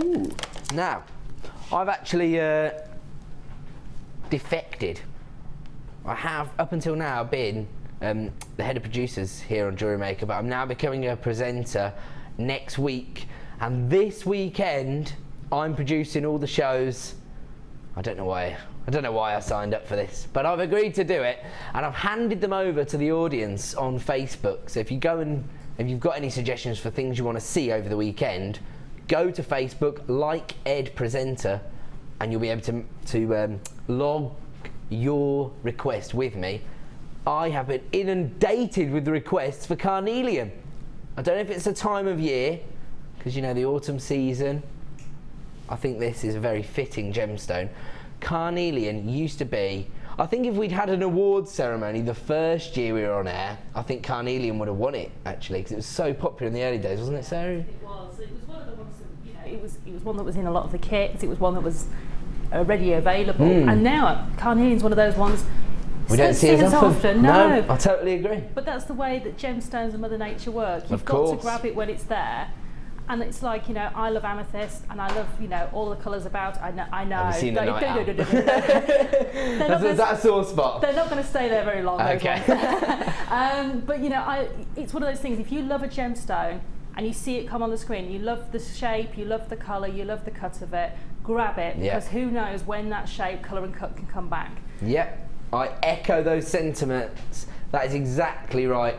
Ooh. Now, I've actually defected. I have, up until now, been the head of producers here on JewelleryMaker, but I'm now becoming a presenter next week. And this weekend, I'm producing all the shows. I don't know why I signed up for this, but I've agreed to do it, and I've handed them over to the audience on Facebook. So if you go and, if you've got any suggestions for things you want to see over the weekend, go to Facebook, like Ed Presenter, and you'll be able to log your request with me. I have been inundated with requests for carnelian. I don't know if it's the time of year, because you know the autumn season. I think this is a very fitting gemstone. Carnelian used to be, I think if we'd had an awards ceremony the first year we were on air, I think carnelian would have won it, actually, because it was so popular in the early days, wasn't it, Sarah? It was. It was one of the ones that, you know, it was one that was in a lot of the kits. It was one that was already available. And now carnelian's one of those ones we don't see as often. No, I totally agree. But that's the way that gemstones and Mother Nature work. You've got to grab it when it's there. And it's like, you know, I love amethyst, and I love, you know, all the colours about. I know. Have you seen the night owl? Is that a sore spot? They're not going to stay there very long. Okay. But you know, it's one of those things. If you love a gemstone and you see it come on the screen, you love the shape, you love the colour, you love the cut of it, grab it, because who knows when that shape, colour, and cut can come back. Yep, I echo those sentiments. That is exactly right.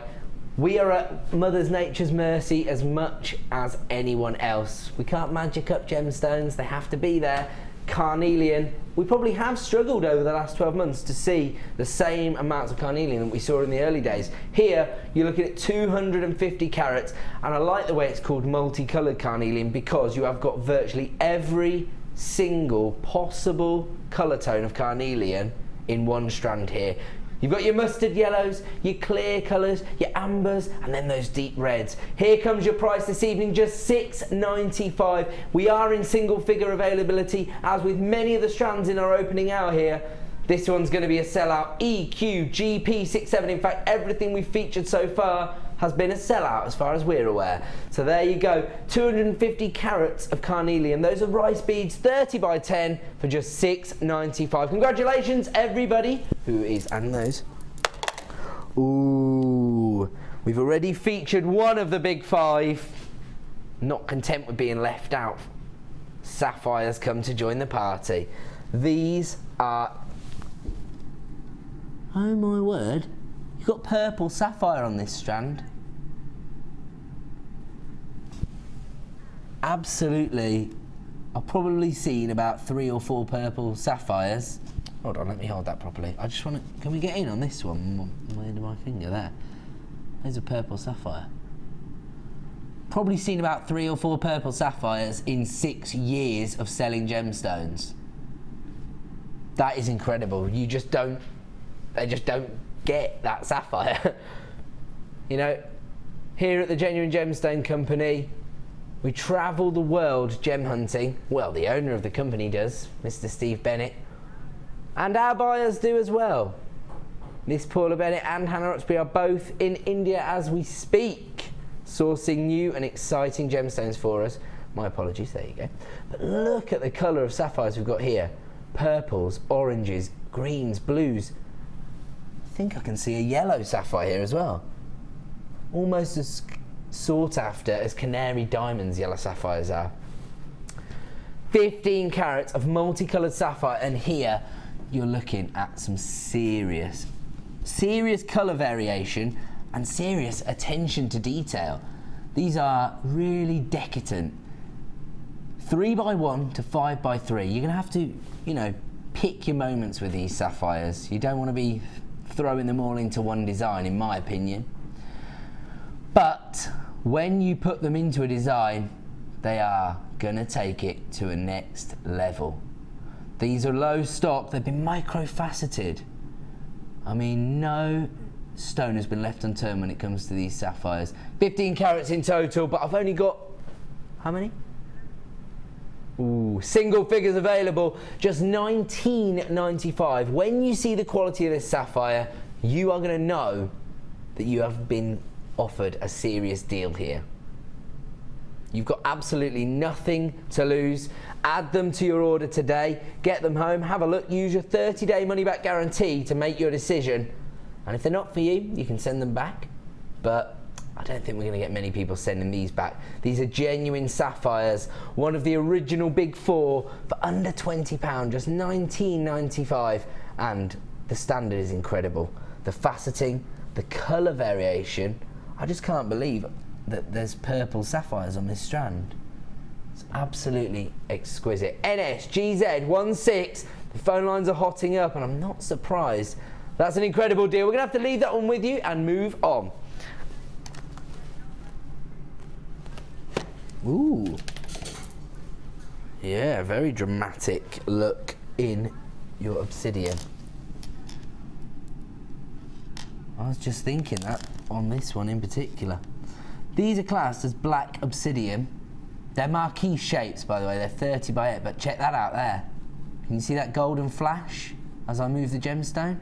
We are at Mother Nature's mercy as much as anyone else. We can't magic up gemstones, they have to be there. Carnelian, we probably have struggled over the last 12 months to see the same amounts of carnelian that we saw in the early days. Here, you're looking at 250 carats, and I like the way it's called multicoloured carnelian, because you have got virtually every single possible colour tone of carnelian in one strand here. You've got your mustard yellows, your clear colours, your ambers, and then those deep reds. Here comes your price this evening, just $6.95. We are in single figure availability, as with many of the strands in our opening hour here. This one's going to be a sellout. EQ, GP, 67. In fact, everything we've featured so far has been a sellout as far as we're aware. So there you go, 250 carats of carnelian. Those are rice beads, 30 by 10 for just $6.95. Congratulations, everybody who is adding those. Ooh, we've already featured one of the big five. Not content with being left out, sapphires come to join the party. These are, oh my word, you've got purple sapphire on this strand. Absolutely, I've probably seen about 3 or 4 purple sapphires. Hold on, let me hold that properly. I just want to, can we get in on this one? On the end of my finger there. There's a purple sapphire. Probably seen about 3 or 4 purple sapphires in 6 years of selling gemstones. That is incredible. You just don't, they just don't get that sapphire. You know, here at the Genuine Gemstone Company, we travel the world gem hunting. Well, the owner of the company does, Mr. Steve Bennett. And our buyers do as well. Miss Paula Bennett and Hannah Roxby are both in India as we speak, sourcing new and exciting gemstones for us. My apologies, there you go. But look at the colour of sapphires we've got here. Purples, oranges, greens, blues. I think I can see a yellow sapphire here as well. Almost as sought after as canary diamonds yellow sapphires are. 15 carats of multicoloured sapphire, and here you're looking at some serious colour variation and serious attention to detail. These are really decadent. 3x1 to 5x3. You're gonna have to, you know, pick your moments with these sapphires. You don't want to be throwing them all into one design, in my opinion. But when you put them into a design, they are gonna take it to a next level. These are low stock, they've been micro-faceted. I mean, no stone has been left unturned when it comes to these sapphires. 15 carats in total, but I've only got, how many? Ooh, single figures available, just $19.95. When you see the quality of this sapphire, you are going to know that you have been offered a serious deal here. You've got absolutely nothing to lose. Add them to your order today, get them home, have a look, use your 30-day money-back guarantee to make your decision. And if they're not for you, you can send them back. But I don't think we're going to get many people sending these back. These are genuine sapphires, one of the original Big Four, for under £20, just $19.95. And the standard is incredible. The faceting, the colour variation, I just can't believe that there's purple sapphires on this strand. It's absolutely exquisite. NSGZ16, the phone lines are hotting up and I'm not surprised. That's an incredible deal. We're going to have to leave that one with you and move on. Ooh. Yeah, very dramatic look in your obsidian. I was just thinking that on this one in particular. These are classed as black obsidian. They're marquee shapes, by the way. They're 30 by 8, but check that out there. Can you see that golden flash as I move the gemstone?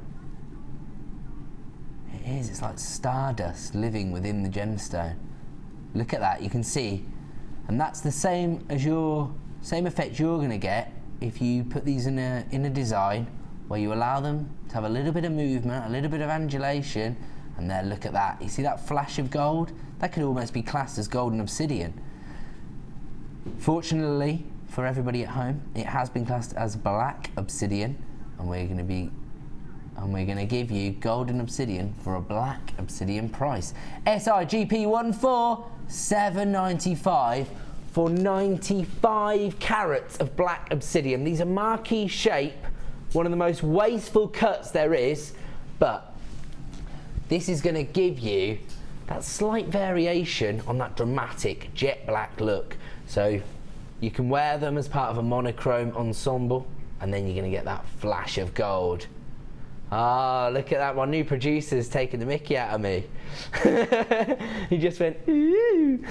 It is, it's like stardust living within the gemstone. Look at that, you can see. And that's the same as same effect you're gonna get if you put these in a design where you allow them to have a little bit of movement, a little bit of undulation, and there, look at that. You see that flash of gold? That could almost be classed as golden obsidian. Fortunately for everybody at home, it has been classed as black obsidian, and we're going to give you golden obsidian for a black obsidian price. SIGP14 $7.95 for 95 carats of black obsidian. These are marquee shape, one of the most wasteful cuts there is, but this is going to give you that slight variation on that dramatic jet black look. So you can wear them as part of a monochrome ensemble, and then you're going to get that flash of gold. Ah, look at that, my new producer's taking the mickey out of me. He just went, ooh.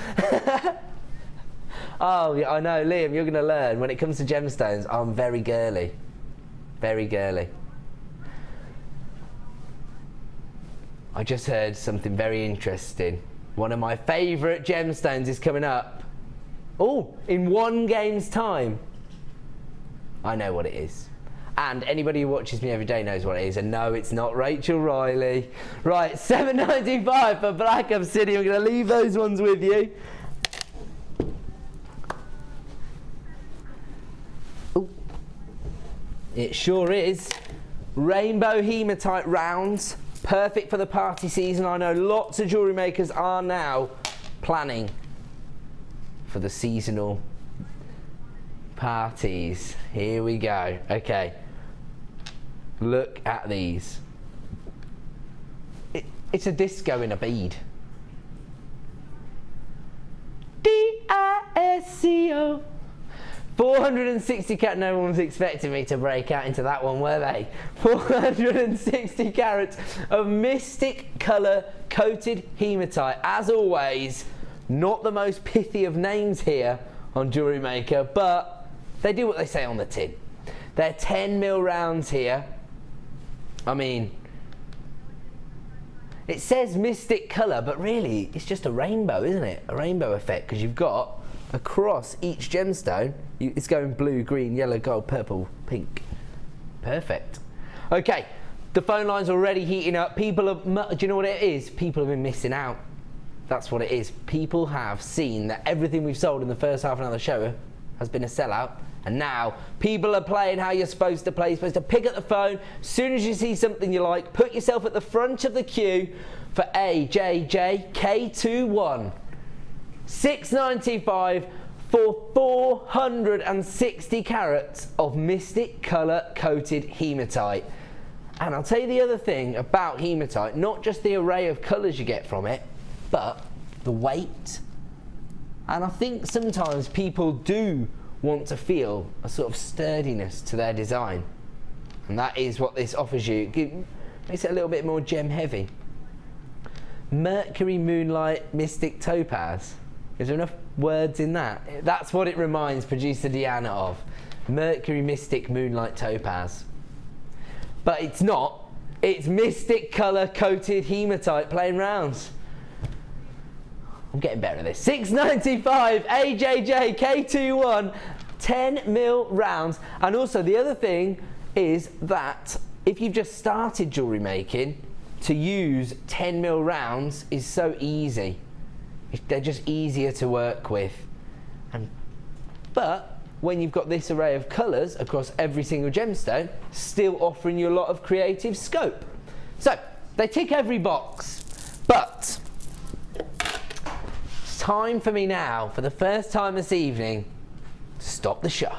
Oh, yeah, I know, Liam, you're going to learn. When it comes to gemstones, I'm very girly. Very girly. I just heard something very interesting. One of my favourite gemstones is coming up. Oh, in 1 game's time. I know what it is. And anybody who watches me every day knows what it is. And no, it's not Rachel Riley. Right, $7.95 for black obsidian. We're going to leave those ones with you. Ooh. It sure is. Rainbow hematite rounds. Perfect for the party season. I know lots of jewellery makers are now planning for the seasonal parties. Here we go. Okay. Look at these. It's a disco in a bead. D-I-S-C-O. 460 carat, no one was expecting me to break out into that one, were they? 460 carats of mystic colour coated hematite. As always, not the most pithy of names here on Jewellery Maker, but they do what they say on the tin. They're 10mm rounds here. I mean, it says mystic colour, but really it's just a rainbow, isn't it? A rainbow effect, because you've got across each gemstone, it's going blue, green, yellow, gold, purple, pink. Perfect. Okay, the phone line's already heating up. People are, do you know what it is? People have been missing out. That's what it is. People have seen that everything we've sold in the first half an hour of the show has been a sellout. And now people are playing how you're supposed to play. You're supposed to pick up the phone. As soon as you see something you like, put yourself at the front of the queue for AJJK21. $6.95 for 460 carats of mystic colour coated hematite. And I'll tell you the other thing about hematite, not just the array of colours you get from it, but the weight. And I think sometimes people do want to feel a sort of sturdiness to their design. And that is what this offers you. Makes it a little bit more gem heavy. Mercury Moonlight Mystic Topaz. Is there enough words in that? That's what it reminds producer Deanna of. Mercury Mystic Moonlight Topaz. But it's not. It's mystic colour coated hematite playing rounds. I'm getting better at this. $6.95 AJJ K21 10mm rounds. And also the other thing is that if you've just started jewellery making, to use 10mm rounds is so easy. They're just easier to work with. But when you've got this array of colours across every single gemstone, still offering you a lot of creative scope. So they tick every box, but it's time for me now, for the first time this evening, to stop the show.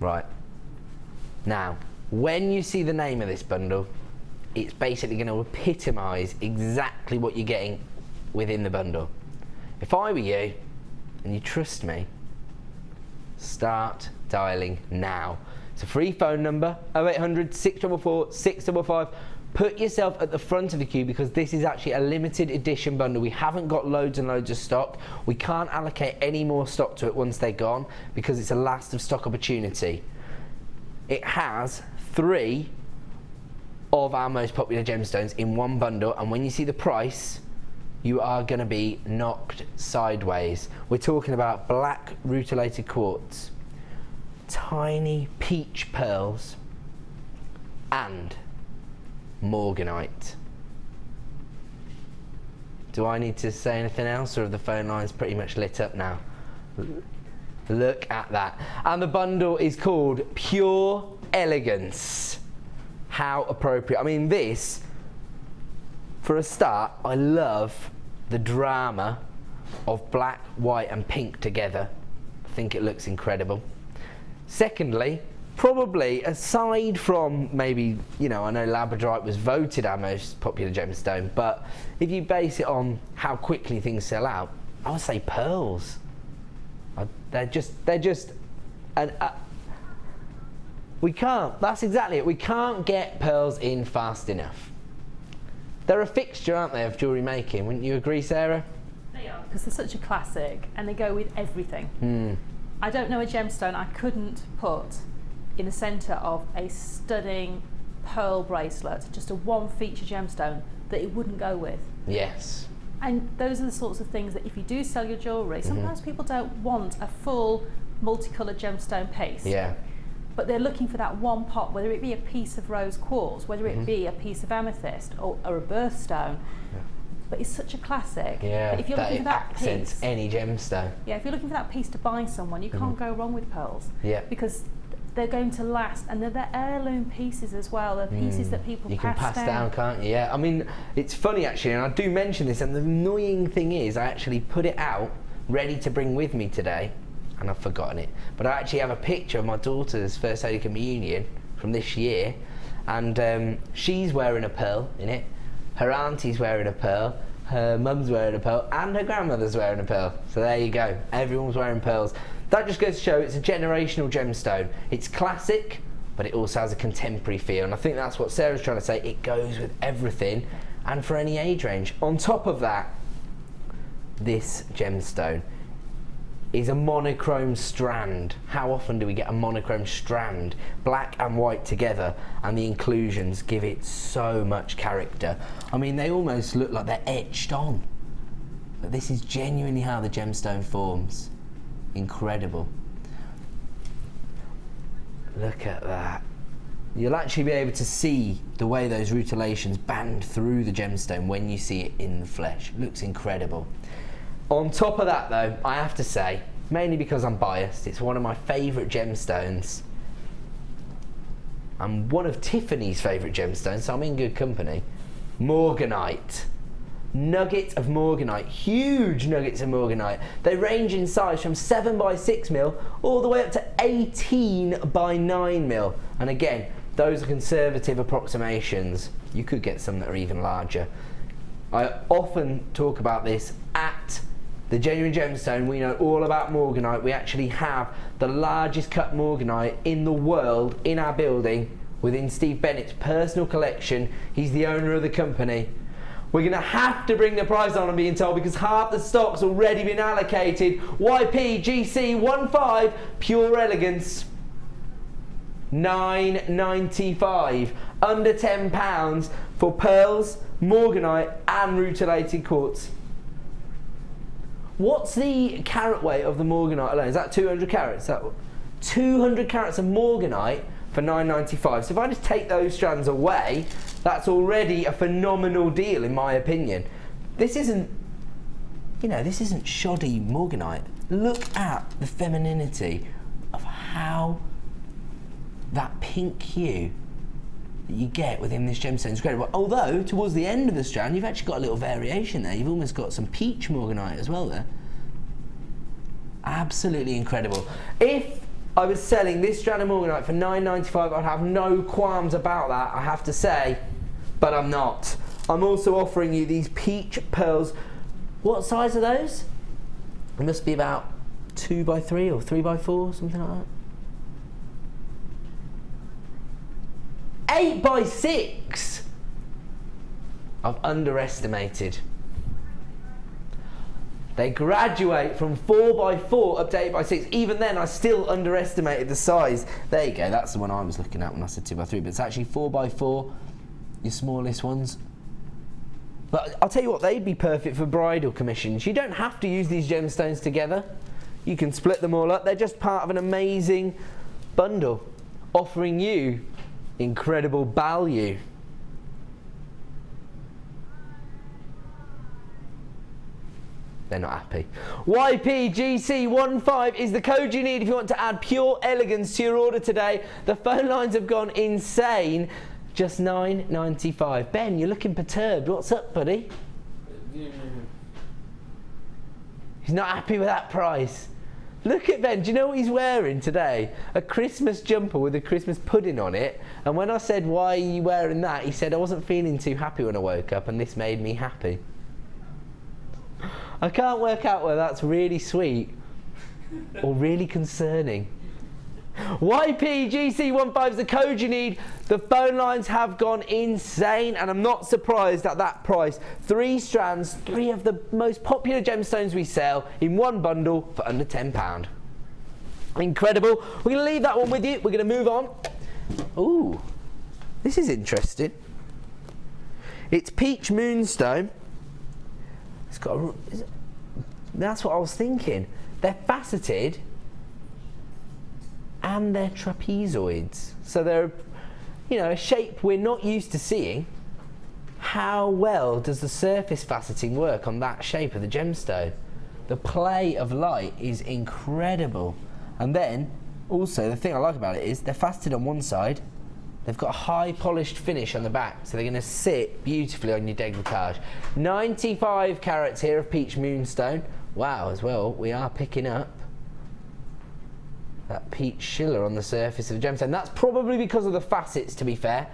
Right. Now, when you see the name of this bundle, it's basically going to epitomise exactly what you're getting within the bundle. If I were you, and you trust me, start dialing now. It's a free phone number, 0800 644 655. Put yourself at the front of the queue because this is actually a limited edition bundle. We haven't got loads and loads of stock. We can't allocate any more stock to it once they're gone because it's a last of stock opportunity. It has 3 of our most popular gemstones in one bundle, and when you see the price, you are going to be knocked sideways. We're talking about black rutilated quartz, tiny peach pearls, and morganite. Do I need to say anything else, or are the phone lines pretty much lit up now? Look at that. And the bundle is called Pure Elegance. How appropriate. I mean, this, for a start, I love the drama of black, white and pink together. I think it looks incredible. Secondly, probably aside from maybe, you know, I know labradorite was voted our most popular gemstone, but if you base it on how quickly things sell out, I would say pearls. They're just we can't, that's exactly it, we can't get pearls in fast enough. They're a fixture, aren't they, of jewellery making, wouldn't you agree, Sarah? They are, because they're such a classic and they go with everything. I don't know a gemstone I couldn't put in the centre of a stunning pearl bracelet, just a one feature gemstone, that it wouldn't go with. Yes. And those are the sorts of things that if you do sell your jewellery, sometimes people don't want a full multicoloured gemstone piece. Yeah. But they're looking for that one pot, whether it be a piece of rose quartz, whether it be a piece of amethyst or a birthstone. Yeah. But it's such a classic. Yeah, if you're looking for that accents piece, any gemstone. Yeah, if you're looking for that piece to buy someone, you can't go wrong with pearls. Yeah. Because they're going to last, and they're heirloom pieces as well. They're pieces that people you can pass down, can't you? Yeah. I mean, it's funny actually, and I do mention this, and the annoying thing is I actually put it out ready to bring with me today, and I've forgotten it. But I actually have a picture of my daughter's first Holy Communion from this year, and she's wearing a pearl in it, her auntie's wearing a pearl, her mum's wearing a pearl, and her grandmother's wearing a pearl. So there you go, everyone's wearing pearls. That just goes to show it's a generational gemstone. It's classic, but it also has a contemporary feel, and I think that's what Sarah's trying to say. It goes with everything, and for any age range. On top of that, this gemstone is a monochrome strand. How often do we get a monochrome strand? Black and white together, and the inclusions give it so much character. I mean, they almost look like they're etched on. But this is genuinely how the gemstone forms. Incredible. Look at that. You'll actually be able to see the way those rutilations band through the gemstone when you see it in the flesh. It looks incredible. On top of that though, I have to say, mainly because I'm biased, it's one of my favourite gemstones. I'm one of Tiffany's favourite gemstones, so I'm in good company. Morganite. Nugget of morganite, huge nuggets of morganite. They range in size from 7 by 6 mil all the way up to 18 by 9 mil. And again, those are conservative approximations. You could get some that are even larger. I often talk about this at the Genuine Gemstone. We know all about morganite. We actually have the largest cut morganite in the world in our building within Steve Bennett's personal collection. He's the owner of the company. We're going to have to bring the price on, I'm being told, because half the stock's already been allocated. YPGC15 Pure Elegance, £9.95. Under £10 for pearls, morganite and rutilated quartz. What's the carat weight of the morganite alone? Is that 200 carats? That 200 carats of morganite for £9.95. So if I just take those strands away, that's already a phenomenal deal in my opinion. This isn't, you know, this isn't shoddy morganite. Look at the femininity of how that pink hue that you get within this gemstone is incredible. Although towards the end of the strand you've actually got a little variation there. You've almost got some peach morganite as well there. Absolutely incredible. If I was selling this strand of morganite for £9.95, I'd have no qualms about that, I have to say, but I'm not. I'm also offering you these peach pearls. What size are those? It must be about 2x3 or 3x4, something like that. 8x6. I've underestimated. They graduate from 4x4 up to 8x6. Even then, I still underestimated the size. There you go, that's the one I was looking at when I said 2x3, but it's actually 4x4, your smallest ones. But I'll tell you what, they'd be perfect for bridal commissions. You don't have to use these gemstones together. You can split them all up. They're just part of an amazing bundle, offering you incredible value. They're not happy. YPGC15 is the code you need if you want to add pure elegance to your order today. The phone lines have gone insane. Just £9.95. Ben, you're looking perturbed. What's up, buddy? He's not happy with that price. Look at Ben. Do you know what he's wearing today? A Christmas jumper with a Christmas pudding on it. And when I said, why are you wearing that? He said, I wasn't feeling too happy when I woke up and this made me happy. I can't work out whether that's really sweet or really concerning. YPGC15 is the code you need. The phone lines have gone insane and I'm not surprised at that price. 3 strands, 3 of the most popular gemstones we sell in one bundle for under £10. Incredible. We're going to leave that one with you. We're going to move on. Ooh, this is interesting. It's peach moonstone. It's got a, that's what I was thinking. They're faceted and they're trapezoids. So they're, you know, a shape we're not used to seeing. How well does the surface faceting work on that shape of the gemstone? The play of light is incredible. And then, also, the thing I like about it is they're faceted on one side. They've got a high polished finish on the back, so they're going to sit beautifully on your décolletage. 95 carats here of peach moonstone. Wow, as well, we are picking up that peach schiller on the surface of the gemstone. That's probably because of the facets, to be fair.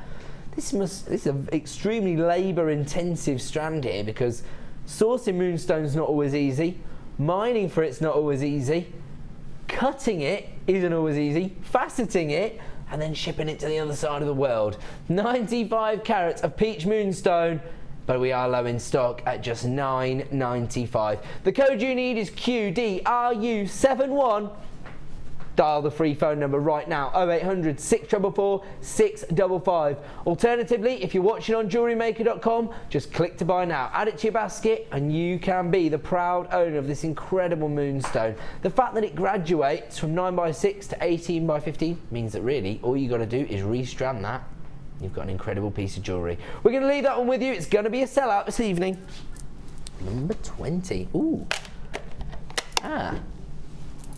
This is an extremely labour-intensive strand here because sourcing moonstone's not always easy, mining for it's not always easy, cutting it isn't always easy, faceting it, and then shipping it to the other side of the world. 95 carats of peach moonstone, but we are low in stock at just £9.95. The code you need is QDRU71. Dial the free phone number right now, 0800 644 655. Alternatively, if you're watching on JewelleryMaker.com, just click to buy now. Add it to your basket and you can be the proud owner of this incredible moonstone. The fact that it graduates from 9x6 to 18x15 means that really all you got to do is restrand that. You've got an incredible piece of jewellery. We're going to leave that one with you. It's going to be a sellout this evening. Number 20. Ooh. Ah.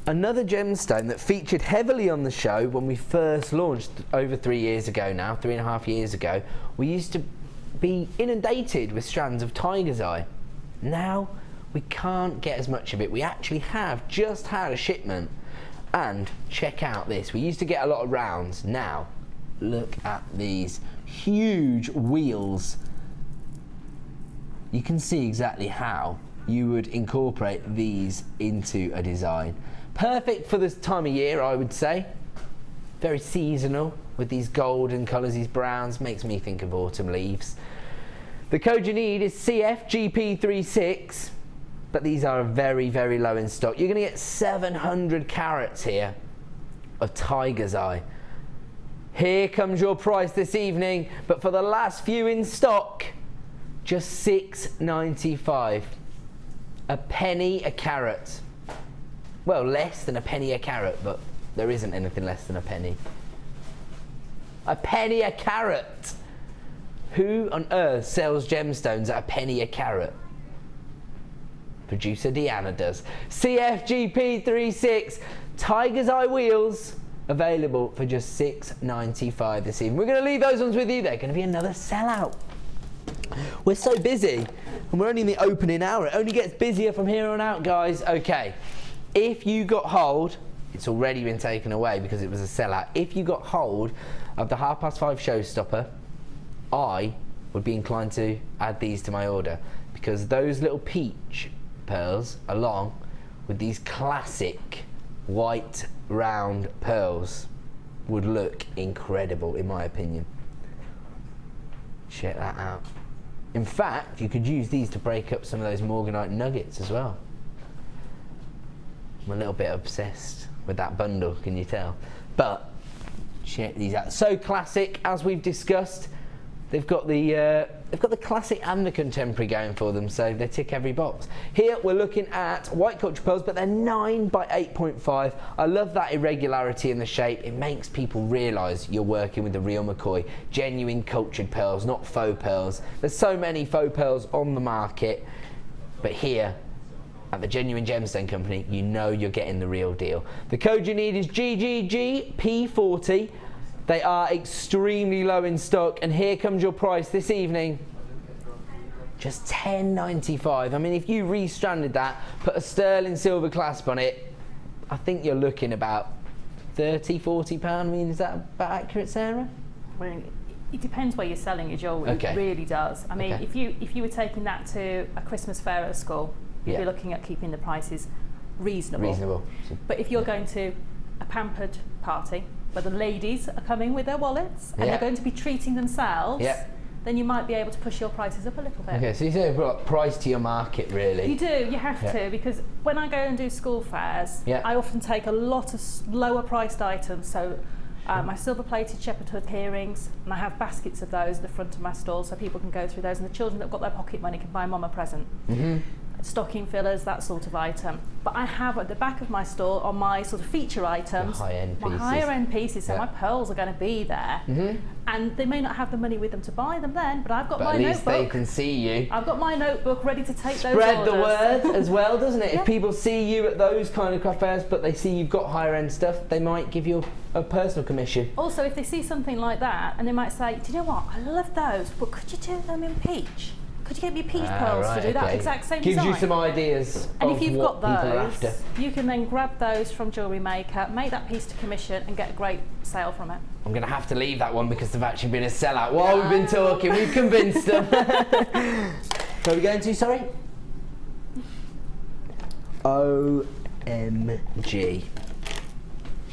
Another gemstone that featured heavily on the show when we first launched over 3 years ago now, 3.5 years ago. We used to be inundated with strands of tiger's eye. Now we can't get as much of it. We actually have just had a shipment. And check out this. We used to get a lot of rounds. Now look at these huge wheels. You can see exactly how you would incorporate these into a design. Perfect for this time of year, I would say. Very seasonal with these golden colours, these browns. Makes me think of autumn leaves. The code you need is CFGP36, but these are very, very low in stock. You're going to get 700 carats here of tiger's eye. Here comes your price this evening, but for the last few in stock, just $6.95. A penny a carat. Well, less than a penny a carat, but there isn't anything less than a penny. A penny a carat. Who on earth sells gemstones at a penny a carat? Producer Deanna does. CFGP36 Tiger's Eye wheels, available for just $6.95 this evening. We're going to leave those ones with you. They're going to be another sellout. We're so busy, and we're only in the opening hour. It only gets busier from here on out, guys. Okay, if you got hold, it's already been taken away because it was a sellout. If you got hold of the 5:30 showstopper, I would be inclined to add these to my order, because those little peach pearls, along with these classic white round pearls, would look incredible in my opinion. Check that out. In fact, you could use these to break up some of those morganite nuggets as well. I'm a little bit obsessed with that bundle, can you tell? But check these out. So classic, as we've discussed. They've got the classic and the contemporary going for them, so they tick every box. Here we're looking at white culture pearls, but they're 9 by 8.5. I love that irregularity in the shape. It makes people realise you're working with the real McCoy, genuine cultured pearls, not faux pearls. There's so many faux pearls on the market, but here at the Genuine Gemstone Company, you know you're getting the real deal. The code you need is GGGP40. They are extremely low in stock, and here comes your price this evening. Just $10.95. I mean, if you restranded that, put a sterling silver clasp on it, I think you're looking about £30–40. I mean, is that about accurate, Sarah? Well, it depends where you're selling your jewellery. Okay. It really does. I mean, Okay. if you were taking that to a Christmas fair at a school, you'd be looking at keeping the prices reasonable. Reasonable. But if you're going to a pampered party, where the ladies are coming with their wallets and they're going to be treating themselves, then you might be able to push your prices up a little bit. Okay, so you say price to your market, really. You do, you have to, because when I go and do school fairs, I often take a lot of lower priced items. So my silver plated shepherd hood earrings, and I have baskets of those at the front of my stall so people can go through those, and the children that have got their pocket money can buy mum a present. Stocking fillers, that sort of item. But I have at the back of my store, on my sort of feature items, my higher end pieces, so my pearls are going to be there. And they may not have the money with them to buy them then, but I've got my notebook. At least they can see you. I've got my notebook ready to take those orders. Spread the word as well, doesn't it? If people see you at those kind of craft fairs, but they see you've got higher end stuff, they might give you a personal commission. Also, if they see something like that, and they might say, do you know what, I love those, but could you do them in peach? Could you get me peach pearls to do that exact same design? Gives you some ideas. And if you've got those, you can then grab those from Jewellery Maker, make that piece to commission, and get a great sale from it. I'm going to have to leave that one because they've actually been a sellout. While we've been talking, we've convinced them. Where are we going to, sorry? OMG.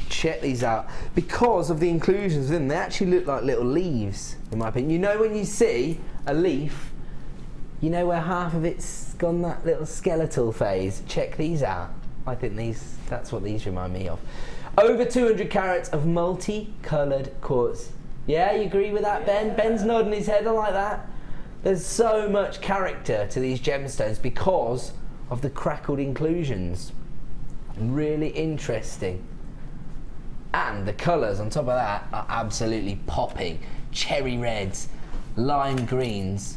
Check these out. Because of the inclusions in them, they actually look like little leaves, in my opinion. You know when you see a leaf, you know where half of it's gone that little skeletal phase? Check these out. I think that's what these remind me of. Over 200 carats of multi-coloured quartz. Yeah, you agree with that, Ben? Ben's nodding his head, I like that. There's so much character to these gemstones because of the crackled inclusions. Really interesting. And the colours on top of that are absolutely popping. Cherry reds, lime greens.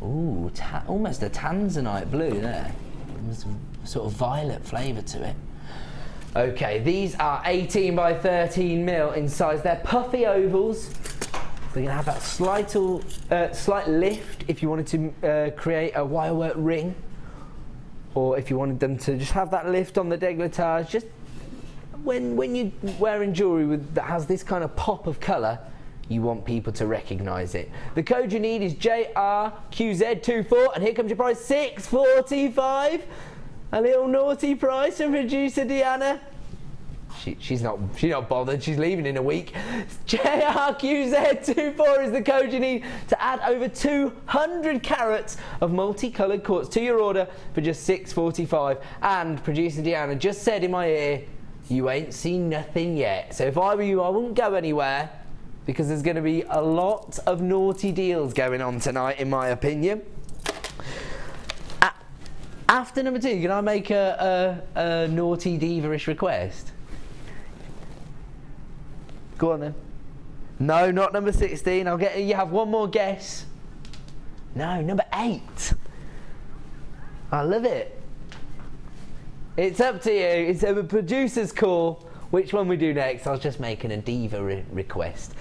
Ooh, almost a tanzanite blue there. There's a sort of violet flavour to it. Okay, these are 18 by 13 mil in size. They're puffy ovals. They're going to have that slight lift if you wanted to create a wirework ring, or if you wanted them to just have that lift on the décolletage. Just when you're wearing jewellery that has this kind of pop of colour, you want people to recognise it. The code you need is JRQZ24, and here comes your price, $6.45. A little naughty price from producer Deanna. She's not bothered. She's leaving in a week. JRQZ24 is the code you need to add over 200 carats of multicoloured quartz to your order for just $6.45. And producer Deanna just said in my ear, you ain't seen nothing yet. So if I were you, I wouldn't go anywhere, because there's going to be a lot of naughty deals going on tonight, in my opinion. After number 2, can I make a naughty diva-ish request? Go on then. No, not number 16. I'll get you. Have one more guess. No, number 8. I love it. It's up to you. It's a producer's call. Which one we do next? I was just making a diva request.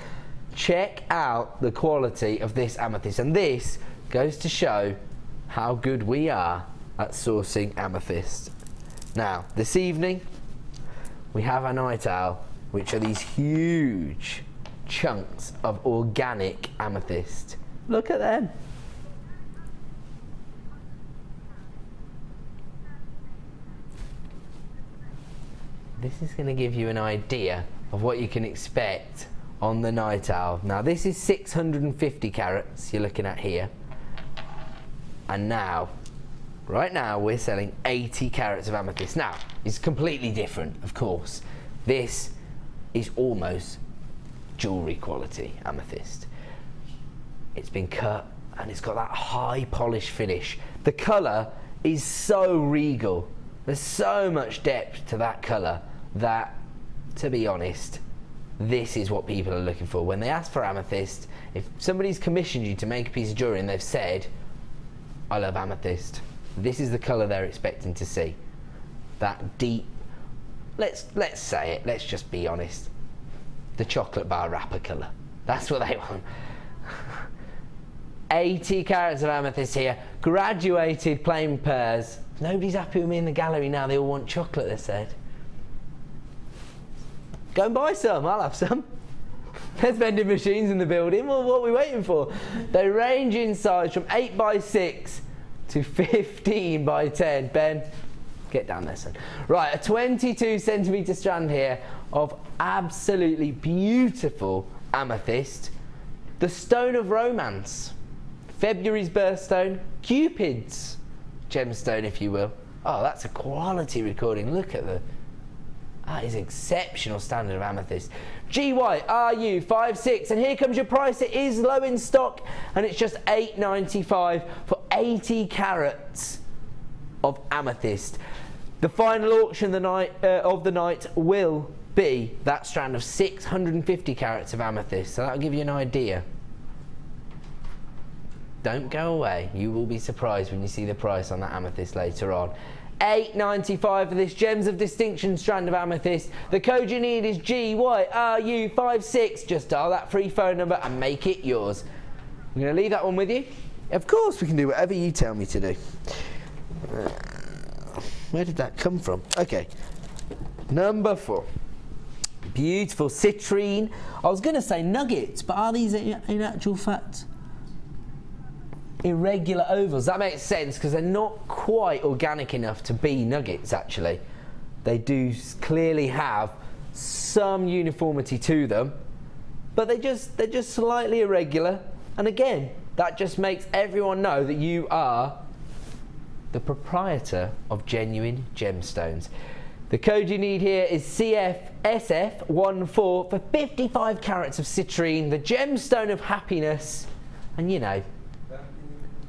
Check out the quality of this amethyst, and this goes to show how good we are at sourcing amethyst. Now, this evening we have our night owl, which are these huge chunks of organic amethyst. Look at them. This is going to give you an idea of what you can expect on the night owl. Now, this is 650 carats you're looking at here. And now, right now, we're selling 80 carats of amethyst. Now, it's completely different, of course. This is almost jewellery quality amethyst. It's been cut and it's got that high polish finish. The colour is so regal. There's so much depth to that colour that, to be honest, this is what people are looking for. When they ask for amethyst, if somebody's commissioned you to make a piece of jewellery and they've said, I love amethyst, this is the colour they're expecting to see. That deep, let's say it, let's just be honest, the chocolate bar wrapper colour. That's what they want. 80 carats of amethyst here, graduated plain pearls. Nobody's happy with me in the gallery now, they all want chocolate, they said. Go and buy some, I'll have some. There's vending machines in the building, well, what are we waiting for? They range in size from 8 by 6 to 15 by 10. Ben, get down there, son. Right, a 22 centimetre strand here of absolutely beautiful amethyst. The stone of romance. February's birthstone, Cupid's gemstone, if you will. Oh, that's a quality recording. Look at that is exceptional standard of amethyst. GYRU56, and here comes your price. It is low in stock, and it's just $8.95 for 80 carats of amethyst. The final auction of the night will be that strand of 650 carats of amethyst. So that'll give you an idea. Don't go away. You will be surprised when you see the price on that amethyst later on. $8.95 for this Gems of Distinction strand of amethyst. The code you need is GYRU56. Just dial that free phone number and make it yours. I'm going to leave that one with you. Of course, we can do whatever you tell me to do. Where did that come from? Okay. Number 4. Beautiful citrine. I was going to say nuggets, but are these in actual fact irregular ovals? That makes sense because they're not quite organic enough to be nuggets, actually. They do clearly have some uniformity to them, but they're just slightly irregular. And again, that just makes everyone know that you are the proprietor of genuine gemstones. The code you need here is CFSF14 for 55 carats of citrine, the gemstone of happiness. And you know,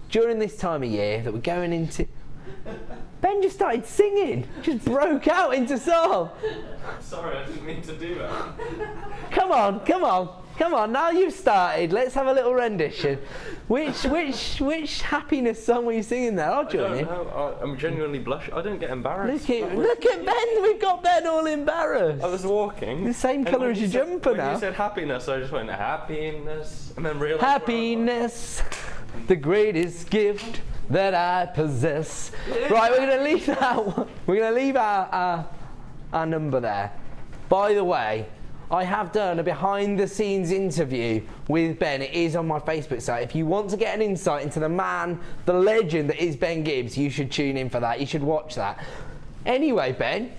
during this time of year that we're going into... Ben just started singing, just broke out into song. Sorry, I didn't mean to do that. Come on, now you've started, let's have a little rendition. Which happiness song were you singing there? I'll join you. I'm genuinely blushing. I don't get embarrassed. Look at Ben, we've got Ben all embarrassed. I was walking. The same colour as your jumper now. When you said happiness, I just went, happiness, and then realised... Happiness, the greatest gift that I possess. Right, we're going to leave that one. We're going to leave our number there. By the way, I have done a behind-the-scenes interview with Ben. It is on my Facebook site. If you want to get an insight into the man, the legend that is Ben Gibbs, you should tune in for that. You should watch that. Anyway, Ben,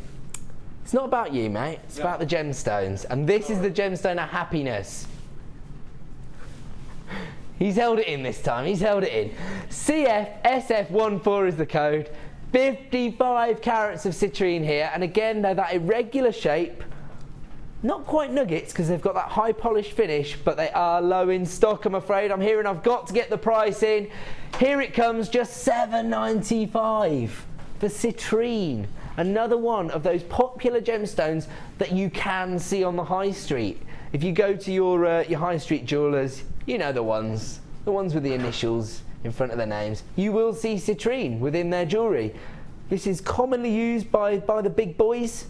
It's not about you, mate. It's about the gemstones. And this is the gemstone of happiness. He's held it in this time. He's held it in. CFSF14 is the code. 55 carats of citrine here. And again, they're that irregular shape. Not quite nuggets because they've got that high polished finish, but they are low in stock, I'm afraid. I'm hearing I've got to get the price in. Here it comes, just $7.95 for citrine. Another one of those popular gemstones that you can see on the high street. If you go to your high street jewellers, you know the ones with the initials in front of their names. You will see citrine within their jewellery. This is commonly used by the big boys,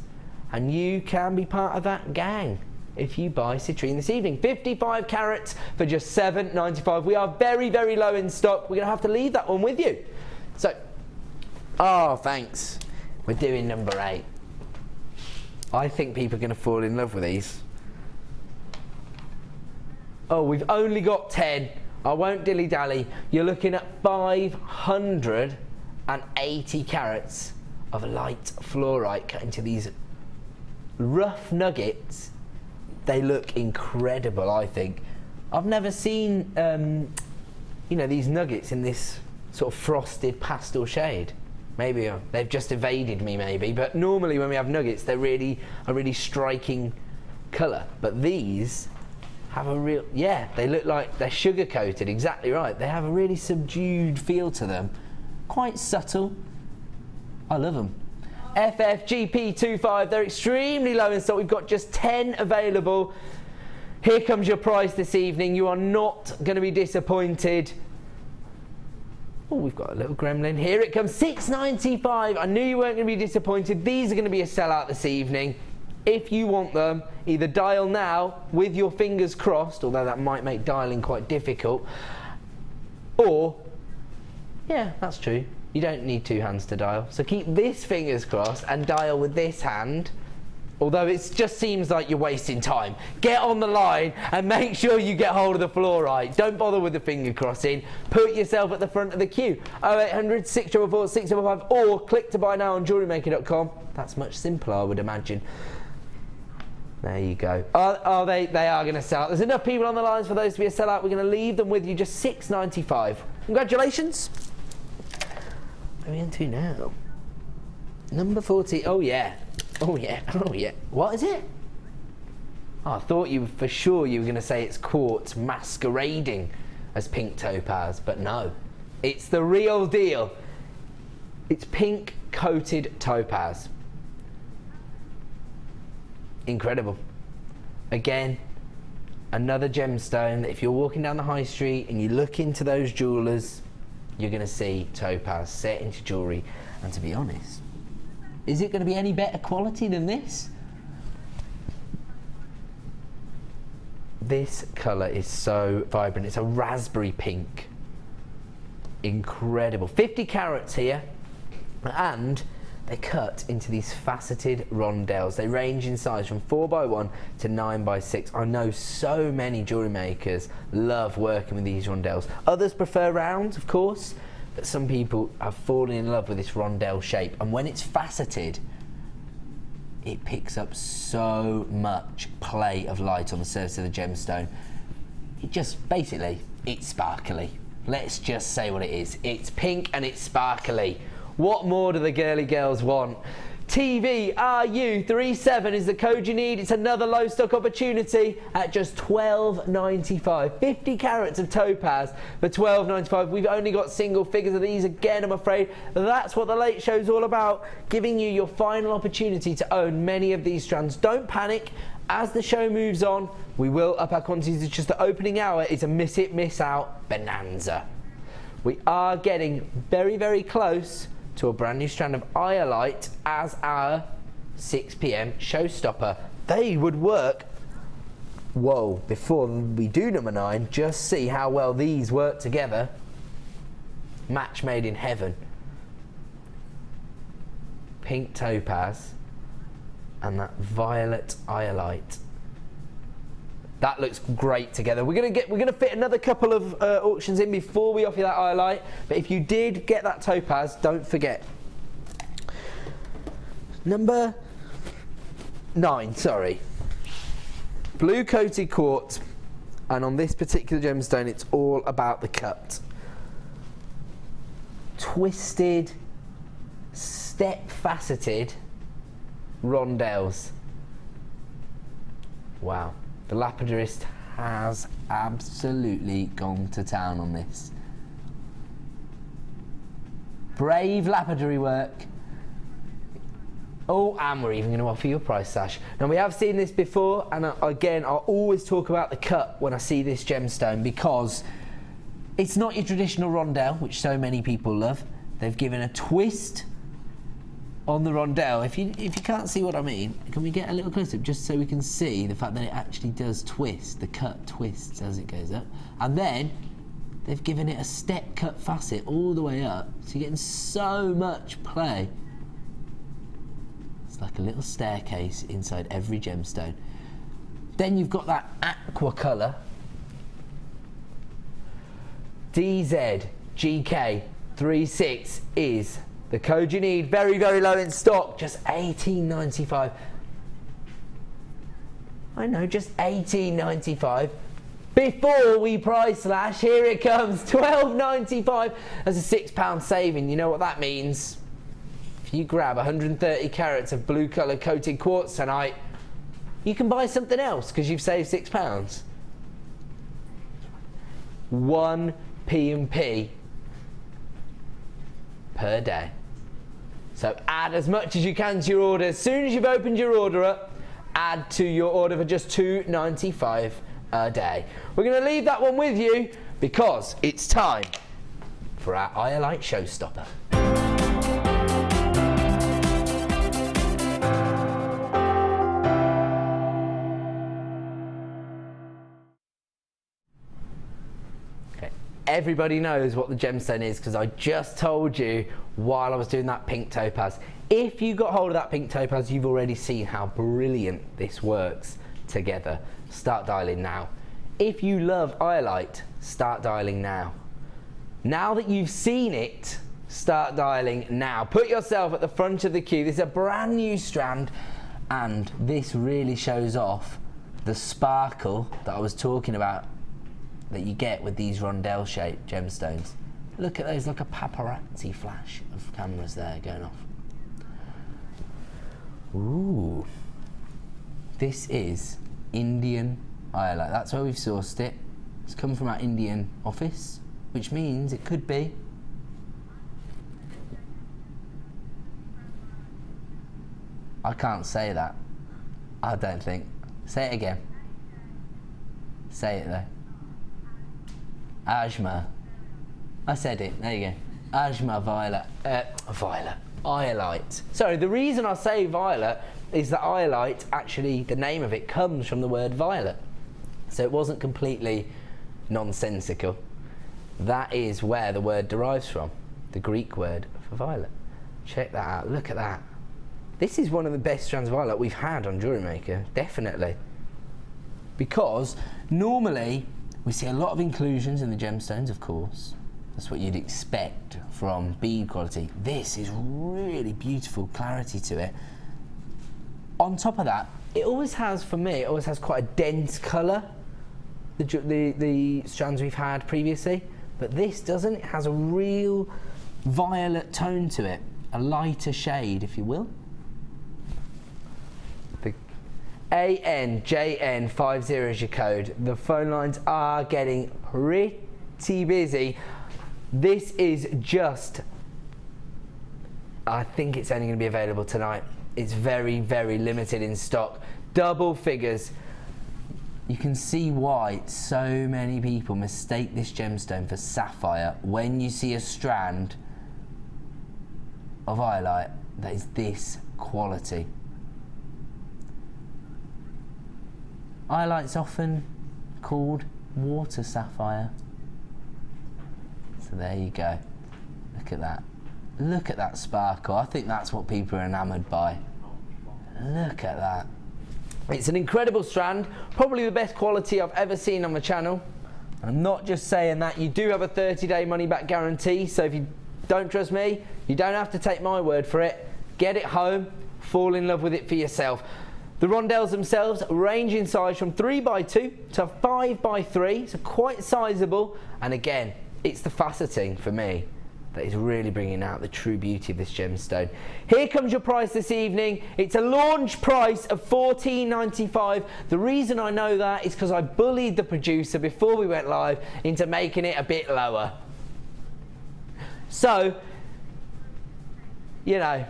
and you can be part of that gang if you buy citrine this evening. 55 carats for just $7.95. We are very, very low in stock. We're going to have to leave that one with you. So, oh, thanks. We're doing number 8. I think people are going to fall in love with these. Oh, we've only got 10. I won't dilly-dally. You're looking at 580 carats of light fluorite cut into these rough nuggets. They look incredible, I think. I've never seen, you know, these nuggets in this sort of frosted pastel shade. Maybe they've just evaded me, maybe. But normally when we have nuggets, they're a really striking colour. But these have a real, yeah, they look like they're sugar coated. Exactly right. They have a really subdued feel to them, quite subtle. I love them. FFGP25. They're extremely low in stock. We've got just 10 available. Here comes your price this evening. You are not going to be disappointed. Oh, we've got a little gremlin. Here it comes, $6.95. I knew you weren't going to be disappointed. These are going to be a sellout this evening. If you want them, either dial now with your fingers crossed, although that might make dialing quite difficult, or, yeah, that's true. You don't need 2 hands to dial. So keep this fingers crossed and dial with this hand. Although it just seems like you're wasting time. Get on the line and make sure you get hold of the fluorite. Don't bother with the finger crossing. Put yourself at the front of the queue. 0800 644 655 or click to buy now on JewelleryMaker.com. That's much simpler, I would imagine. There you go. Oh, they are going to sell out. There's enough people on the lines for those to be a sellout. We're going to leave them with you, just $6.95. Congratulations. What are we into now? Number 40. Oh, yeah. Oh yeah, oh yeah. What is it? Oh, I thought for sure you were going to say it's quartz masquerading as pink topaz, but no. It's the real deal. It's pink coated topaz. Incredible. Again, another gemstone that if you're walking down the high street and you look into those jewellers, you're going to see topaz set into jewellery. And to be honest, is it going to be any better quality than this? This colour is so vibrant. It's a raspberry pink. Incredible. 50 carats here. And they're cut into these faceted rondelles. They range in size from 4x1 to 9x6. I know so many jewellery makers love working with these rondelles. Others prefer rounds, of course. But some people have fallen in love with this rondelle shape, and when it's faceted, it picks up so much play of light on the surface of the gemstone. It just, basically, it's sparkly. Let's just say what it is. It's pink and it's sparkly. What more do the girly girls want? TVRU37 is the code you need. It's another low stock opportunity at just $12.95. 50 carats of topaz for $12.95. We've only got single figures of these again, I'm afraid. That's what the Late Show's all about, giving you your final opportunity to own many of these strands. Don't panic. As the show moves on, we will up our quantities. It's just the opening hour is a miss it, miss out bonanza. We are getting very, very close to a brand new strand of iolite as our 6 PM showstopper. They would work. Whoa, before we do number 9, just see how well these work together. Match made in heaven. Pink topaz and that violet iolite. That looks great together. We're gonna fit another couple of auctions in before we offer you that iolite. But if you did get that topaz, don't forget. Number 9, sorry. Blue coated quartz, and on this particular gemstone it's all about the cut. Twisted, step faceted rondelles. Wow, the lapidurist has absolutely gone to town on this. Brave lapidary work. Oh, and we're even going to offer you a price slash. Now, we have seen this before, and again, I'll always talk about the cut when I see this gemstone, because it's not your traditional rondelle, which so many people love. They've given a twist on the rondelle. If you can't see what I mean, can we get a little close up just so we can see the fact that it actually does twist? The cut twists as it goes up. And then they've given it a step cut facet all the way up, so you're getting so much play. It's like a little staircase inside every gemstone. Then you've got that aqua colour. DZGK36 is the code you need. Very, very low in stock. Just $18.95. I know, just $18.95. Before we price slash, here it comes. $12.95. That's a £6 saving. You know what that means? If you grab 130 carats of blue colour coated quartz tonight, you can buy something else because you've saved £6. 1 P&P per day. So add as much as you can to your order. As soon as you've opened your order up, add to your order for just $2.95 a day. We're going to leave that one with you because it's time for our Iolite showstopper. Everybody knows what the gemstone is because I just told you while I was doing that pink topaz. If you got hold of that pink topaz, you've already seen how brilliant this works together. Start dialing now. If you love Iolite, start dialing now. Now that you've seen it, start dialing now. Put yourself at the front of the queue. This is a brand new strand, and this really shows off the sparkle that I was talking about that you get with these rondelle shaped gemstones. Look at those, like a paparazzi flash of cameras there going off. Ooh, this is Indian Iolite. That's where we've sourced it. It's come from our Indian office, which means it could be I can't say that. I don't think. Say it again. Say it though. Ajma. I said it. There you go. Ajma violet. Iolite. Sorry, the reason I say violet is that Iolite, actually, the name of it comes from the word violet. So it wasn't completely nonsensical. That is where the word derives from, the Greek word for violet. Check that out. Look at that. This is one of the best strands of violet we've had on Jewellery Maker, definitely. Because normally we see a lot of inclusions in the gemstones, of course. That's what you'd expect from bead quality. This is really beautiful clarity to it. On top of that, it always has, for me, it always has quite a dense colour, the strands we've had previously. But this doesn't. It has a real violet tone to it, a lighter shade, if you will. The ANJN50 is your code. The phone lines are getting pretty busy. This is just, I think it's only going to be available tonight. It's very, very limited in stock. Double figures. You can see why so many people mistake this gemstone for sapphire when you see a strand of Iolite that is this quality. Iolite's often called water sapphire. So there you go. Look at that. Look at that sparkle. I think that's what people are enamoured by. Look at that. It's an incredible strand, probably the best quality I've ever seen on the channel. I'm not just saying that. You do have a 30-day money-back guarantee, so if you don't trust me, you don't have to take my word for it. Get it home, fall in love with it for yourself. The rondelles themselves range in size from 3x2 to 5x3, so quite sizable. And again, it's the faceting for me that is really bringing out the true beauty of this gemstone. Here comes your price this evening. It's a launch price of $14.95. The reason I know that is because I bullied the producer before we went live into making it a bit lower. So, you know,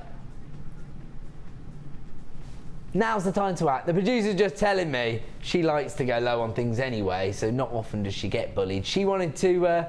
now's the time to act. The producer's just telling me she likes to go low on things anyway, so not often does she get bullied. She wanted to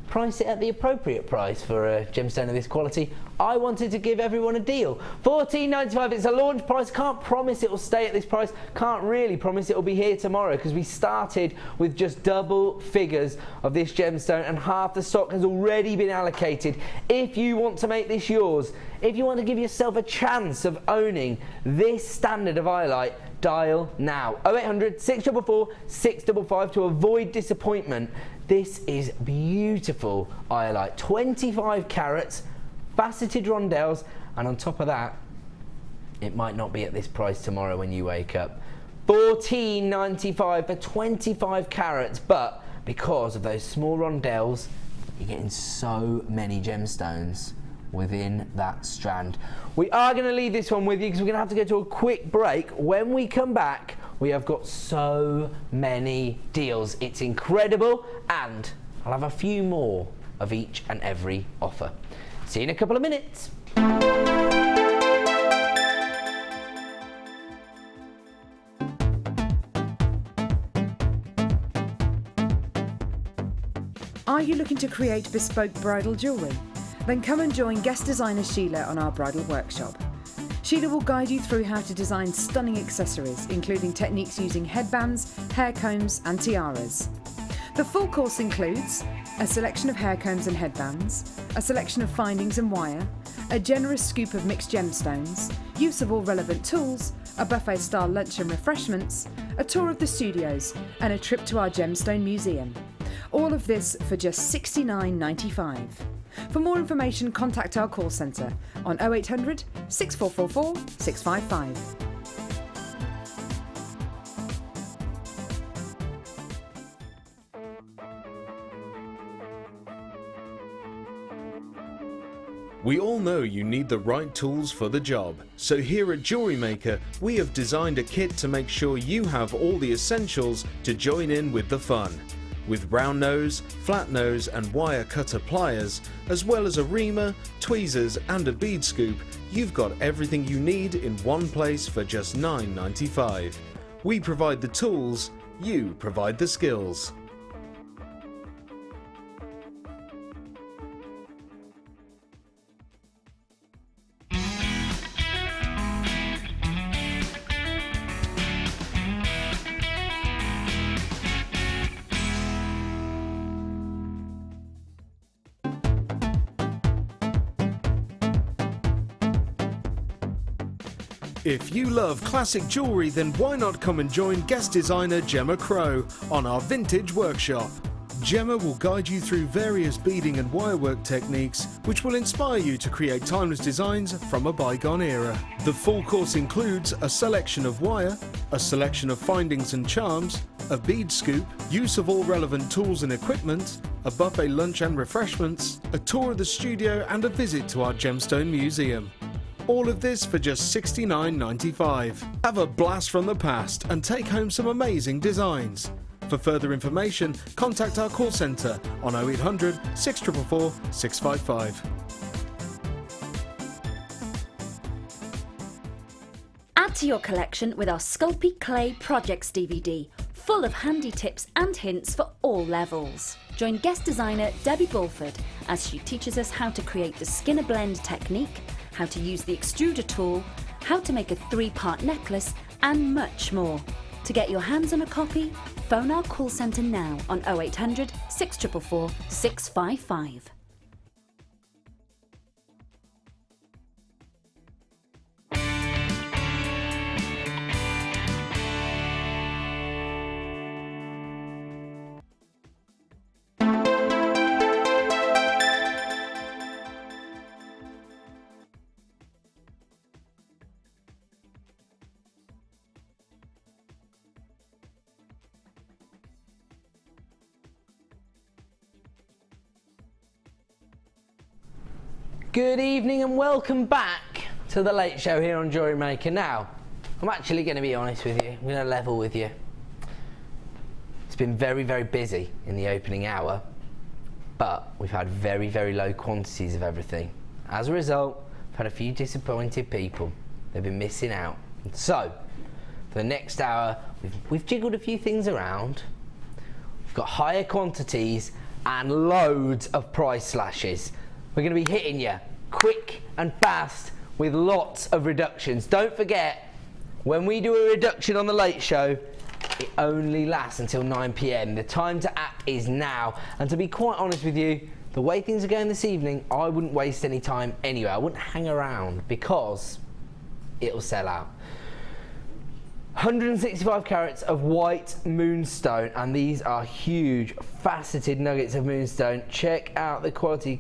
price it at the appropriate price for a gemstone of this quality. I wanted to give everyone a deal. $14.95, it's a launch price. Can't promise it will stay at this price. Can't really promise it will be here tomorrow because we started with just double figures of this gemstone and half the stock has already been allocated. If you want to make this yours, if you want to give yourself a chance of owning this standard of highlight, dial now. 0800 644 655 to avoid disappointment. This is beautiful iolite, 25 carats, faceted rondelles, and on top of that, it might not be at this price tomorrow when you wake up. $14.95 for 25 carats, but because of those small rondelles, you're getting so many gemstones within that strand. We are going to leave this one with you because we're going to have to go to a quick break. When we come back, we have got so many deals. It's incredible, and I'll have a few more of each and every offer. See you in a couple of minutes. Are you looking to create bespoke bridal jewellery? Then come and join guest designer Sheila on our bridal workshop. Sheila will guide you through how to design stunning accessories, including techniques using headbands, hair combs and tiaras. The full course includes a selection of hair combs and headbands, a selection of findings and wire, a generous scoop of mixed gemstones, use of all relevant tools, a buffet-style lunch and refreshments, a tour of the studios and a trip to our gemstone museum. All of this for just $69.95. For more information, contact our call centre on 0800 6444 655. We all know you need the right tools for the job, so here at JewelleryMaker we have designed a kit to make sure you have all the essentials to join in with the fun. With round nose, flat nose and wire cutter pliers, as well as a reamer, tweezers and a bead scoop, you've got everything you need in one place for just $9.95. We provide the tools, you provide the skills. If you love classic jewellery, then why not come and join guest designer Gemma Crow on our vintage workshop. Gemma will guide you through various beading and wirework techniques which will inspire you to create timeless designs from a bygone era. The full course includes a selection of wire, a selection of findings and charms, a bead scoop, use of all relevant tools and equipment, a buffet lunch and refreshments, a tour of the studio and a visit to our gemstone museum. All of this for just $69.95. Have a blast from the past and take home some amazing designs. For further information, contact our call centre on 0800 644 655. Add to your collection with our Sculpey Clay Projects DVD, full of handy tips and hints for all levels. Join guest designer Debbie Bulford as she teaches us how to create the skinner blend technique, how to use the extruder tool, how to make a 3-part necklace, and much more. To get your hands on a copy, phone our call centre now on 0800 644 655. Good evening and welcome back to the Late Show here on JewelleryMaker. Now, I'm actually going to be honest with you. I'm going to level with you. It's been very, very busy in the opening hour, but we've had very, very low quantities of everything. As a result, we've had a few disappointed people. They've been missing out. So, for the next hour, we've jiggled a few things around. We've got higher quantities and loads of price slashes. We're going to be hitting you quick and fast with lots of reductions. Don't forget, when we do a reduction on the Late Show, it only lasts until 9 PM. The time to act is now. And to be quite honest with you, the way things are going this evening, I wouldn't waste any time anyway. I wouldn't hang around because it'll sell out. 165 carats of white moonstone, and these are huge faceted nuggets of moonstone. Check out the quality.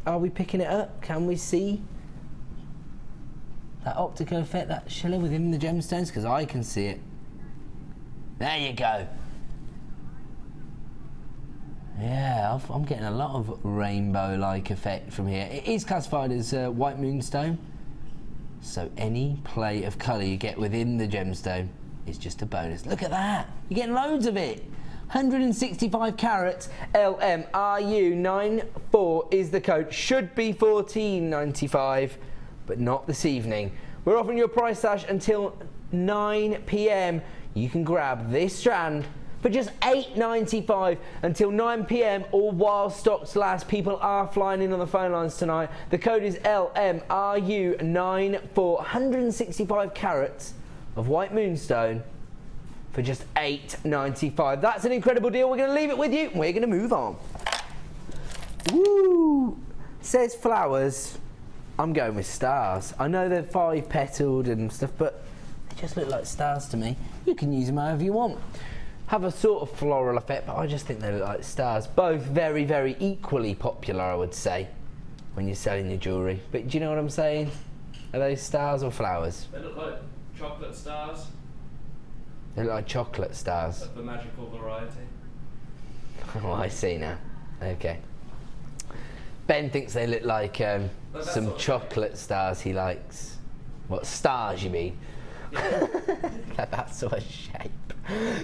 Are we picking it up? Can we see that optical effect, that shimmer within the gemstones? Because I can see it. There you go. Yeah, I'm getting a lot of rainbow-like effect from here. It is classified as white moonstone, so any play of colour you get within the gemstone is just a bonus. Look at that. You're getting loads of it. 165 carats, LMRU94 is the code. Should be $14.95, but not this evening. We're offering you a price slash until 9 PM. You can grab this strand for just $8.95 until 9 PM, or while stocks last. People are flying in on the phone lines tonight. The code is LMRU94. 165 carats of white moonstone for just $8.95. That's an incredible deal. We're going to leave it with you. We're going to move on. Woo! Says flowers. I'm going with stars. I know they're 5-petaled and stuff, but they just look like stars to me. You can use them however you want. Have a sort of floral effect, but I just think they look like stars. Both very, very equally popular, I would say, when you're selling your jewellery. But do you know what I'm saying? Are those stars or flowers? They look like chocolate stars. They look like chocolate stars. Of the magical variety. Oh, I see now. Okay. Ben thinks they look like some chocolate stars he likes. What, stars you mean? Yeah. That sort of shape.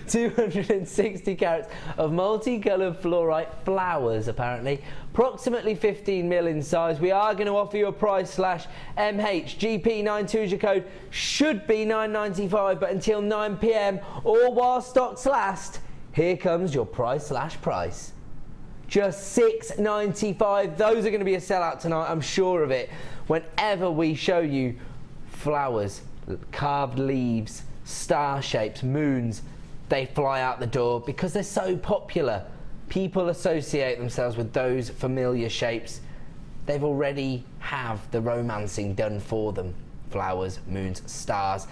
260 carats of multicoloured fluorite flowers, apparently. Approximately 15 mil in size. We are going to offer you a price slash MHGP92 is your code. Should be $9.95, but until 9 PM or while stocks last, here comes your price slash price. Just $6.95. Those are going to be a sellout tonight, I'm sure of it. Whenever we show you flowers, carved leaves, star shapes, moons, they fly out the door because they're so popular. People associate themselves with those familiar shapes. They've already have the romancing done for them. Flowers, moons, stars.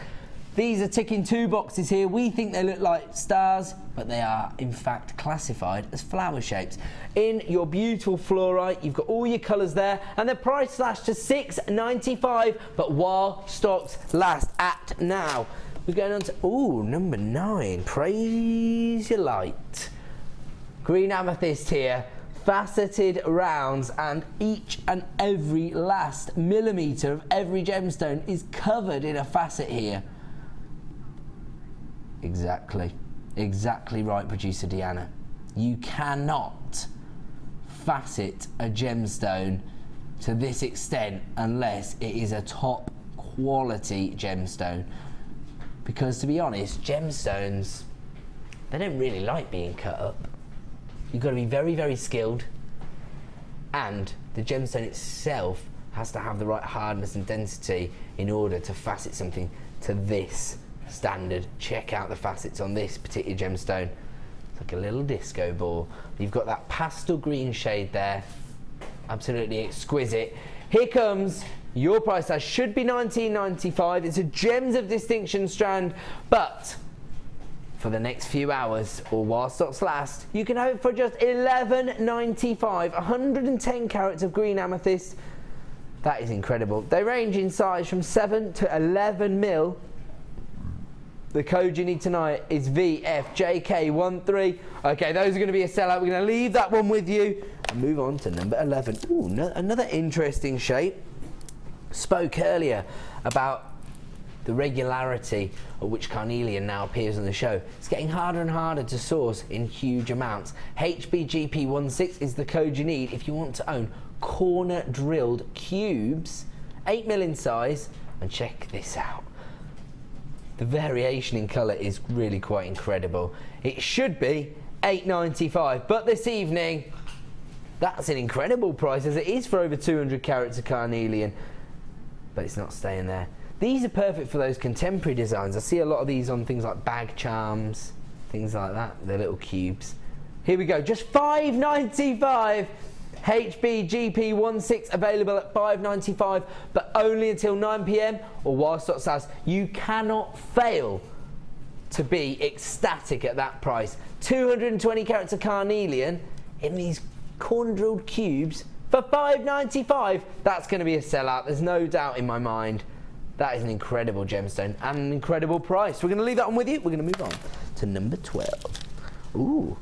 These are ticking 2 boxes here. We think they look like stars, but they are in fact classified as flower shapes. In your beautiful fluorite, you've got all your colours there, and the price slashed to $6.95, but while stocks last at now. We're going on to, number 9, Praise Your Light. Green amethyst here, faceted rounds, and each and every last millimetre of every gemstone is covered in a facet here. Exactly right, producer Deanna. You cannot facet a gemstone to this extent unless it is a top quality gemstone. Because to be honest, gemstones, they don't really like being cut up. You've got to be very, very skilled, and the gemstone itself has to have the right hardness and density in order to facet something to this standard. Check out the facets on this particular gemstone. It's like a little disco ball. You've got that pastel green shade there. Absolutely exquisite. Here comes your price. That should be $19.95. It's a Gems of Distinction strand, but for the next few hours or while stocks last, you can have it for just $11.95. 110 carats of green amethyst. That is incredible. They range in size from 7 to 11 mil. The code you need tonight is VFJK13. Okay, those are going to be a sellout. We're going to leave that one with you. Move on to number 11. Ooh, another interesting shape. Spoke earlier about the regularity at which carnelian now appears on the show. It's getting harder and harder to source in huge amounts. HBGP16 is the code you need if you want to own corner drilled cubes, 8mm in size, and check this out. The variation in colour is really quite incredible. It should be $8.95, but this evening, that's an incredible price as it is for over 200 carats of carnelian, but it's not staying there. These are perfect for those contemporary designs. I see a lot of these on things like bag charms, things like that, the little cubes. Here we go, just $5.95. HBGP16 available at $5.95, but only until 9 PM or while stock lasts. You cannot fail to be ecstatic at that price. 220 carats of carnelian in these corner drilled cubes for $5.95. That's going to be a sellout, there's no doubt in my mind. That is an incredible gemstone and an incredible price. We're going to leave that one with you. We're going to move on to number 12. Ooh,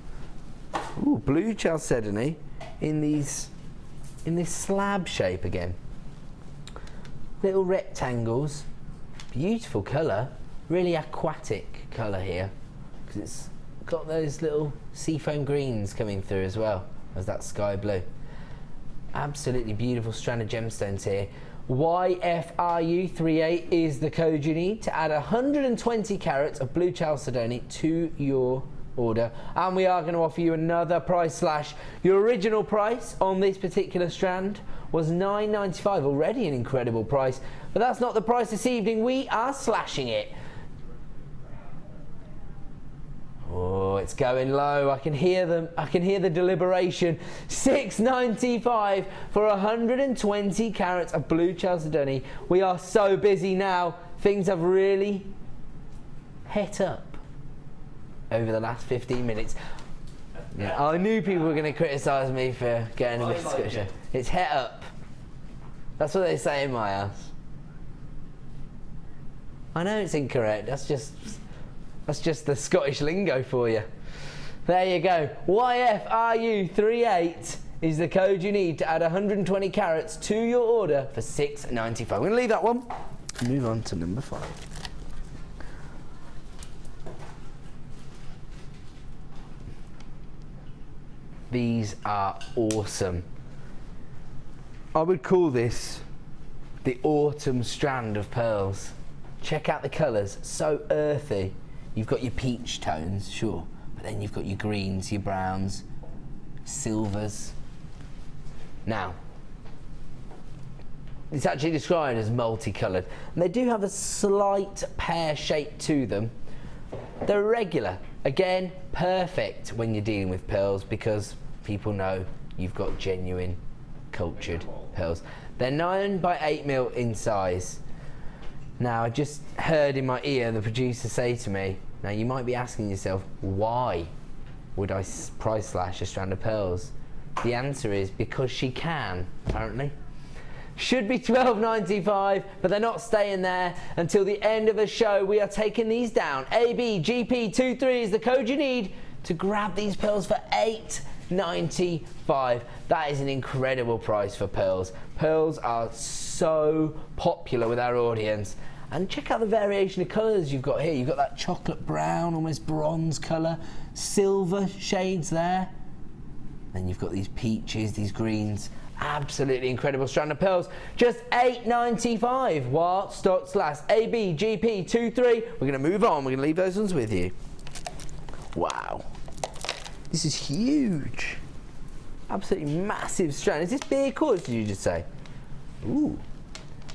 blue chalcedony in this slab shape again. Little rectangles, beautiful colour, really aquatic colour here because it's got those little seafoam greens coming through as well as that sky blue. Absolutely beautiful strand of gemstones here. YFRU38 is the code you need to add 120 carats of blue chalcedony to your order, and we are going to offer you another price slash. Your original price on this particular strand was $9.95, already an incredible price, but that's not the price this evening. We are slashing it. Oh, it's going low. I can hear them. I can hear the deliberation. $6.95 for 120 carats of blue chalcedony. We are so busy now. Things have really hit up over the last 15 minutes. Yeah, I knew people were going to criticise me for getting a bit discussion. It's hit up. That's what they say in my house. I know it's incorrect. That's just the Scottish lingo for you. There you go. YFRU38 is the code you need to add 120 carats to your order for $6.95. We're going to leave that one. Move on to number 5. These are awesome. I would call this the autumn strand of pearls. Check out the colours, so earthy. You've got your peach tones, sure, but then you've got your greens, your browns, silvers. Now, it's actually described as multicoloured, and they do have a slight pear shape to them. They're irregular. Again, perfect when you're dealing with pearls because people know you've got genuine, cultured pearls. They're 9 by 8mm in size. Now, I just heard in my ear the producer say to me, now you might be asking yourself, why would I price slash a strand of pearls? The answer is because she can, apparently. Should be $12.95, but they're not staying there until the end of the show. We are taking these down. ABGP23 is the code you need to grab these pearls for $8.95. That is an incredible price for pearls. Pearls are so popular with our audience. And check out the variation of colours you've got here. You've got that chocolate brown, almost bronze colour, silver shades there. Then you've got these peaches, these greens. Absolutely incredible strand of pearls. Just $8.95 while stocks last. ABGP23. We're going to move on. We're going to leave those ones with you. Wow. This is huge. Absolutely massive strand. Is this beer quartz, did you just say? Ooh.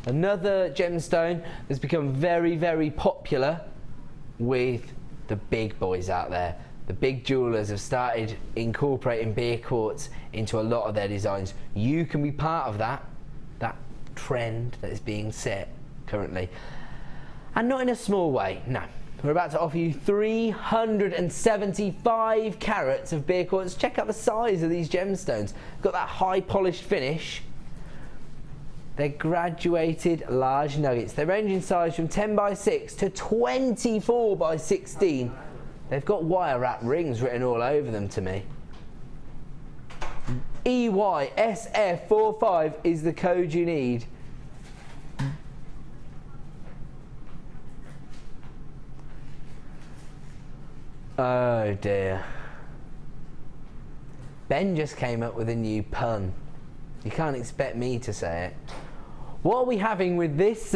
Another gemstone that's become very, very popular with the big boys out there. The big jewellers have started incorporating beer quartz into a lot of their designs. You can be part of that trend that is being set currently. And not in a small way, no. We're about to offer you 375 carats of beer quartz. Check out the size of these gemstones. Got that high polished finish. They're graduated large nuggets. They range in size from 10 by 6 to 24 by 16. They've got wire wrap rings written all over them to me. EYSF45 is the code you need. Oh dear. Ben just came up with a new pun. You can't expect me to say it. What are we having with this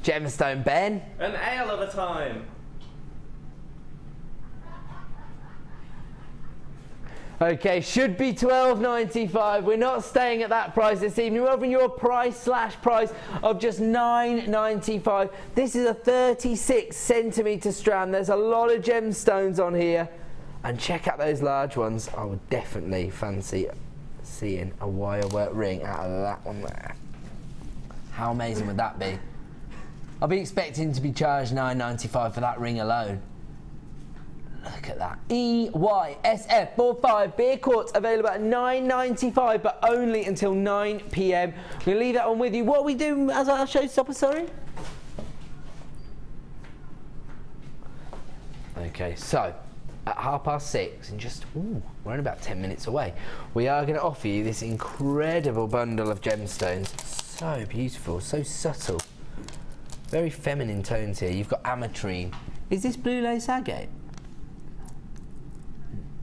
gemstone, Ben? An ale of a time. Okay, should be $12.95. We're not staying at that price this evening. We're offering you a price of just $9.95. This is a 36cm strand. There's a lot of gemstones on here. And check out those large ones. I would definitely fancy seeing a wire work ring out of that one there. How amazing would that be? I'll be expecting to be charged $9.95 for that ring alone. Look at that. EYSF45 beer quartz available at $9.95, but only until 9 PM. We're going to leave that one with you. What are we doing as our showstopper, sorry? Okay, so at 6:30, and just, we're only about 10 minutes away, we are going to offer you this incredible bundle of gemstones. So beautiful, so subtle. Very feminine tones here. You've got ametrine. Is this blue lace agate?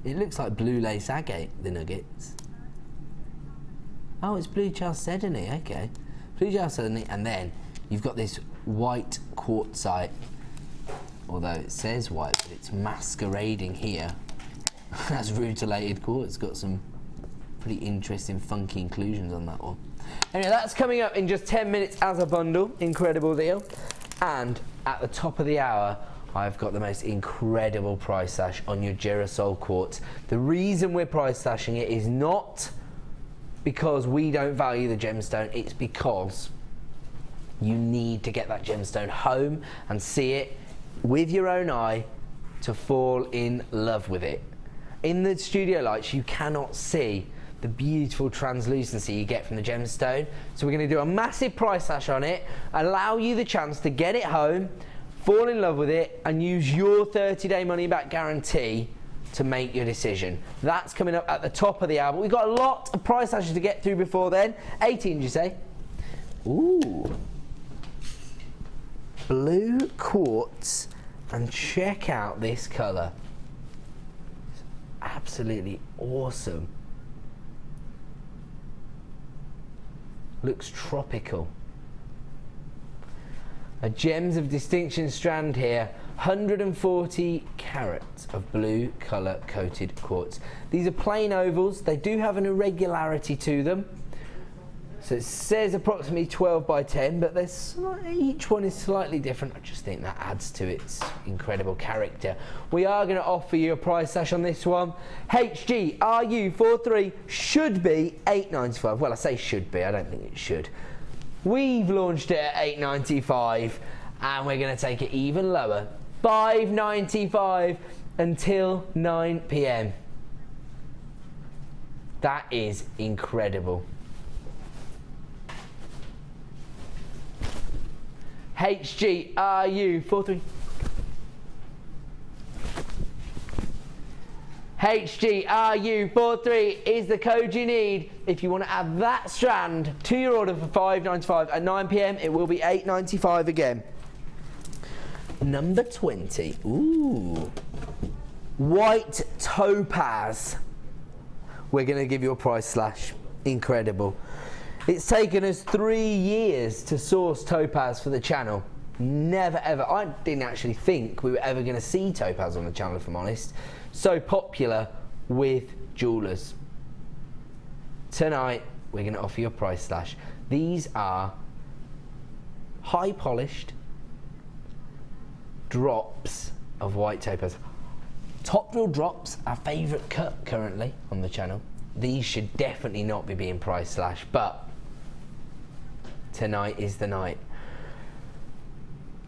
It looks like blue lace agate, the nuggets. Oh, it's blue chalcedony, okay. Blue chalcedony, and then you've got this white quartzite. Although it says white, but it's masquerading here as rutilated quartz. It's got some pretty interesting, funky inclusions on that one. Anyway, that's coming up in just 10 minutes as a bundle. Incredible deal. And at the top of the hour, I've got the most incredible price slash on your Girasol quartz. The reason we're price slashing it is not because we don't value the gemstone, it's because you need to get that gemstone home and see it with your own eye to fall in love with it. In the studio lights, you cannot see the beautiful translucency you get from the gemstone. So we're going to do a massive price slash on it, allow you the chance to get it home, fall in love with it, and use your 30-day money-back guarantee to make your decision. That's coming up at the top of the hour. But we've got a lot of price slashes to get through before then. 18, did you say? Ooh. Blue quartz, and check out this colour. It's absolutely awesome. Looks tropical. A Gems of Distinction strand here, 140 carats of blue colour coated quartz. These are plain ovals. They do have an irregularity to them. So it says approximately 12 by 10, but each one is slightly different. I just think that adds to its incredible character. We are going to offer you a price slash on this one. HGRU43 should be $8.95. Well, I say should be, I don't think it should. We've launched it at $8.95, and we're going to take it even lower. $5.95 until 9 PM. That is incredible. HGRU43. HGRU43 is the code you need if you want to add that strand to your order for $5.95. At 9 PM, it will be $8.95 again. Number 20. Ooh. White topaz. We're going to give you a price slash. Incredible. It's taken us 3 years to source topaz for the channel. Never ever. I didn't actually think we were ever going to see topaz on the channel, if I'm honest. So popular with jewellers. Tonight, we're going to offer you a price slash. These are high polished drops of white topaz. Top drill drops, our favourite cut currently on the channel. These should definitely not be being price slash, but tonight is the night.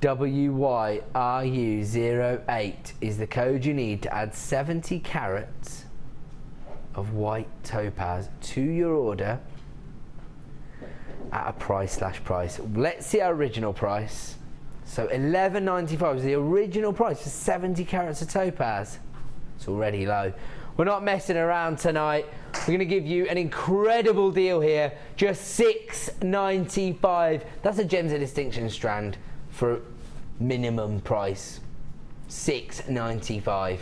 WYRU08 is the code you need to add 70 carats of white topaz to your order at a price slash price. Let's see our original price. So $11.95 is the original price for 70 carats of topaz. It's already low. We're not messing around tonight. We're going to give you an incredible deal here. Just $6.95. That's a Gems of Distinction strand for minimum price. $6.95.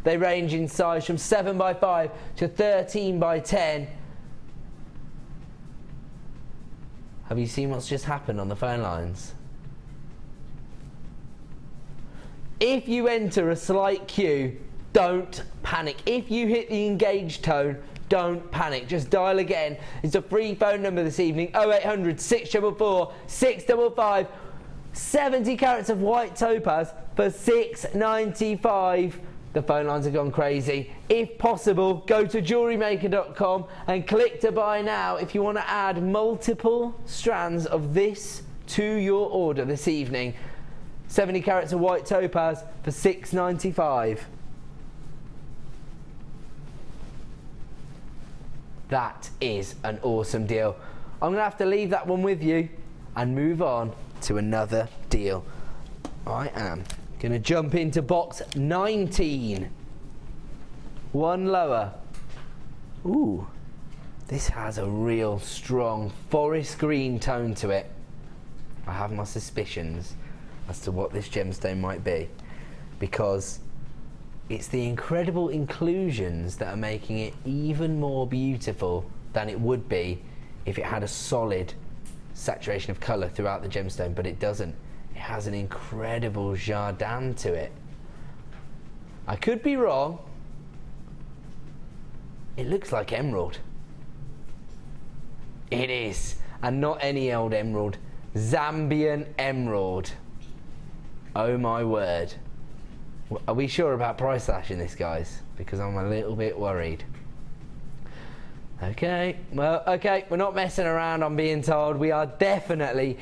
They range in size from 7x5 to 13x10. Have you seen what's just happened on the phone lines? If you enter a slight queue, don't panic. If you hit the engage tone, don't panic. Just dial again. It's a free phone number this evening, 0800 644 655. 70 carats of white topaz for $6.95. The phone lines have gone crazy. If possible, go to JewelleryMaker.com and click to buy now if you want to add multiple strands of this to your order this evening. 70 carats of white topaz for $6.95. That is an awesome deal. I'm going to have to leave that one with you and move on to another deal. I am going to jump into box 19. One lower. Ooh, this has a real strong forest green tone to it. I have my suspicions as to what this gemstone might be, because it's the incredible inclusions that are making it even more beautiful than it would be if it had a solid saturation of colour throughout the gemstone, but it doesn't. It has an incredible jardin to it. I could be wrong. It looks like emerald. It is, and not any old emerald. Zambian emerald. Oh my word. Are we sure about price slashing this, guys? Because I'm a little bit worried. Okay, well, okay, we're not messing around, I'm being told. We are definitely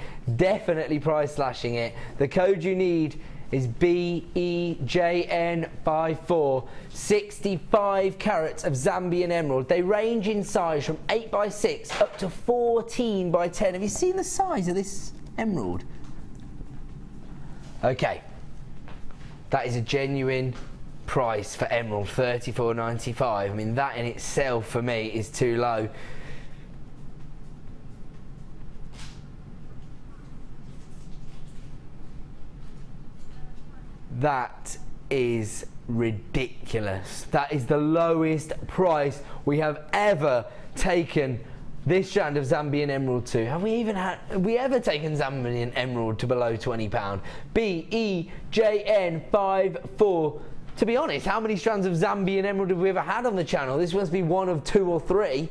price slashing it. The code you need is BEJN54. 65 carats of Zambian emerald. They range in size from 8x6 up to 14x10. Have you seen the size of this emerald? Okay. That is a genuine price for emerald, $34.95. I mean, that in itself for me is too low. That is ridiculous. That is the lowest price we have ever taken this strand of Zambian emerald to. Have we ever taken Zambian emerald to below £20? BEJN54. To be honest, how many strands of Zambian emerald have we ever had on the channel? This must be one of 2 or 3.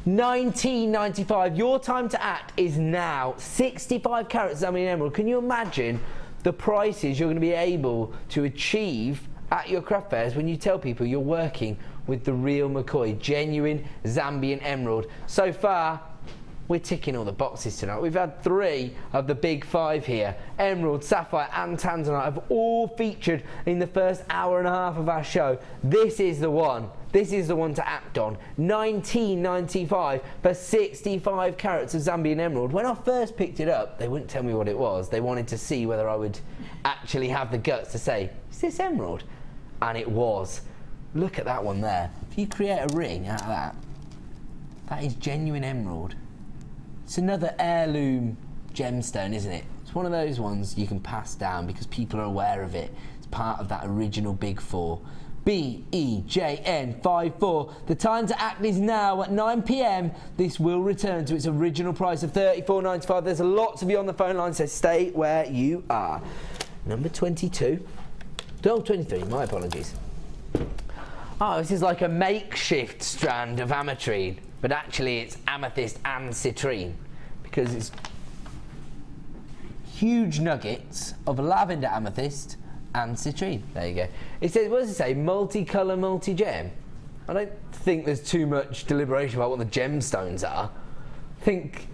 $19.95. Your time to act is now. 65 carats Zambian emerald. Can you imagine the prices you're going to be able to achieve at your craft fairs when you tell people you're working with the real McCoy, genuine Zambian emerald? So far, we're ticking all the boxes tonight. We've had 3 of the big 5 here. Emerald, sapphire and tanzanite have all featured in the first hour and a half of our show. This is the one. This is the one to act on. $19.95 for 65 carats of Zambian emerald. When I first picked it up, they wouldn't tell me what it was. They wanted to see whether I would actually have the guts to say, is this emerald? And it was. Look at that one there. If you create a ring out of that, that is genuine emerald. It's another heirloom gemstone, isn't it? It's one of those ones you can pass down because people are aware of it. It's part of that original Big 4. BEJN54. The time to act is now at 9 p.m. This will return to its original price of $34.95. There's lots of you on the phone line, so stay where you are. Number 22. Oh, 23, my apologies. Oh, this is like a makeshift strand of ametrine, but actually it's amethyst and citrine, because it's huge nuggets of lavender amethyst and citrine. There you go. It says, what does it say? Multicolour, multi-gem. I don't think there's too much deliberation about what the gemstones are. Think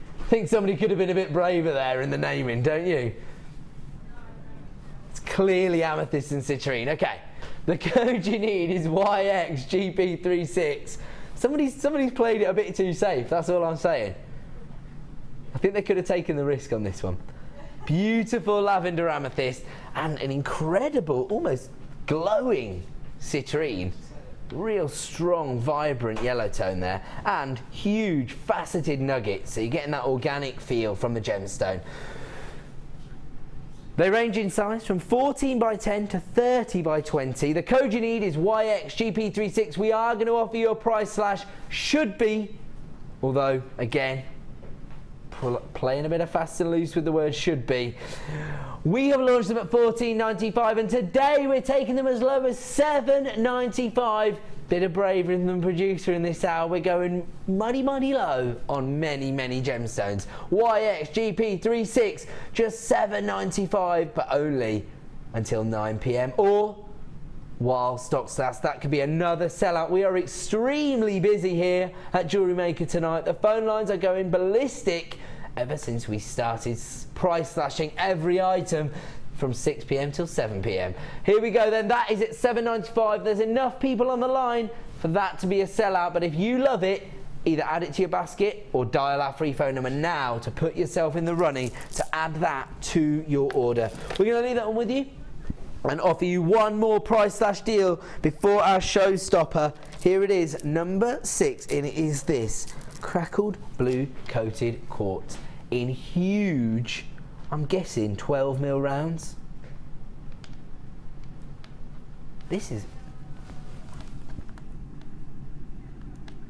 somebody could have been a bit braver there in the naming, don't you? It's clearly amethyst and citrine. Okay. The code you need is YXGP36. Somebody's played it a bit too safe, that's all I'm saying. I think they could have taken the risk on this one. Beautiful lavender amethyst and an incredible, almost glowing citrine. real strong, vibrant yellow tone there, and huge faceted nuggets, so you're getting that organic feel from the gemstone. They range in size from 14 by 10 to 30 by 20. The code you need is YXGP36. We are going to offer you a price slash, should be, although again, playing a bit of fast and loose with the word should be. We have launched them at $14.95, and today we're taking them as low as $7.95. Bit of bravery from the producer in this hour. We're going mighty low on many gemstones. YXGP36, just $7.95, but only until 9 p.m. or while stocks last. That could be another sellout. We are extremely busy here at Jewellery Maker tonight. The phone lines are going ballistic ever since we started price slashing every item from 6 p.m. till 7 p.m. Here we go then, that is at $7.95. There's enough people on the line for that to be a sellout, but if you love it, either add it to your basket or dial our free phone number now to put yourself in the running to add that to your order. We're going to leave that one with you and offer you one more price slash deal before our showstopper. Here it is, number 6, and it is this crackled blue coated quartz in huge, I'm guessing 12mm rounds. This is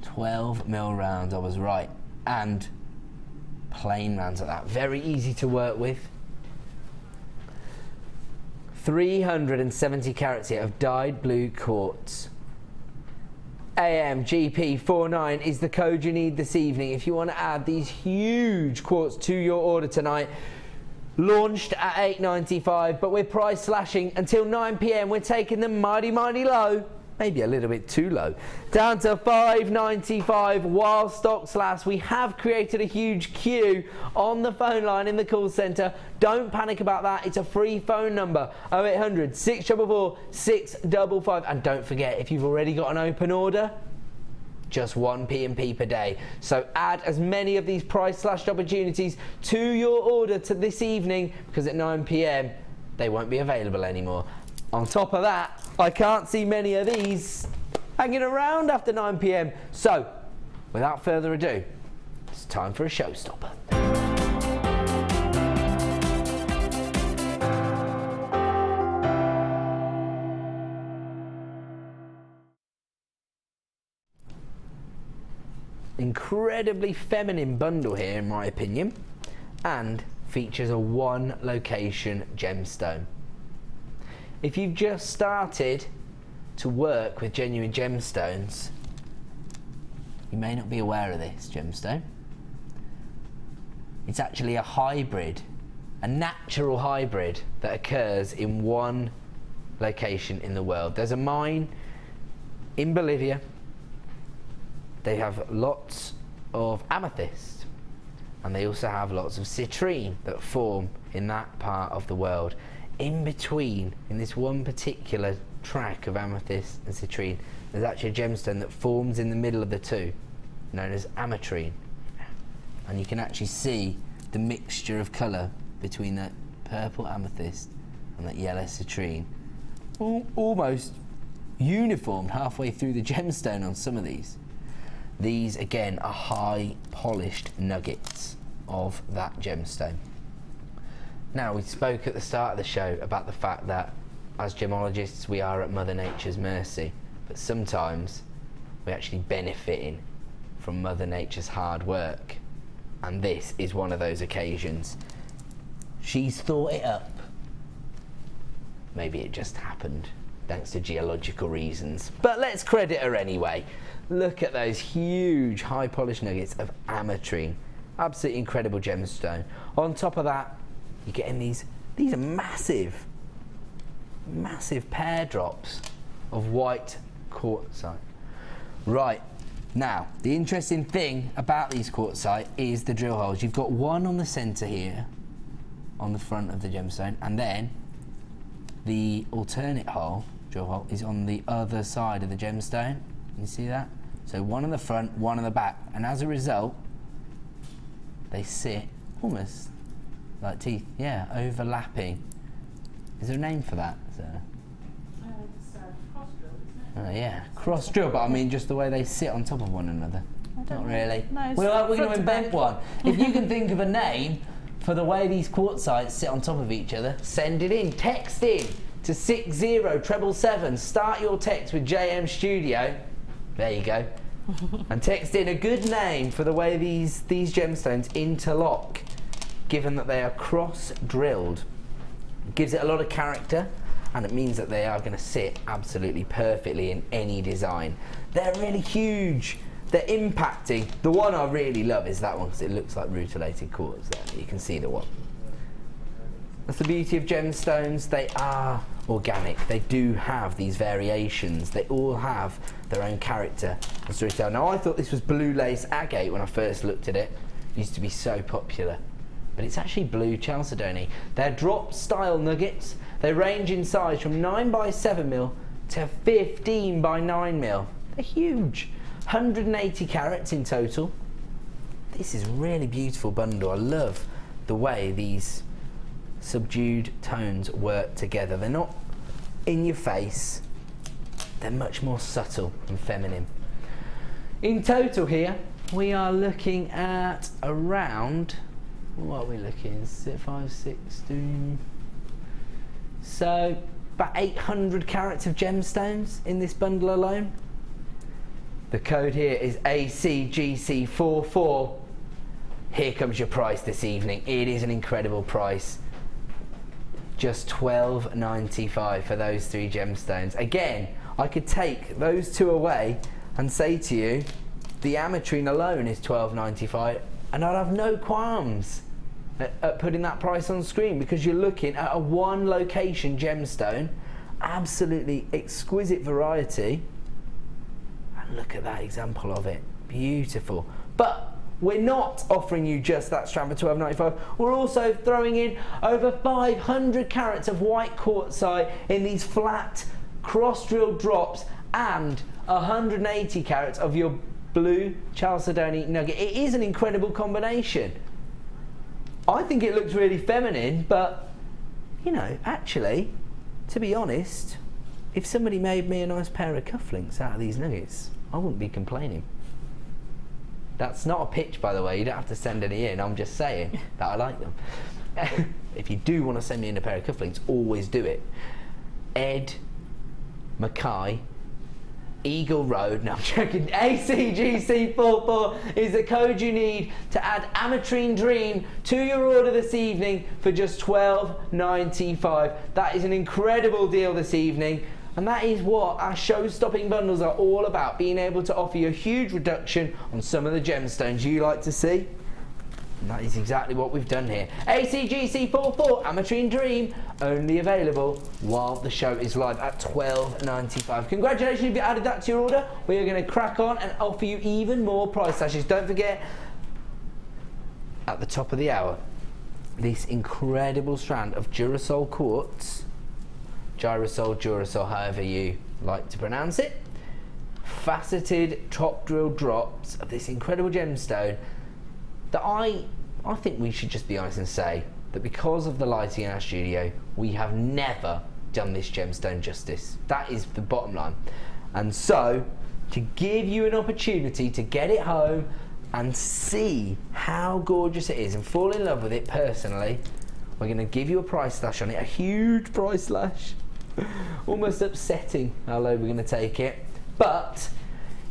12mm rounds, I was right, and plain rounds like that. Very easy to work with. 370 carats here of dyed blue quartz. AMGP49 is the code you need this evening if you want to add these huge quartz to your order tonight. Launched at $8.95, but we're price slashing until 9 p.m. We're taking them mighty low, maybe a little bit too low, down to $5.95 while stocks last. We have created a huge queue on the phone line in the call centre. Don't panic about that. It's a free phone number, 0800 644 655. And don't forget, if you've already got an open order, just 1 P&P per day. So add as many of these price slashed opportunities to your order to this evening, because at 9 p.m. they won't be available anymore. On top of that, I can't see many of these hanging around after 9 p.m. So without further ado, it's time for a showstopper. Incredibly feminine bundle here, in my opinion, and features a one location gemstone. If you've just started to work with genuine gemstones, you may not be aware of this gemstone. It's actually a hybrid, a natural hybrid that occurs in one location in the world. There's a mine in Bolivia. They have lots of amethyst, and they also have lots of citrine that form in that part of the world. In between, in this one particular track of amethyst and citrine, there's actually a gemstone that forms in the middle of the two, known as ametrine. And you can actually see the mixture of colour between that purple amethyst and that yellow citrine, almost uniformed halfway through the gemstone on some of these. These, again, are high polished nuggets of that gemstone. Now, we spoke at the start of the show about the fact that as gemologists we are at Mother Nature's mercy, but sometimes we're actually benefiting from Mother Nature's hard work, and this is one of those occasions. She's thought it up. Maybe it just happened thanks to geological reasons, but let's credit her anyway. Look at those huge high polished nuggets of ametrine. Absolutely incredible gemstone. On top of that, you're getting these are massive pear drops of white quartzite. Right, now the interesting thing about these quartzite is the drill holes. You've got one on the centre here, on the front of the gemstone, and then the alternate hole, drill hole, is on the other side of the gemstone. You see that? So one on the front, one on the back, and as a result, they sit almost like teeth. Yeah, overlapping. Is there a name for that, Sarah? It's cross drill, isn't Yeah, cross drill, but I mean just the way they sit on top of one another. Not really. No, We're going to invent back. one. If you can think of a name for the way these quartzites sit on top of each other, send it in. Text in to 60777. Start your text with JM Studio. There you go. And text in a good name for the way these gemstones interlock, given that they are cross-drilled. It gives it a lot of character, and it means that they are going to sit absolutely perfectly in any design. They're really huge. They're impacting. The one I really love is that one because it looks like rutilated quartz there. You can see the one. That's the beauty of gemstones. They are organic. They do have these variations. They all have their own character and storytelling. Now I thought this was blue lace agate when I first looked at it. It used to be so popular. But it's actually blue chalcedony. They're drop style nuggets. They range in size from 9x7mm to 15x9mm. They're huge. 180 carats in total. This is a really beautiful bundle. I love the way these subdued tones work together. They're not in your face. They're much more subtle and feminine. In total here, we are looking at around, what are we looking? 5, 16. So about 800 carats of gemstones in this bundle alone. The code here is ACGC44. Here comes your price this evening. It is an incredible price. Just $12.95 for those 3 gemstones. Again, I could take those 2 away and say to you, the ametrine alone is $12.95, and I'd have no qualms at putting that price on screen, because you're looking at a 1 location gemstone, absolutely exquisite variety. Look at that example of it. Beautiful. But we're not offering you just that strand for $12.95. We're also throwing in over 500 carats of white quartzite in these flat cross-drilled drops, and 180 carats of your blue chalcedony nugget. It is an incredible combination. I think it looks really feminine, but you know, actually, to be honest, if somebody made me a nice pair of cufflinks out of these nuggets, I wouldn't be complaining. That's not a pitch, by the way. You don't have to send any in. I'm just saying that I like them. If you do want to send me in a pair of cufflinks, always do it. Ed Mackay, Eagle Road, no I'm joking, ACGC44 is the code you need to add Ametrine Dream to your order this evening for just $12.95. That is an incredible deal this evening. And that is what our show-stopping bundles are all about, being able to offer you a huge reduction on some of the gemstones you like to see. And that is exactly what we've done here. ACGC44, Ametrine Dream, only available while the show is live at $12.95. Congratulations if you added that to your order. We are going to crack on and offer you even more price slashes. Don't forget, at the top of the hour, this incredible strand of Durasol quartz, Gyrosol, Durasol, however you like to pronounce it. Faceted top drill drops of this incredible gemstone that I think we should just be honest and say that because of the lighting in our studio, we have never done this gemstone justice. That is the bottom line. And so, to give you an opportunity to get it home and see how gorgeous it is and fall in love with it personally, we're going to give you a price slash on it, a huge price slash. Almost upsetting how low we're going to take it, but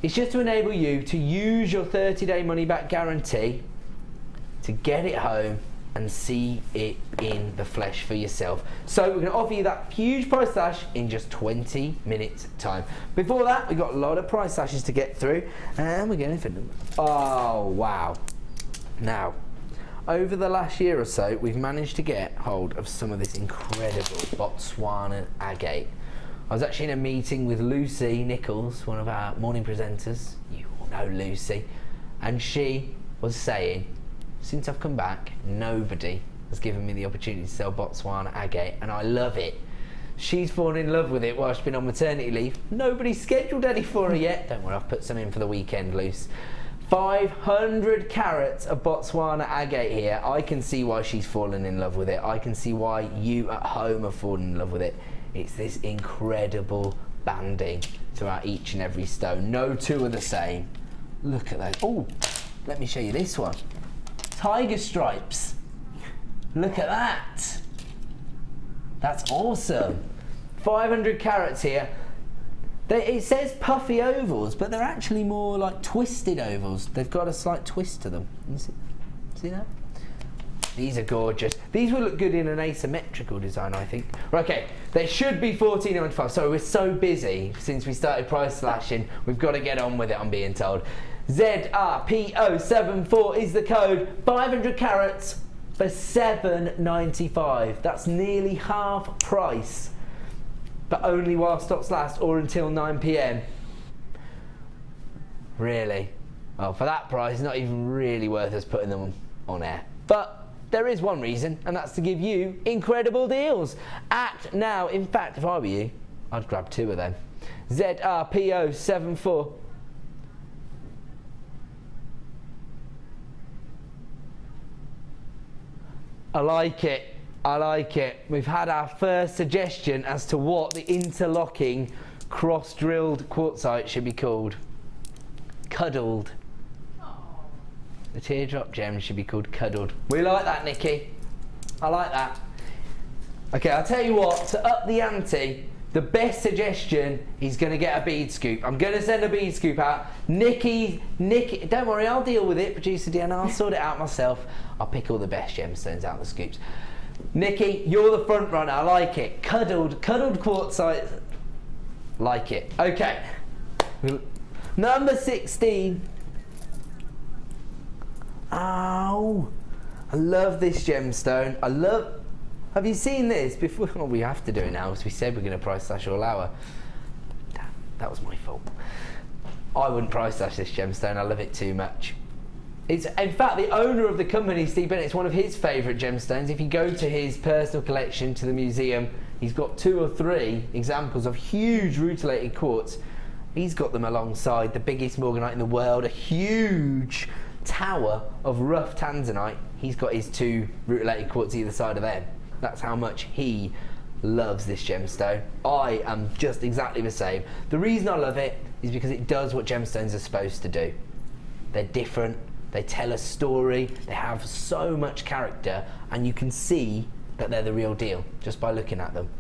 it's just to enable you to use your 30-day money-back guarantee to get it home and see it in the flesh for yourself. So we're going to offer you that huge price slash in just 20 minutes time. Before that, we've got a lot of price slashes to get through, and we're going to them. Oh wow. Now, over the last year or so, we've managed to get hold of some of this incredible Botswana agate. I was actually in a meeting with Lucy Nichols, one of our morning presenters. You all know Lucy. And she was saying, since I've come back, nobody has given me the opportunity to sell Botswana agate, and I love it. She's fallen in love with it while she's been on maternity leave. Nobody's scheduled any for her yet. Don't worry, I've put some in for the weekend, Luce. 500 carats of Botswana agate here. I can see why she's fallen in love with it. I can see why you at home have fallen in love with it. It's this incredible banding. throughout each and every stone. No two are the same. Look at those. Oh, let me show you this one. Tiger stripes. Look at that. That's awesome. 500 carats here. It says puffy ovals, but they're actually more like twisted ovals. They've got a slight twist to them. See that? These are gorgeous. These will look good in an asymmetrical design, I think. Okay, they should be $14.95. So we're so busy since we started price slashing. We've got to get on with it, I'm being told. ZRPO74 is the code. 500 carats for $7.95. That's nearly half price, but only while stocks last or until 9 PM. Really? Well, for that price, it's not even really worth us putting them on air. But there is one reason, and that's to give you incredible deals. Act now. In fact, if I were you, I'd grab 2 of them. ZRPO74. I like it. I like it. We've had our first suggestion as to what the interlocking cross-drilled quartzite should be called. Cuddled. The teardrop gem should be called cuddled. We like that, Nikki. I like that. Okay, I'll tell you what, to up the ante, the best suggestion is going to get a bead scoop. I'm going to send a bead scoop out. Nikki, don't worry, I'll deal with it, producer Deanna. I'll sort it out myself. I'll pick all the best gemstones out of the scoops. Nikki, you're the front runner. I like it. Cuddled quartzite. Like it. Okay. Number 16. Oh, I love this gemstone. Have you seen this before? Well, we have to do it now because we said we're going to price slash all hour. Damn, that was my fault. I wouldn't price slash this gemstone. I love it too much. It's, in fact, the owner of the company, Steve Bennett, it's one of his favourite gemstones. If you go to his personal collection, to the museum, he's got 2 or 3 examples of huge rutilated quartz. He's got them alongside the biggest morganite in the world, a huge tower of rough tanzanite. He's got his 2 rutilated quartz either side of them. That's how much he loves this gemstone. I am just exactly the same. The reason I love it is because it does what gemstones are supposed to do. They're different. They tell a story, they have so much character, and you can see that they're the real deal just by looking at them.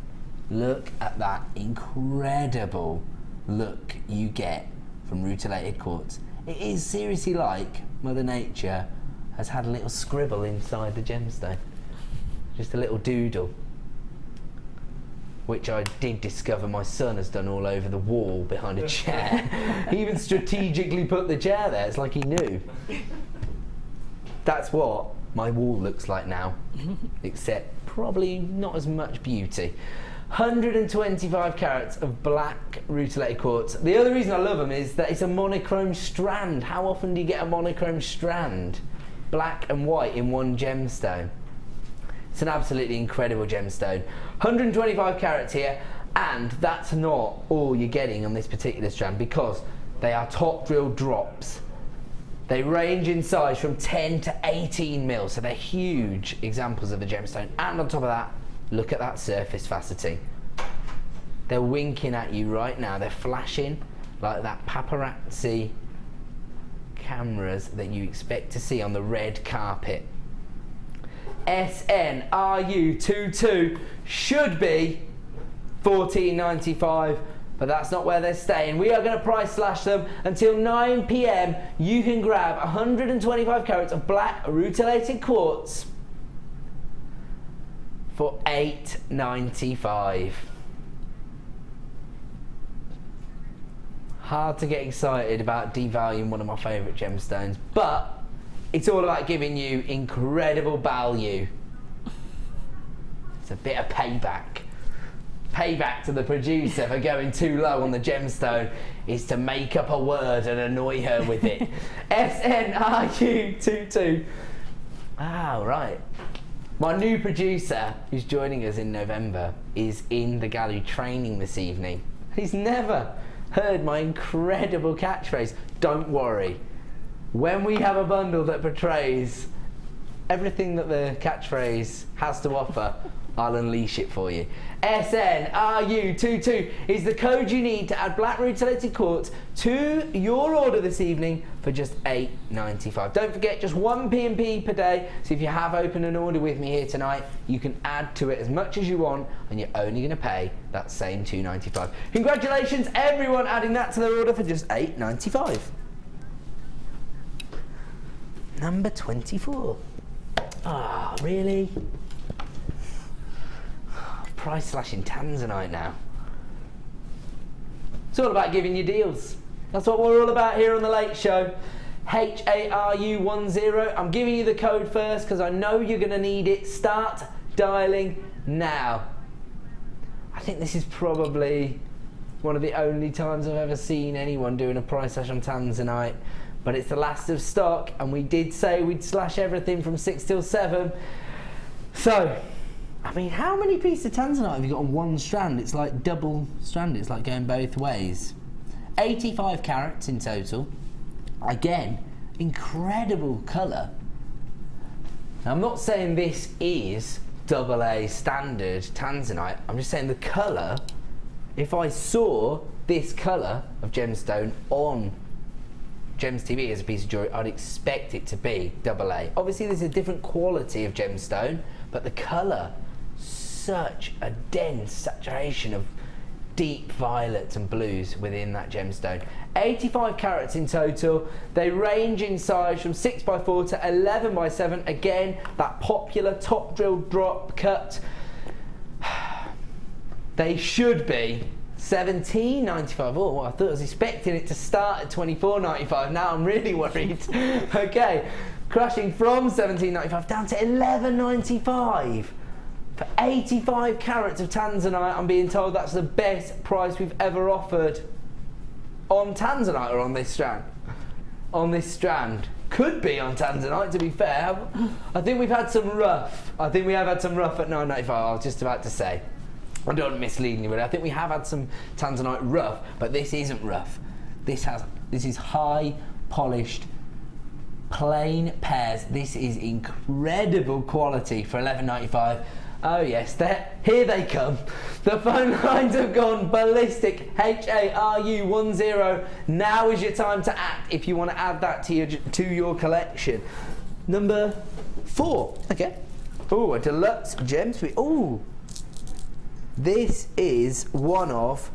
Look at that incredible look you get from rutilated quartz. It is seriously like Mother Nature has had a little scribble inside the gemstone. Just a little doodle, which I did discover my son has done all over the wall behind a chair. He even strategically put the chair there, it's like he knew. That's what my wall looks like now, except probably not as much beauty. 125 carats of black rutilated quartz. The other reason I love them is that it's a monochrome strand. How often do you get a monochrome strand? Black and white in one gemstone. It's an absolutely incredible gemstone. 125 carats here, and that's not all you're getting on this particular strand because they are top drill drops. They range in size from 10 to 18 mil, so they're huge examples of a gemstone. And on top of that, look at that surface faceting. They're winking at you right now. They're flashing like that paparazzi cameras that you expect to see on the red carpet. SNRU22 should be $14.95, but that's not where they're staying. We are going to price slash them until 9 PM. You can grab 125 carats of black rutilated quartz for $8.95. Hard to get excited about devaluing one of my favourite gemstones, but it's all about giving you incredible value. It's a bit of payback. Payback to the producer for going too low on the gemstone is to make up a word and annoy her with it. SNRU22. Ah, right. My new producer, who's joining us in November, is in the gallery training this evening. He's never heard my incredible catchphrase, "Don't worry." When we have a bundle that portrays everything that the catchphrase has to offer, I'll unleash it for you. SNRU22 is the code you need to add black rutilated quartz to your order this evening for just $8.95. Don't forget, just one P&P per day, so if you have opened an order with me here tonight, you can add to it as much as you want, and you're only going to pay that same $2.95. Congratulations everyone adding that to their order for just $8.95. Number 24. Ah, really? Price slashing tanzanite now. It's all about giving you deals. That's what we're all about here on the Late Show. HARU10. I'm giving you the code first because I know you're going to need it. Start dialing now. I think this is probably one of the only times I've ever seen anyone doing a price slash on tanzanite, but it's the last of stock, and we did say we'd slash everything from 6 till 7. So, I mean, how many pieces of tanzanite have you got on one strand? It's like double stranded, it's like going both ways. 85 carats in total. Again, incredible colour. Now, I'm not saying this is AA standard tanzanite, I'm just saying the colour, if I saw this colour of gemstone on Gems TV as a piece of jewellery, I'd expect it to be AA. Obviously, there's a different quality of gemstone, but the colour, such a dense saturation of deep violets and blues within that gemstone. 85 carats in total. They range in size from 6x4 to 11x7. Again, that popular top drill drop cut. They should be $17.95. Oh, I thought I was expecting it to start at $24.95. Now I'm really worried. Okay, crashing from $17.95 down to $11.95 for 85 carats of tanzanite. I'm being told that's the best price we've ever offered on tanzanite, or on this strand. On this strand. Could be on tanzanite, to be fair. I think we've had some rough. I think we have had some rough at $9.95. I was just about to say. I don't want to mislead anybody. I think we have had some tanzanite rough, but this isn't rough. This is high polished plain pairs. This is incredible quality for $11.95. Oh yes, here they come. The phone lines have gone ballistic. HARU10. Now is your time to act if you want to add that to your collection. Number 4. Okay. Oh, a deluxe gem suite. Oh. This is one of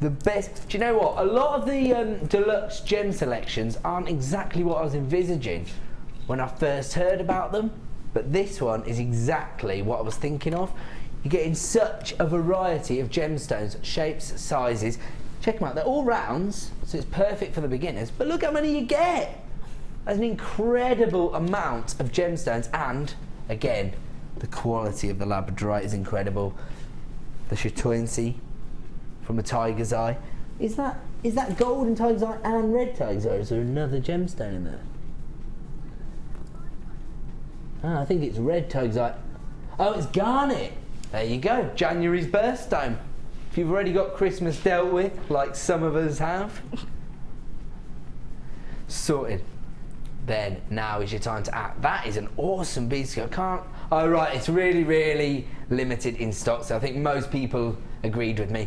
the best. Do you know what? A lot of the deluxe gem selections aren't exactly what I was envisaging when I first heard about them, but this one is exactly what I was thinking of. You're getting such a variety of gemstones, shapes, sizes. Check them out. They're all rounds, so it's perfect for the beginners, but look how many you get. There's an incredible amount of gemstones, and again, the quality of the labradorite is incredible. The chatoyancy from a tiger's eye. Is that golden tiger's eye and red tiger's eye? Is there another gemstone in there? I think it's red tiger's eye. Oh, it's garnet. There you go. January's birthstone. If you've already got Christmas dealt with, like some of us have, sorted. Then now is your time to act. That is an awesome piece. I can't. Oh right, it's really, really limited in stock. So I think most people agreed with me.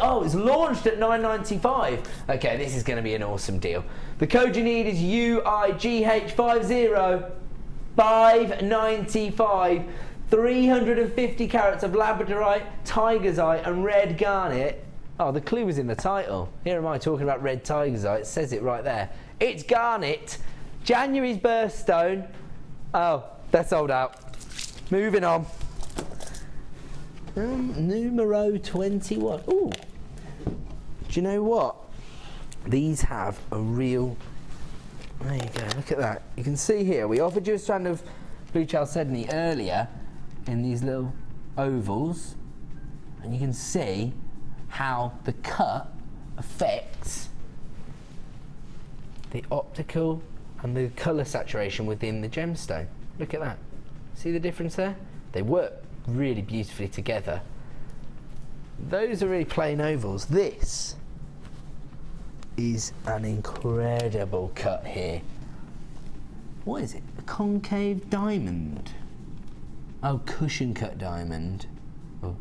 Oh, it's launched at $9.95. Okay, this is going to be an awesome deal. The code you need is UIGH50. $5.95. 350 carats of labradorite, tiger's eye, and red garnet. Oh, the clue was in the title. Here am I talking about red tiger's eye. It says it right there. It's garnet. January's birthstone. Oh, they're sold out. Moving on. Numero 21. Ooh. Do you know what? These have a real... There you go, look at that. You can see here, we offered you a strand of blue chalcedony earlier in these little ovals, and you can see how the cut affects the optical and the colour saturation within the gemstone. Look at that. See the difference there? They work really beautifully together. Those are really plain ovals. This is an incredible cut here. What is it? A concave diamond. Oh, cushion cut diamond. Oh.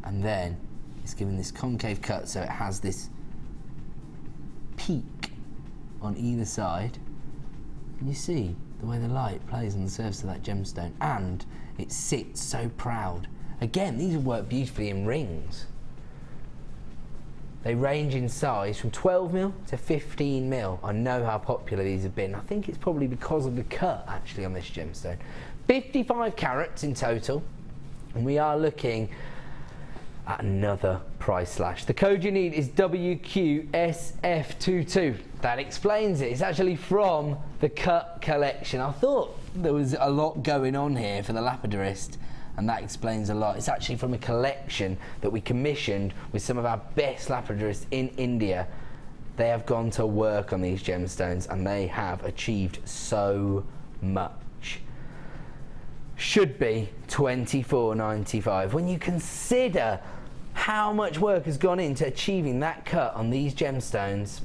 And then it's given this concave cut, so it has this peak on either side. Can you see the way the light plays on the surface of that gemstone? And it sits so proud. Again, these work beautifully in rings. They range in size from 12mm to 15mm. I know how popular these have been. I think it's probably because of the cut actually on this gemstone. 55 carats in total, and we are looking at another price slash. The code you need is WQSF22. That explains it. It's actually from the cut collection. I thought there was a lot going on here for the lapidarist, and that explains a lot. It's actually from a collection that we commissioned with some of our best lapidarists in India. They have gone to work on these gemstones and they have achieved so much. Should be $24.95. When you consider how much work has gone into achieving that cut on these gemstones,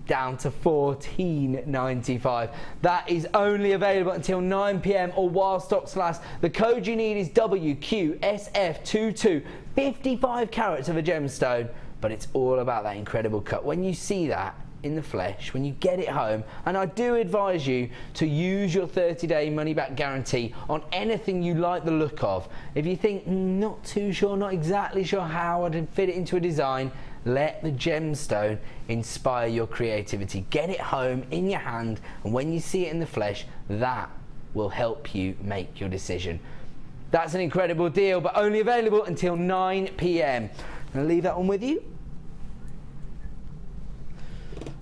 down to $14.95. That is only available until 9 PM or while stocks last. The code you need is WQSF22. 55 carats of a gemstone, but it's all about that incredible cut. When you see that in the flesh, when you get it home, and I do advise you to use your 30-day money-back guarantee on anything you like the look of. If you think, not too sure, not exactly sure how I'd fit it into a design, let the gemstone inspire your creativity. Get it home in your hand, and when you see it in the flesh, that will help you make your decision. That's an incredible deal, but only available until 9 PM. I'm going to leave that one with you.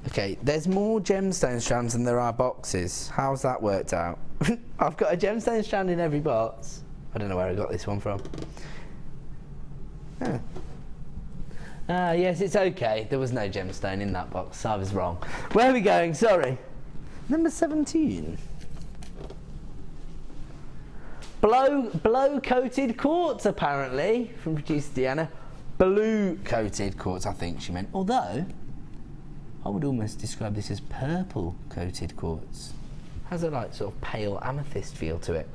Okay, there's more gemstone strands than there are boxes. How's that worked out? I've got a gemstone strand in every box. I don't know where I got this one from. Yes, it's okay. There was no gemstone in that box. I was wrong. Where are we going? Sorry. Number 17. Blow-coated quartz, apparently, from producer Deanna. Blue-coated quartz, I think she meant. Although, I would almost describe this as purple-coated quartz. Has a like sort of pale amethyst feel to it.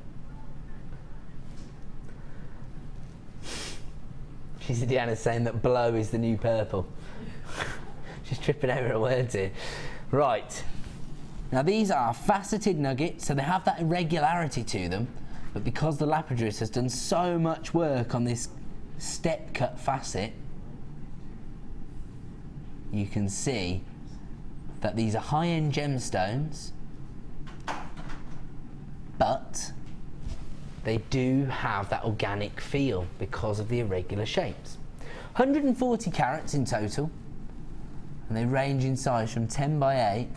She's Deanna's saying that blow is the new purple. She's tripping over her words here. Right. Now these are faceted nuggets, so they have that irregularity to them, but because the lapidarist has done so much work on this step cut facet, you can see that these are high-end gemstones, but they do have that organic feel because of the irregular shapes. 140 carats in total, and they range in size from 10 by 8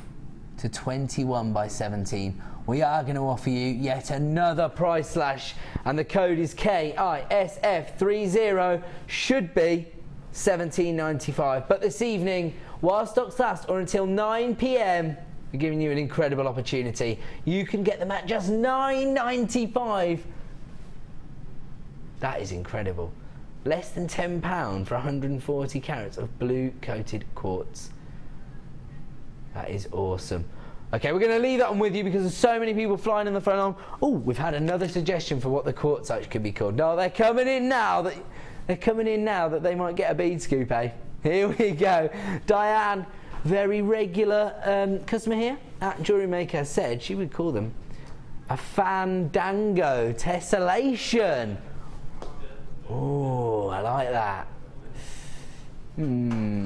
to 21 by 17. We are going to offer you yet another price slash, and the code is KISF30, should be $17.95. But this evening, while stocks last, or until 9 PM, we're giving you an incredible opportunity. You can get them at just $9.95. That is incredible. Less than £10 for 140 carats of blue-coated quartz. That is awesome. Okay, we're going to leave that one with you because there's so many people flying in the phone. Oh, we've had another suggestion for what the quartzite could be called. No, they're coming in now that they might get a bead scoop, eh? Here we go. Diane, very regular customer here at JewelleryMaker, said she would call them a fandango tessellation. Oh, I like that.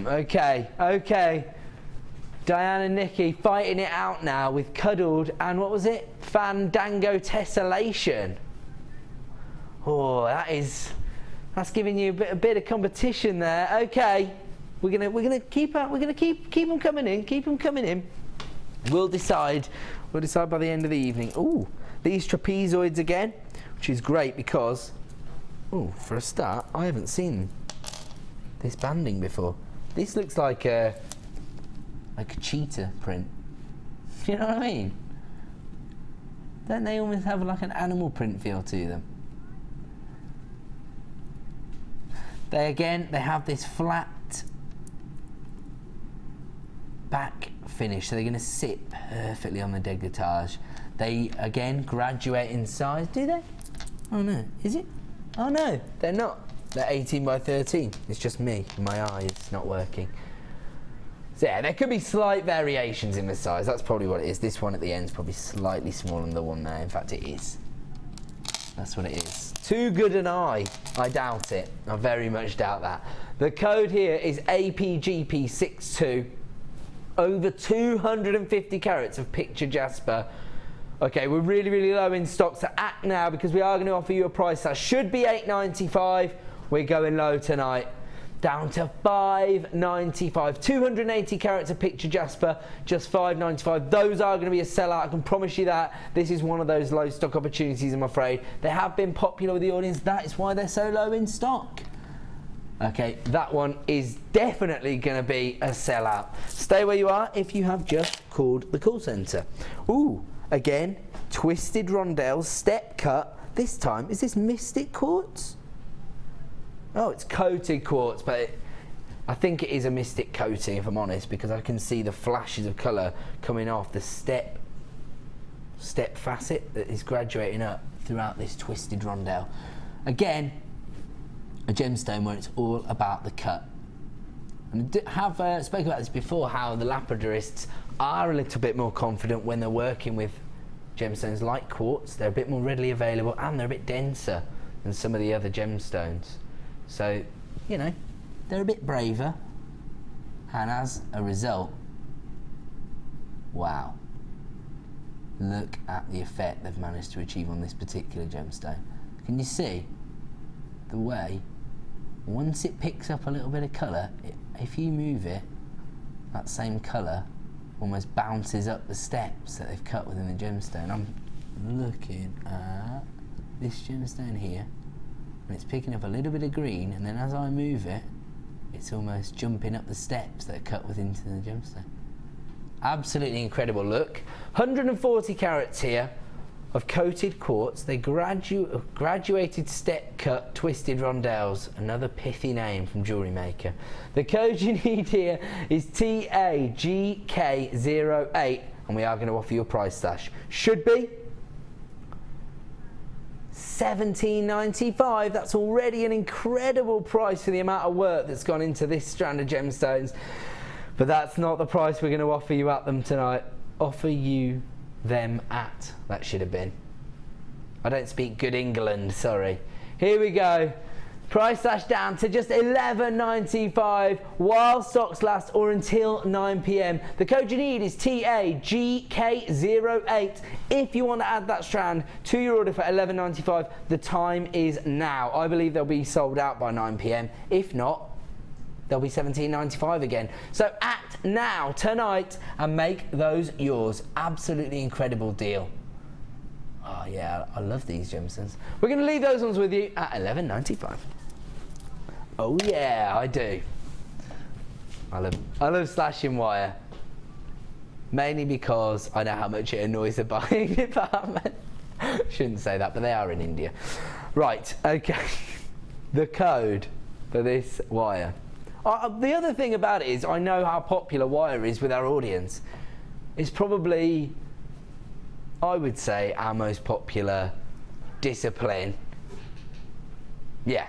Okay. Diane and Nikki fighting it out now with cuddled and what was it? Fandango tessellation. Oh, that's giving you a bit of competition there. Okay, we're gonna keep them coming in. Keep them coming in. We'll decide by the end of the evening. Ooh, these trapezoids again, which is great because, for a start, I haven't seen this banding before. This looks like a cheetah print. You know what I mean? Don't they almost have like an animal print feel to them? They have this flat back finish, so they're going to sit perfectly on the décolletage. They, again, graduate in size. Do they? Oh no, is it? Oh no, they're not. They're 18 by 13. It's just me, my eye is not working. So yeah, there could be slight variations in the size. That's probably what it is. This one at the end is probably slightly smaller than the one there. In fact, it is. That's what it is. Too good an eye. I doubt it. I very much doubt that. The code here is APGP62. Over 250 carats of picture jasper. Okay, we're really, really low in stock, so act now because we are going to offer you a price that should be $8.95. We're going low tonight. Down to $5.95. 280 carats of picture jasper, just $5.95. Those are going to be a sellout, I can promise you that. This is one of those low stock opportunities, I'm afraid. They have been popular with the audience, that is why they're so low in stock. Okay, that one is definitely going to be a sellout. Stay where you are if you have just called the call centre. Ooh, again, twisted rondelles, step cut. This time, is this Mystic Quartz? Oh, it's coated quartz, but I think it is a Mystic coating, if I'm honest, because I can see the flashes of colour coming off the step facet that is graduating up throughout this twisted rondelle. Again, a gemstone where it's all about the cut. And I have spoken about this before, how the lapidarists are a little bit more confident when they're working with gemstones like quartz. They're a bit more readily available and they're a bit denser than some of the other gemstones. So, you know, they're a bit braver, and as a result, wow, look at the effect they've managed to achieve on this particular gemstone. Can you see the way, once it picks up a little bit of colour, if you move it, that same colour almost bounces up the steps that they've cut within the gemstone. I'm looking at this gemstone here, and it's picking up a little bit of green, and then as I move it, it's almost jumping up the steps that are cut within the gemstone. Absolutely incredible look. 140 carats here of coated quartz. They graduated step cut twisted rondelles. Another pithy name from Jewellery Maker. The code you need here is TAGK08, and we are going to offer you a price slash. Should be $17.95. That's already an incredible price for the amount of work that's gone into this strand of gemstones. But that's not the price we're going to offer you at them tonight. Offer you them at, that should have been. I don't speak good England, sorry. Here we go. Price slash down to just $11.95 while stocks last or until 9 p.m. The code you need is TAGK08 if you want to add that strand to your order for $11.95. The time is now. I believe they'll be sold out by 9 p.m. If not, they'll be $17.95 again. So act now, tonight, and make those yours. Absolutely incredible deal. Oh yeah, I love these gemstones. We're going to leave those ones with you at $11.95. Oh yeah, I do. I love slashing wire. Mainly because I know how much it annoys the buying department. Shouldn't say that, but they are in India. Right, okay. The code for this wire. The other thing about it is I know how popular wire is with our audience. It's probably, I would say, our most popular discipline. Yeah,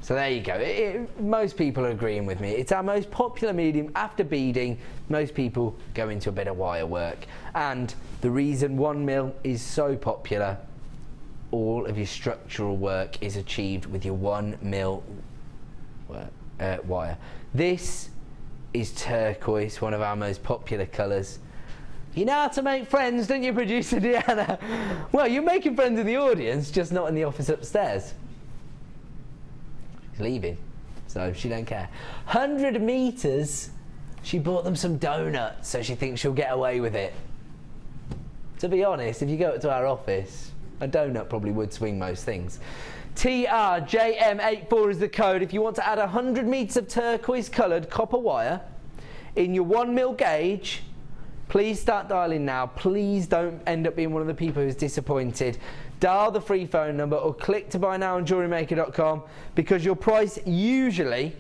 so there you go. Most people are agreeing with me. It's our most popular medium after beading. Most people go into a bit of wire work. And the reason 1mm is so popular, all of your structural work is achieved with your 1mm wire. This is turquoise, one of our most popular colours. You know how to make friends, don't you, producer Deanna? Well, you're making friends in the audience, just not in the office upstairs. She's leaving, so she don't care. 100 metres, she bought them some donuts, so she thinks she'll get away with it. To be honest, if you go up to our office, a donut probably would swing most things. TRJM84 is the code. If you want to add 100 metres of turquoise coloured copper wire in your 1mm gauge, please start dialing now. Please don't end up being one of the people who's disappointed. Dial the free phone number or click to buy now on JewelleryMaker.com because your price usually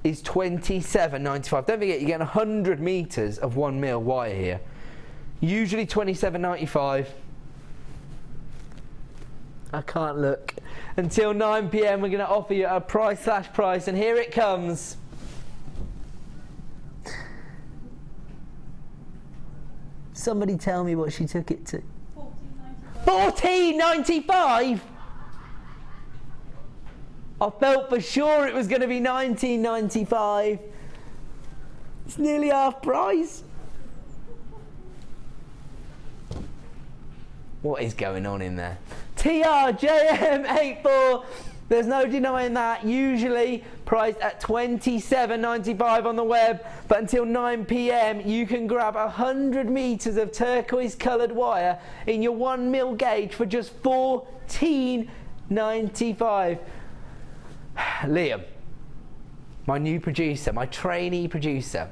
is $27.95. Don't forget, you're getting 100 metres of 1mm wire here. Usually £27.95. I can't look. Until 9 PM we're going to offer you a price, and here it comes. Somebody tell me what she took it to. £14.95. I felt for sure it was going to be £19.95. It's nearly half price. What is going on in there? TRJM84. There's no denying that. Usually priced at £27.95 on the web, but until 9 PM you can grab 100 meters of turquoise coloured wire in your 1mm gauge for just £14.95. Liam, my new producer, my trainee producer,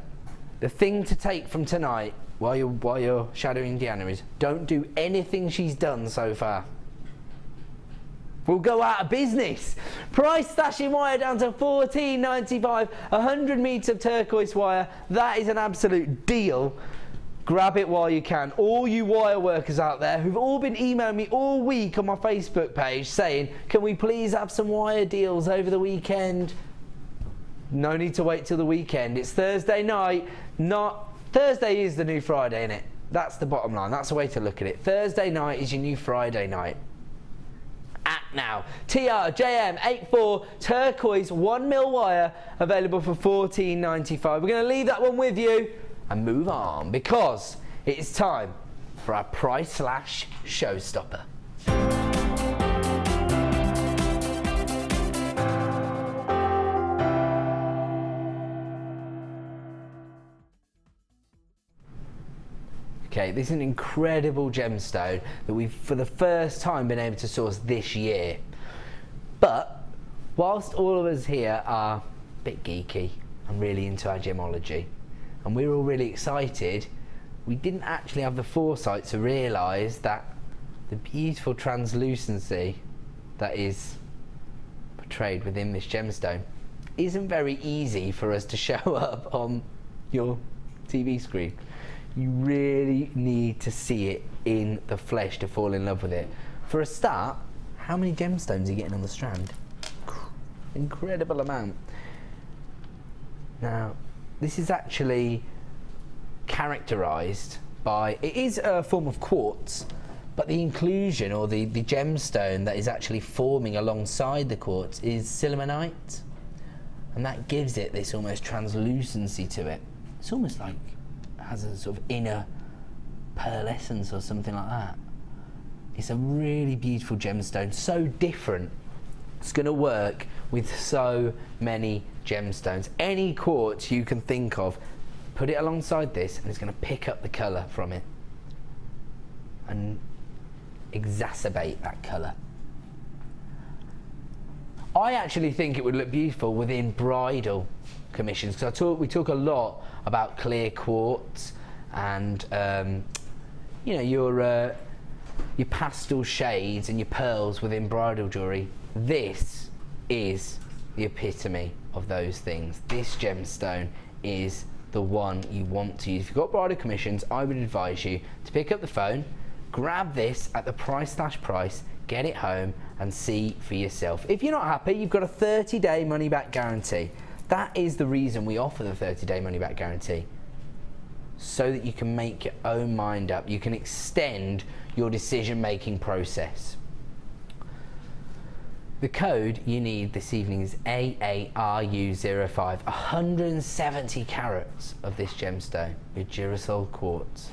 the thing to take from tonight while you're shadowing Deanna is don't do anything she's done so far. We'll go out of business. Price stashing wire down to £14.95, 100 meters of turquoise wire. That is an absolute deal. Grab it while you can. All you wire workers out there who've all been emailing me all week on my Facebook page saying, can we please have some wire deals over the weekend? No need to wait till the weekend. It's Thursday night. Thursday is the new Friday, isn't it? That's the bottom line. That's the way to look at it. Thursday night is your new Friday night. Act now. TRJM84 turquoise 1mm wire available for £14.95. We're going to leave that one with you and move on because it is time for our price slash showstopper. Okay, this is an incredible gemstone that we've for the first time been able to source this year. But whilst all of us here are a bit geeky and really into our gemology, and we're all really excited, we didn't actually have the foresight to realise that the beautiful translucency that is portrayed within this gemstone isn't very easy for us to show up on your TV screen. You really need to see it in the flesh to fall in love with it. For a start, how many gemstones are you getting on the strand? Incredible amount. Now, this is actually characterized by, it is a form of quartz, but the inclusion or the gemstone that is actually forming alongside the quartz is sillimanite, and that gives it this almost translucency to it. It's almost like has a sort of inner pearlescence or something like that. It's a really beautiful gemstone, so different. It's going to work with so many gemstones. Any quartz you can think of, put it alongside this and it's going to pick up the colour from it and exacerbate that colour. I actually think it would look beautiful within bridal commissions because we talk a lot about clear quartz and you know, your pastel shades and your pearls within bridal jewellery. This is the epitome of those things. This gemstone is the one you want to use. If you've got bridal commissions, I would advise you to pick up the phone, grab this at the price, get it home and see for yourself. If you're not happy, you've got a 30-day money-back guarantee. That is the reason we offer the 30-day money-back guarantee, so that you can make your own mind up. You can extend your decision-making process. The code you need this evening is AARU05, 170 carats of this gemstone with Durasol quartz.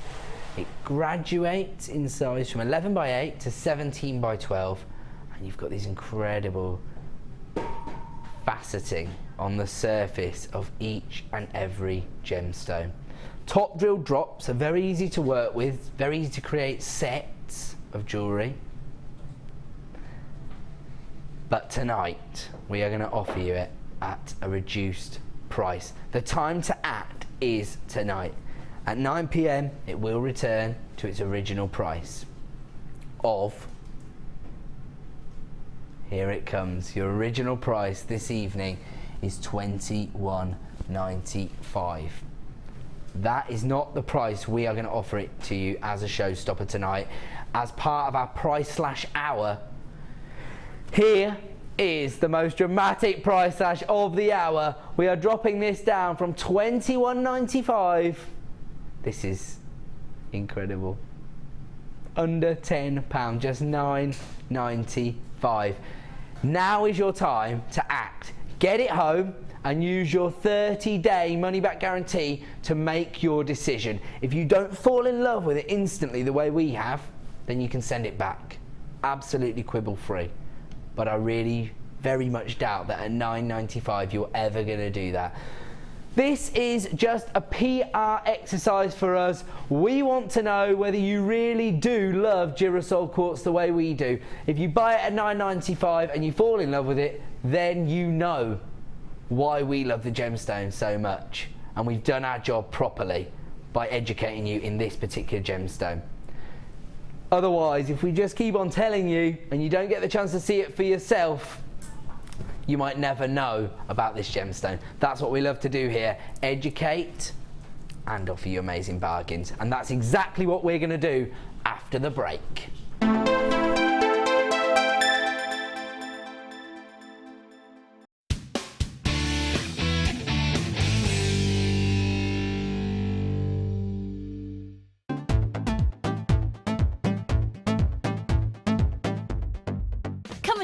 It graduates in size from 11 by 8 to 17 by 12, and you've got these incredible faceting on the surface of each and every gemstone. Top drill drops are very easy to work with, very easy to create sets of jewellery. But tonight we are going to offer you it at a reduced price. The time to act is tonight. At 9 PM it will return to its original price of, here it comes, your original price this evening is £21.95. that is not the price we are going to offer it to you as a showstopper tonight. As part of our price/hour, here is the most dramatic price slash of the hour. We are dropping this down from £21.95. This is incredible. Under £10, just £9.95. Now is your time to act. Get it home and use your 30-day money-back guarantee to make your decision. If you don't fall in love with it instantly the way we have, then you can send it back. Absolutely quibble-free. But I really very much doubt that at £9.95 you're ever going to do that. This is just a PR exercise for us. We want to know whether you really do love Girasol quartz the way we do. If you buy it at £9.95 and you fall in love with it, then you know why we love the gemstone so much. And we've done our job properly by educating you in this particular gemstone. Otherwise, if we just keep on telling you and you don't get the chance to see it for yourself, you might never know about this gemstone. That's what we love to do here, educate and offer you amazing bargains. And that's exactly what we're going to do after the break.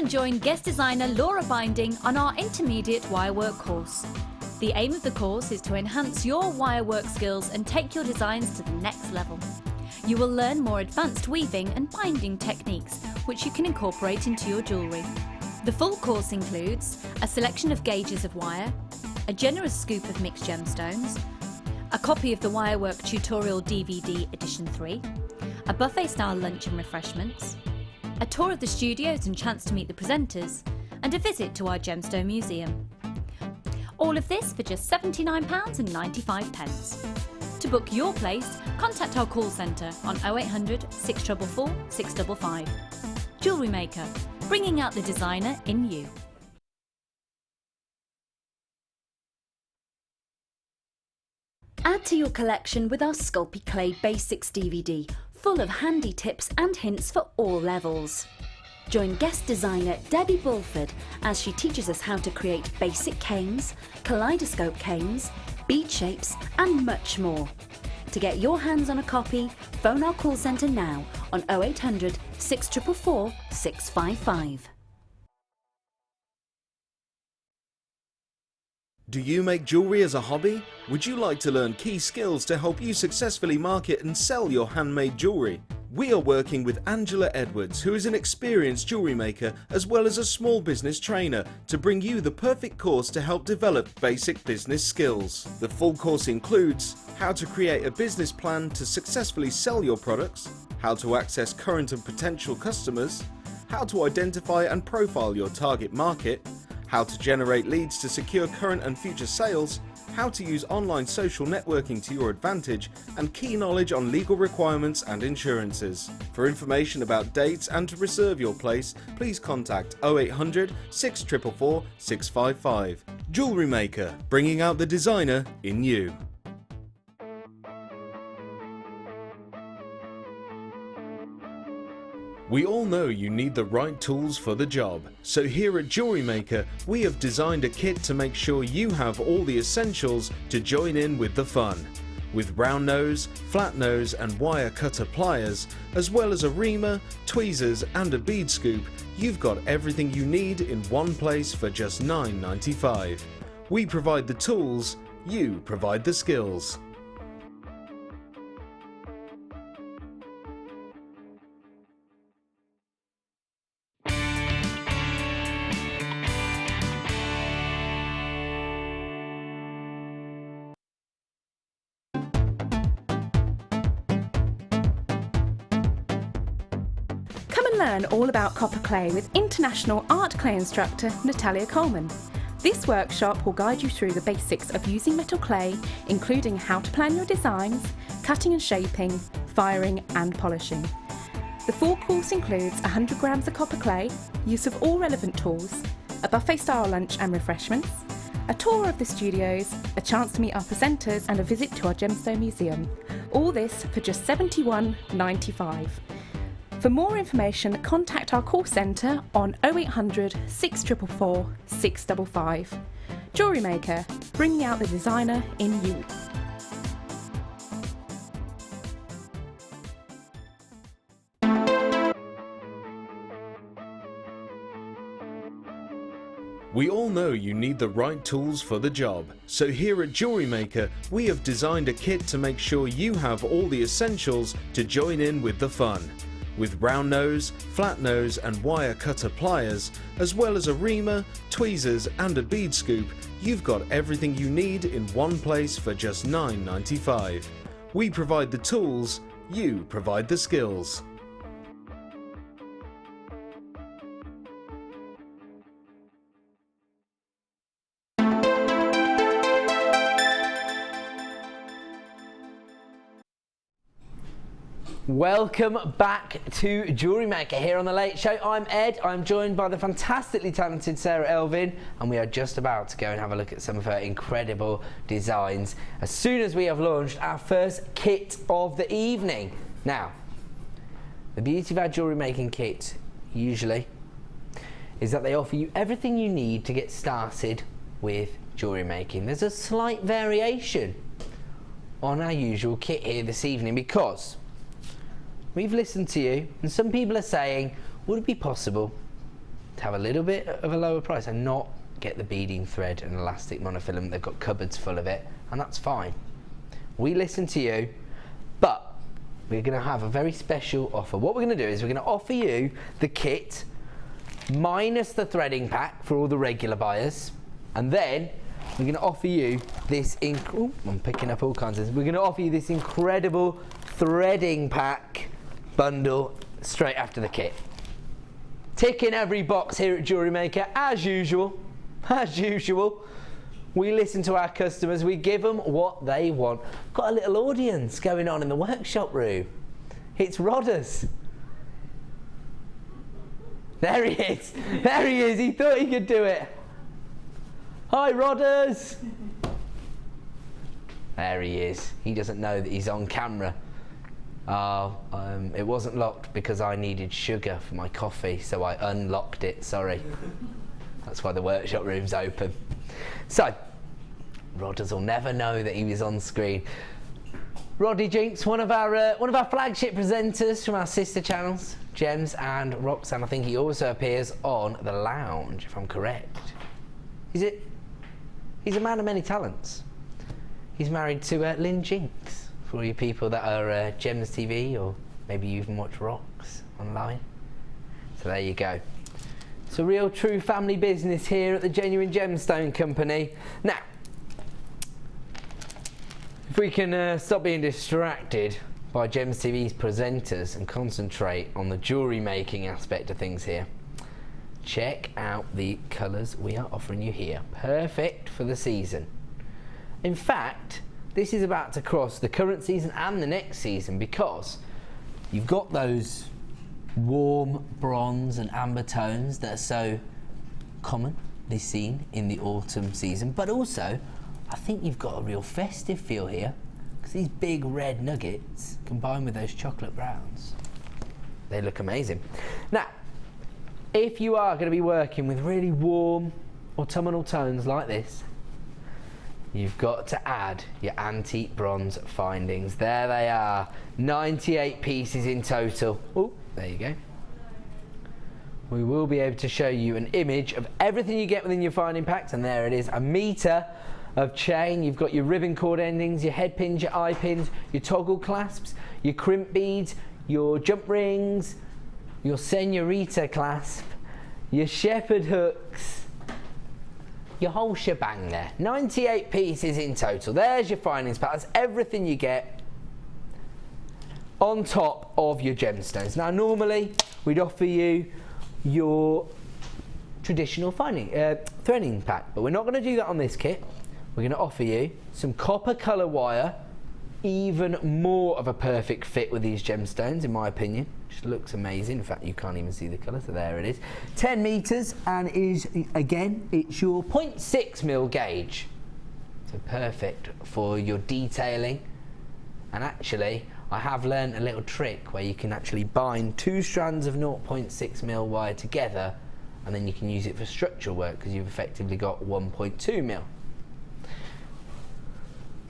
Join guest designer Laura Binding on our intermediate wirework course. The aim of the course is to enhance your wirework skills and take your designs to the next level. You will learn more advanced weaving and binding techniques which you can incorporate into your jewellery. The full course includes a selection of gauges of wire, a generous scoop of mixed gemstones, a copy of the Wirework Tutorial DVD Edition 3, a buffet-style lunch and refreshments, a tour of the studios and chance to meet the presenters, and a visit to our Gemstone Museum. All of this for just £79.95. To book your place, contact our call centre on 0800 644 655. Jewellery Maker, bringing out the designer in you. Add to your collection with our Sculpey Clay Basics DVD, full of handy tips and hints for all levels. Join guest designer Debbie Bulford as she teaches us how to create basic canes, kaleidoscope canes, bead shapes and much more. To get your hands on a copy, phone our call centre now on 0800 644 655. Do you make jewellery as a hobby? Would you like to learn key skills to help you successfully market and sell your handmade jewellery? We are working with Angela Edwards, who is an experienced jewellery maker as well as a small business trainer, to bring you the perfect course to help develop basic business skills. The full course includes how to create a business plan to successfully sell your products, how to access current and potential customers, how to identify and profile your target market, how to generate leads to secure current and future sales, how to use online social networking to your advantage, and key knowledge on legal requirements and insurances. For information about dates and to reserve your place, please contact 0800 644 655. Jewellery Maker, bringing out the designer in you. We all know you need the right tools for the job, so here at Jewellery Maker we have designed a kit to make sure you have all the essentials to join in with the fun. With round nose, flat nose and wire cutter pliers, as well as a reamer, tweezers and a bead scoop, you've got everything you need in one place for just $9.95. We provide the tools, you provide the skills. Learn all about copper clay with international art clay instructor Natalia Coleman. This workshop will guide you through the basics of using metal clay, including how to plan your designs, cutting and shaping, firing and polishing. The full course includes 100 grams of copper clay, use of all relevant tools, a buffet style lunch and refreshments, a tour of the studios, a chance to meet our presenters and a visit to our gemstone museum. All this for just £71.95. For more information, contact our call centre on 0800 644 655. Jewellery Maker, bringing out the designer in you. We all know you need the right tools for the job, so here at Jewellery Maker we have designed a kit to make sure you have all the essentials to join in with the fun. With round nose, flat nose and wire cutter pliers, as well as a reamer, tweezers and a bead scoop, you've got everything you need in one place for just £9.95. We provide the tools, you provide the skills. Welcome back to Jewellery Maker here on The Late Show. I'm Ed, I'm joined by the fantastically talented Sara Elvin, and we are just about to go and have a look at some of her incredible designs as soon as we have launched our first kit of the evening. Now, the beauty of our jewellery making kit usually is that they offer you everything you need to get started with jewellery making. There's a slight variation on our usual kit here this evening because we've listened to you, and some people are saying, would it be possible to have a little bit of a lower price and not get the beading thread and elastic monofilament? They've got cupboards full of it, and that's fine. We listen to you, but we're going to have a very special offer. What we're going to do is we're going to offer you the kit minus the threading pack for all the regular buyers, and then we're going to offer you this, I'm picking up all kinds of this. We're going to offer you this incredible threading pack bundle straight after the kit. Ticking every box here at Jewellery Maker as usual. As usual, we listen to our customers, we give them what they want. Got a little audience going on in the workshop room. It's Rodders. There he is. There he is. He thought he could do it. Hi, Rodders. There he is. He doesn't know that he's on camera. It wasn't locked because I needed sugar for my coffee, so I unlocked it, sorry. That's why the workshop room's open. So, Rodders will never know that he was on screen. Roddy Jinks, one of our flagship presenters from our sister channels, Gems and Roxanne. I think he also appears on The Lounge, if I'm correct. He's a man of many talents. He's married to Lynn Jinks. For all you people that are Gems TV, or maybe you even watch Rox online. So there you go. It's a real true family business here at the Genuine Gemstone Company. Now, if we can stop being distracted by Gems TV's presenters and concentrate on the jewellery making aspect of things here, check out the colours we are offering you here. Perfect for the season. In fact, this is about to cross the current season and the next season because you've got those warm bronze and amber tones that are so commonly seen in the autumn season, but also I think you've got a real festive feel here because these big red nuggets combined with those chocolate browns, they look amazing. Now, if you are going to be working with really warm autumnal tones like this, you've got to add your antique bronze findings. There they are, 98 pieces in total. Oh, there you go. We will be able to show you an image of everything you get within your finding packs, and there it is, a metre of chain. You've got your ribbon cord endings, your head pins, your eye pins, your toggle clasps, your crimp beads, your jump rings, your senorita clasp, your shepherd hooks, your whole shebang there. 98 pieces in total. There's your findings pack. That's everything you get on top of your gemstones. Now, normally we'd offer you your traditional threading pack, but we're not going to do that on this kit. We're going to offer you some copper colour wire even more of a perfect fit with these gemstones, in my opinion. Just looks amazing. In fact, you can't even see the colour, so there it is. 10 metres, and is, again, it's your 0.6mm gauge. So perfect for your detailing. And actually, I have learned a little trick where you can actually bind 2 strands of 0.6mm wire together, and then you can use it for structural work because you've effectively got 1.2mm.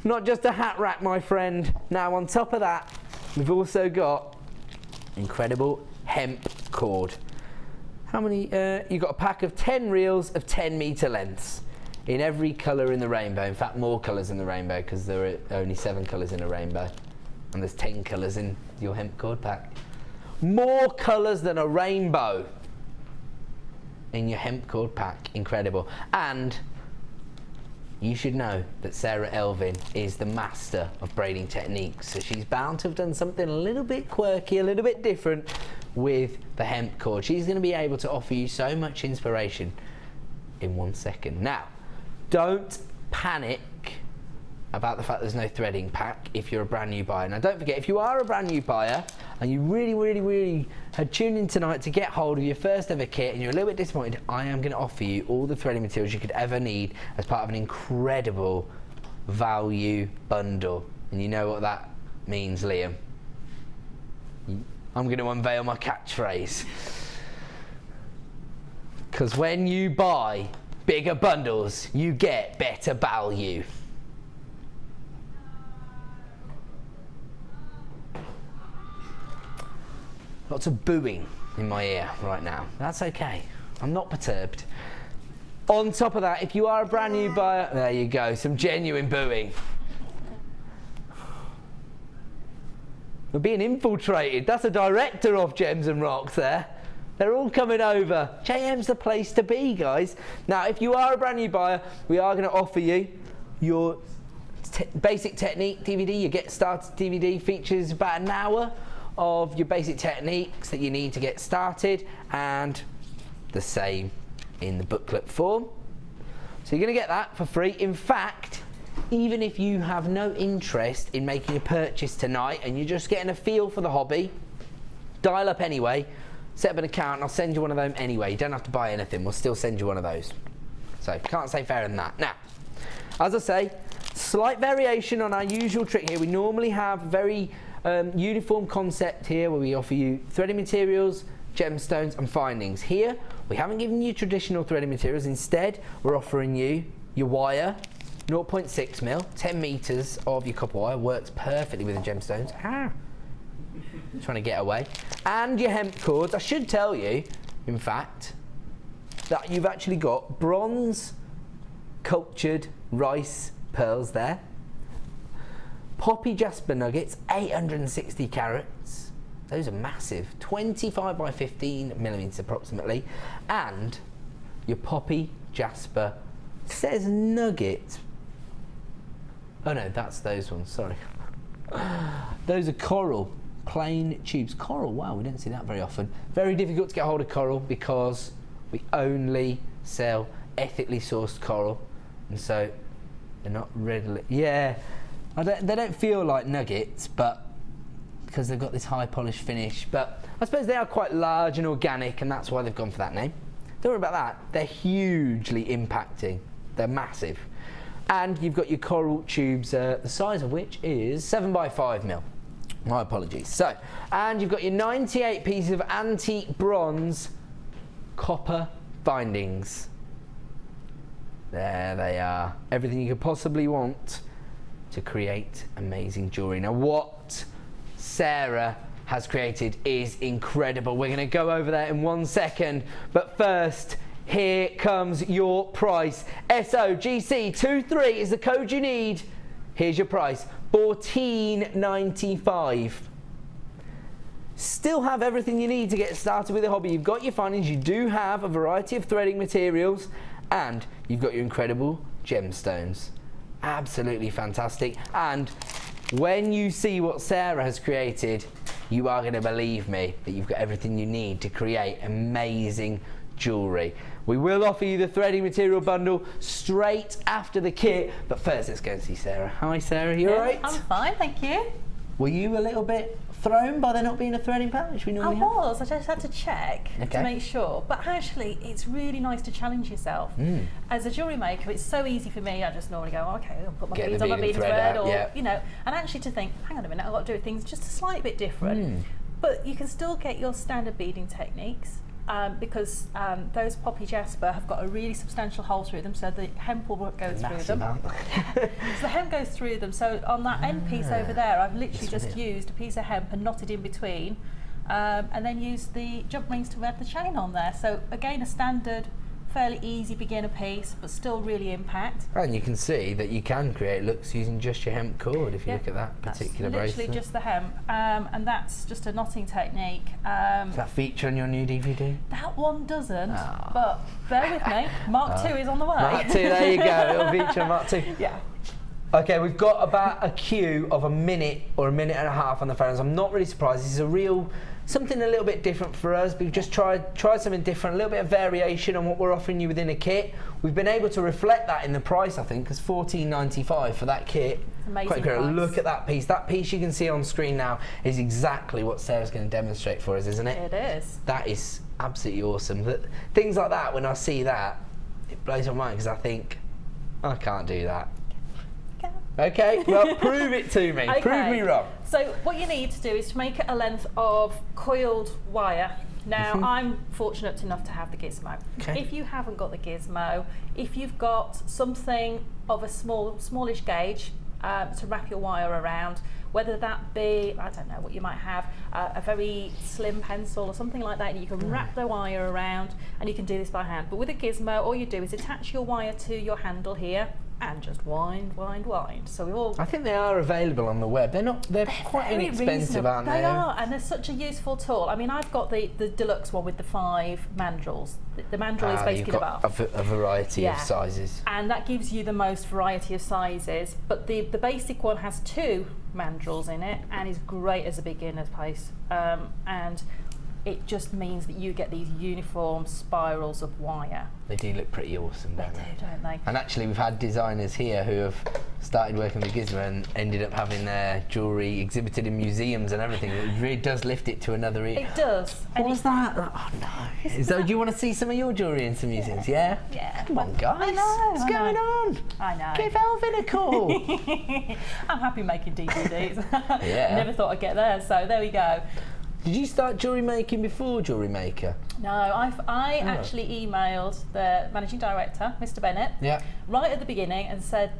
Not just a hat rack, my friend. Now on top of that, we've also got incredible hemp cord. How many? You've got a pack of 10 reels of 10 metre lengths in every colour in the rainbow. In fact, more colours in the rainbow because there are only 7 colours in a rainbow. And there's 10 colours in your hemp cord pack. More colours than a rainbow in your hemp cord pack. Incredible. And you should know that Sara Elvin is the master of braiding techniques, so she's bound to have done something a little bit quirky, a little bit different with the hemp cord. She's going to be able to offer you so much inspiration in 1 second. Now, don't panic about the fact there's no threading pack if you're a brand new buyer. Now don't forget, if you are a brand new buyer and you really had tuned in tonight to get hold of your first ever kit and you're a little bit disappointed, I am going to offer you all the threading materials you could ever need as part of an incredible value bundle. And you know what that means, Liam? I'm going to unveil my catchphrase. Because when you buy bigger bundles, you get better value. Lots of booing in my ear right now. That's okay. I'm not perturbed. On top of that, if you are a brand new buyer, there you go, some genuine booing. We're being infiltrated. That's a director of Gems and Rocks there. They're all coming over. JM's the place to be, guys. Now, if you are a brand new buyer, we are going to offer you your basic technique DVD. Your Get Started DVD features about an hour of your basic techniques that you need to get started, and the same in the booklet form. So you're going to get that for free. In fact, even if you have no interest in making a purchase tonight and you're just getting a feel for the hobby, dial up anyway, set up an account, and I'll send you one of them anyway. You don't have to buy anything, we'll still send you one of those. So can't say fairer than that. Now, as I say, slight variation on our usual trick here. We normally have very uniform concept here where we offer you threading materials, gemstones and findings. Here we haven't given you traditional threading materials. Instead, we're offering you your wire, 0.6mm, 10 meters of your copper wire, works perfectly with the gemstones. Trying to get away. And your hemp cords. I should tell you, in fact, that you've actually got bronze cultured rice pearls there. Poppy jasper nuggets, 860 carats. Those are massive, 25 by 15 millimeters approximately. And your poppy jasper, says nugget. Oh no, that's those ones, sorry. Those are coral, plain tubes. Coral, wow, we don't see that very often. Very difficult to get hold of coral because we only sell ethically sourced coral. And so they're not readily, yeah. They don't feel like nuggets, but because they've got this high polished finish. But I suppose they are quite large and organic, and that's why they've gone for that name. Don't worry about that. They're hugely impacting. They're massive. And you've got your coral tubes, the size of which is 7 by 5mm. My apologies. So, and you've got your 98 pieces of antique bronze copper bindings. There they are. Everything you could possibly want to create amazing jewellery. Now what Sara has created is incredible. We're going to go over that in 1 second, but first, here comes your price. SOGC23 is the code you need. Here's your price, $14.95. Still have everything you need to get started with the hobby. You've got your findings, you do have a variety of threading materials, and you've got your incredible gemstones. Absolutely fantastic. And when you see what Sara has created, you are going to believe me that you've got everything you need to create amazing jewellery. We will offer you the threading material bundle straight after the kit, but first let's go and see Sarah. Hi Sarah, you alright? I'm fine, thank you. Were you a little bit thrown by there not being a threading pouch which we normally have? I just had to check to make sure. But actually, it's really nice to challenge yourself. As a jewellery maker, it's so easy for me. I just normally go, okay, I'll put my beads on my bead thread, or you know, and actually to think, hang on a minute, I've got to do things just a slight bit different. But you can still get your standard beading techniques. Because those poppy jasper have got a really substantial hole through them, so the hemp will go through them. So the hemp goes through them. So on that end piece over there, I've literally just used a piece of hemp and knotted in between, and then used the jump rings to wear the chain on there. So again, a standard, fairly easy beginner piece, but still really impact. And you can see that you can create looks using just your hemp cord if you look at that particular bracelet. Literally just the hemp, and that's just a knotting technique. Does that feature on your new DVD? That one doesn't, but bear with me. Mark 2 is on the way. Mark 2, there you go. It'll feature Mark 2. Yeah. Okay, we've got about a queue of a minute or a minute and a half on the phones. I'm not really surprised. This is something a little bit different for us. We've just tried something different, a little bit of variation on what we're offering you within a kit. We've been able to reflect that in the price, I think, because $14.95 for that kit. Amazing quite great. price. Look at that piece. That piece you can see on screen now is exactly what Sarah's going to demonstrate for us, isn't it? It is. That is absolutely awesome. Things like that, when I see that, it blows my mind because I think, I can't do that. Okay, well, prove it to me. Okay. Prove me wrong. So what you need to do is to make it a length of coiled wire. Now, I'm fortunate enough to have the gizmo. Okay. If you haven't got the gizmo, if you've got something of a smallish gauge to wrap your wire around, whether that be, I don't know what you might have, a very slim pencil or something like that, and you can wrap the wire around, and you can do this by hand. But with a gizmo, all you do is attach your wire to your handle here, and just wind. So I think they are available on the web. They're quite inexpensive, aren't they? They are, and they're such a useful tool. I mean, I've got the deluxe one with the 5 mandrels. The mandrel is basically you've got a variety of sizes. And that gives you the most variety of sizes, but the basic one has 2 mandrels in it and is great as a beginner's piece. And it just means that you get these uniform spirals of wire. They do look pretty awesome, don't they? They do, don't they? And actually, we've had designers here who have started working with Gizmo and ended up having their jewellery exhibited in museums and everything. It really does lift it to another. It does. What was that? Oh no! Do you want to see some of your jewellery in some museums? Yeah. Yeah. Come on, guys. I know. What's going on? I know. Give Elvin a call. I'm happy making DVDs. Yeah. Never thought I'd get there, so there we go. Did you start jewellery making before JewelleryMaker? No, I actually emailed the managing director, Mr. Bennett, right at the beginning and said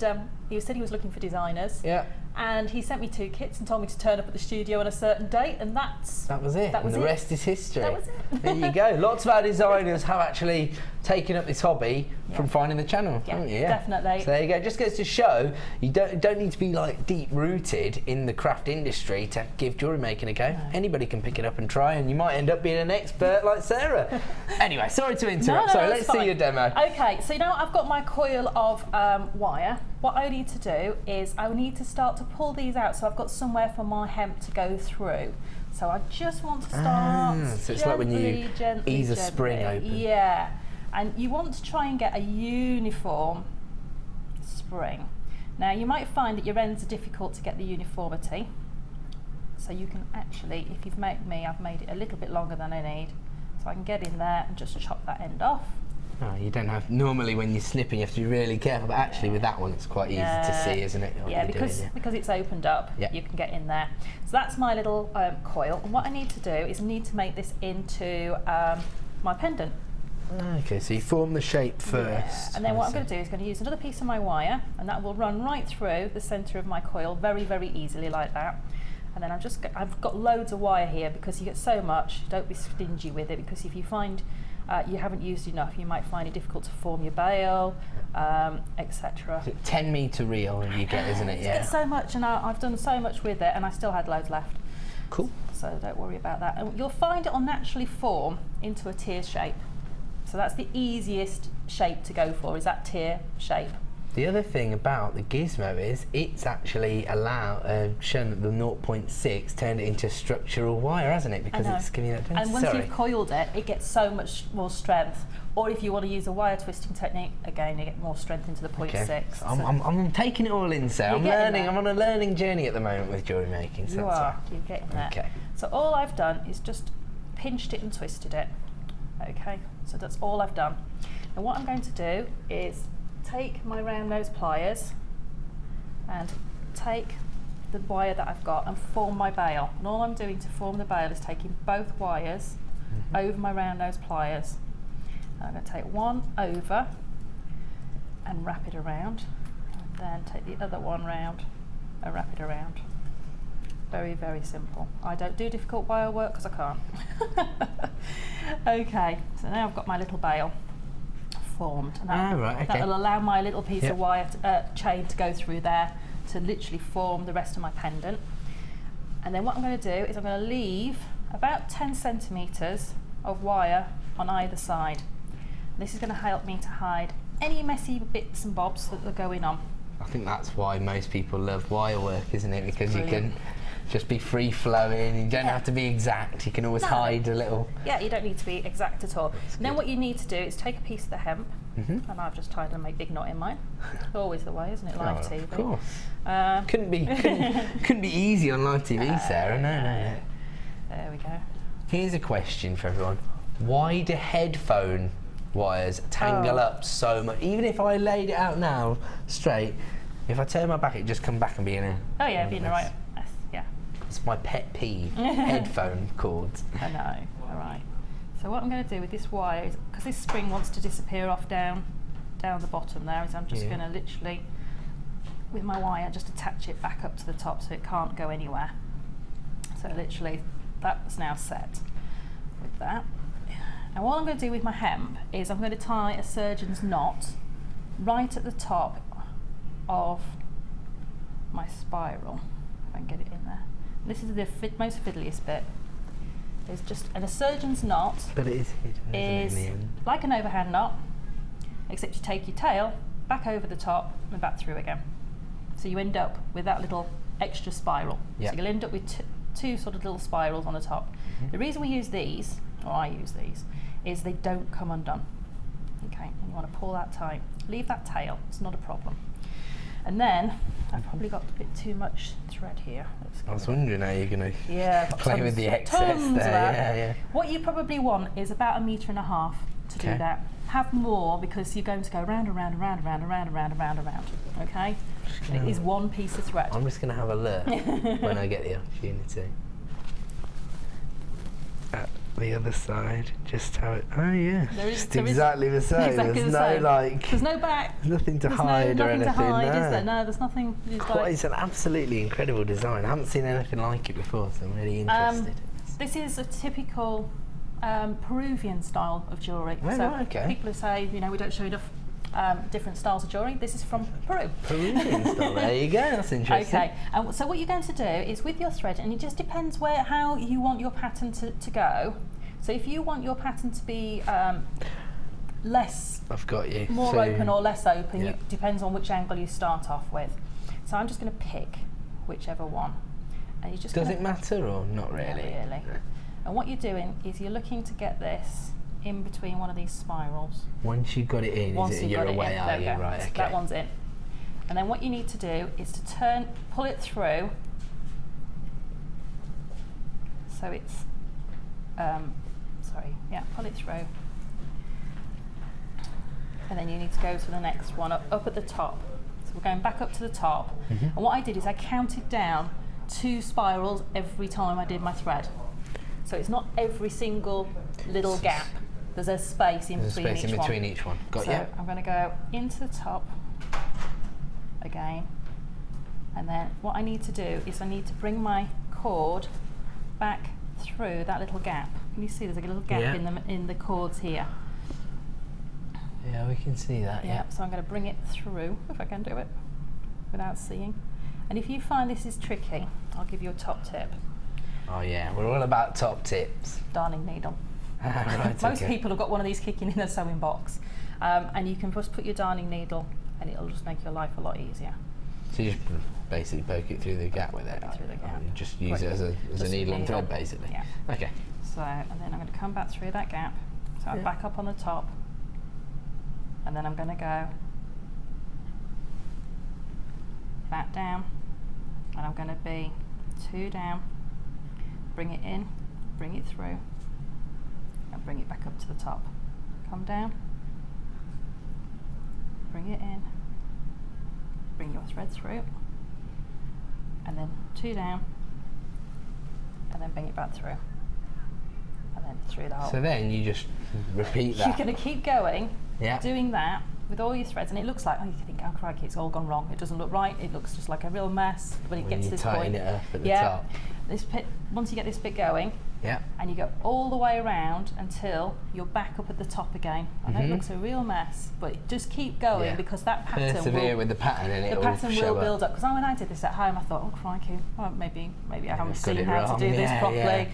he said he was looking for designers. Yeah. And he sent me 2 kits and told me to turn up at the studio on a certain date, and that was it. And the rest is history. That was it. There you go. Lots of our designers have actually taken up this hobby from finding the channel. Yeah, definitely. So there you go. Just goes to show you don't need to be like deep rooted in the craft industry to give jewellery making a go. No. Anybody can pick it up and try, and you might end up being an expert like Sarah. Anyway, sorry to interrupt. No, let's see your demo. Okay, so now I've got my coil of wire. What I need to do is I need to start to pull these out, so I've got somewhere for my hemp to go through. So I just want to start so it's like when you ease a spring open. Yeah, and you want to try and get a uniform spring. Now you might find that your ends are difficult to get the uniformity, so you can actually, if you've made me, I've made it a little bit longer than I need, so I can get in there and just chop that end off. Oh, you don't have, normally when you're snipping you have to be really careful, but actually with that one it's quite easy to see, isn't it? Yeah, because it's opened up, you can get in there. So that's my little coil, and what I need to do is I need to make this into my pendant. Okay, so you form the shape first. Yeah. And then what I'm going to do is going to use another piece of my wire, and that will run right through the centre of my coil very, very easily like that. And then I've got loads of wire here because you get so much, don't be stingy with it, because if you find you haven't used enough, you might find it difficult to form your bail, etc. 10 metre reel you get, isn't it? Yeah. It's so much, and I've done so much with it, and I still had loads left. Cool. So don't worry about that. And you'll find it will naturally form into a tier shape. So that's the easiest shape to go for, is that tier shape. The other thing about the gizmo is it's actually shown that the 0.6 turned it into structural wire, hasn't it? Because it's giving you that density. And once you've coiled it, it gets so much more strength. Or if you want to use a wire twisting technique, again, you get more strength into the 0.6. Okay. I'm taking it all in, Sarah. I'm learning. I'm on a learning journey at the moment with jewellery making. So you're getting there. Okay. So all I've done is just pinched it and twisted it. Okay. So that's all I've done. And what I'm going to do is take my round nose pliers and take the wire that I've got and form my bail. And all I'm doing to form the bail is taking both wires over my round nose pliers. I'm going to take one over and wrap it around, and then take the other one round and wrap it around. Very, very simple. I don't do difficult wire work because I can't. Okay, so now I've got my little bail formed, and that will allow my little piece of wire chain to go through there to literally form the rest of my pendant. And then what I'm going to do is I'm going to leave about 10 centimetres of wire on either side. This is going to help me to hide any messy bits and bobs that are going on. I think that's why most people love wire work, isn't it? Because you can just be free flowing, you don't have to be exact, you can always hide a little. Yeah, you don't need to be exact at all. And then what you need to do is take a piece of the hemp, and I've just tied a big knot in mine. Always the way, isn't it? Live TV. Of course. Couldn't be easy on live TV, Sarah. No. There we go. Here's a question for everyone. Why do headphone wires tangle up so much? Even if I laid it out now straight, if I turn my back, it just come back and be in a... Oh yeah, be in the right... Yeah. It's my pet peeve, headphone cords. I know. All right. So what I'm going to do with this wire is, because this spring wants to disappear off down the bottom there, is I'm just going to literally, with my wire, just attach it back up to the top so it can't go anywhere. So literally, that's now set with that. Now what I'm going to do with my hemp is I'm going to tie a surgeon's knot right at the top of my spiral. If I can get it in there. And this is the most fiddliest bit. It's just a surgeon's knot. But it is hidden, isn't it, in the end? Like an overhand knot, except you take your tail back over the top and back through again. So you end up with that little extra spiral. So you'll end up with two sort of little spirals on the top. The reason we use these, or I use these, is they don't come undone. Okay, and you want to pull that tight. Leave that tail, it's not a problem. And then, I've probably got a bit too much thread here. I was wondering how you're going to play with the excess there. What you probably want is about 1.5 meters to do that. Have more because you're going to go round and round and round and round and round and round and round and round. Okay? And it is one piece of thread. I'm just going to have a look when I get the opportunity. The other side, just how it. Oh yeah, exactly the same. Exactly there's there's no back. There's nothing to hide or anything. Nothing to hide, no. Is there? No, there's nothing. It's an absolutely incredible design. I haven't seen anything like it before, so I'm really interested. This is a typical Peruvian style of jewellery. People who say, we don't show enough different styles of jewellery. This is from Peru. Peruvian style. There you go. That's interesting. Okay. So what you're going to do is with your thread, and it just depends how you want your pattern to go. So if you want your pattern to be less, more open or less open, it depends on which angle you start off with. So I'm just going to pick whichever one. And you just Does it matter or not really? Not really. No. And what you're doing is you're looking to get this in between one of these spirals. Once you've got it in, you're away, are you? Right, okay. That one's in. And then what you need to do is to pull it through. So it's, pull it through. And then you need to go to the next one, up at the top. So we're going back up to the top. And what I did is I counted down 2 spirals every time I did my thread. So it's not every single little gap. There's a space in between each one. Got you. I'm going to go into the top again. And then what I need to do is I need to bring my cord back through that little gap. Can you see there's a little gap in the cords here? Yeah, we can see that, So I'm going to bring it through, if I can do it, without seeing. And if you find this is tricky, I'll give you a top tip. Oh yeah, we're all about top tips. Darning needle. Right, Most people have got one of these kicking in a sewing box. And you can just put your darning needle and it'll just make your life a lot easier. So you just basically poke it through the gap with it. Through the gap. You just use it as a needle and thread, basically. Yeah. Okay. So, and then I'm going to come back through that gap. So I'm back up on the top, and then I'm going to go back down, and I'm going to be 2 down, bring it in, bring it through, and bring it back up to the top. Come down, bring it in, bring your thread through, and then 2 down, and then bring it back through, and then through the hole. So then you just repeat that. You're going to keep going, doing that with all your threads, and it looks like, oh, you think, oh crikey, it's all gone wrong. It doesn't look right. It looks just like a real mess when it gets to this point. Tighten it up at the top. This bit, once you get this bit going, and you go all the way around until you're back up at the top again. I know it looks a real mess, but just keep going because that pattern persevere with the pattern, and the pattern will build up. Because when I did this at home, I thought, oh crikey, well, maybe I haven't seen how to do this properly.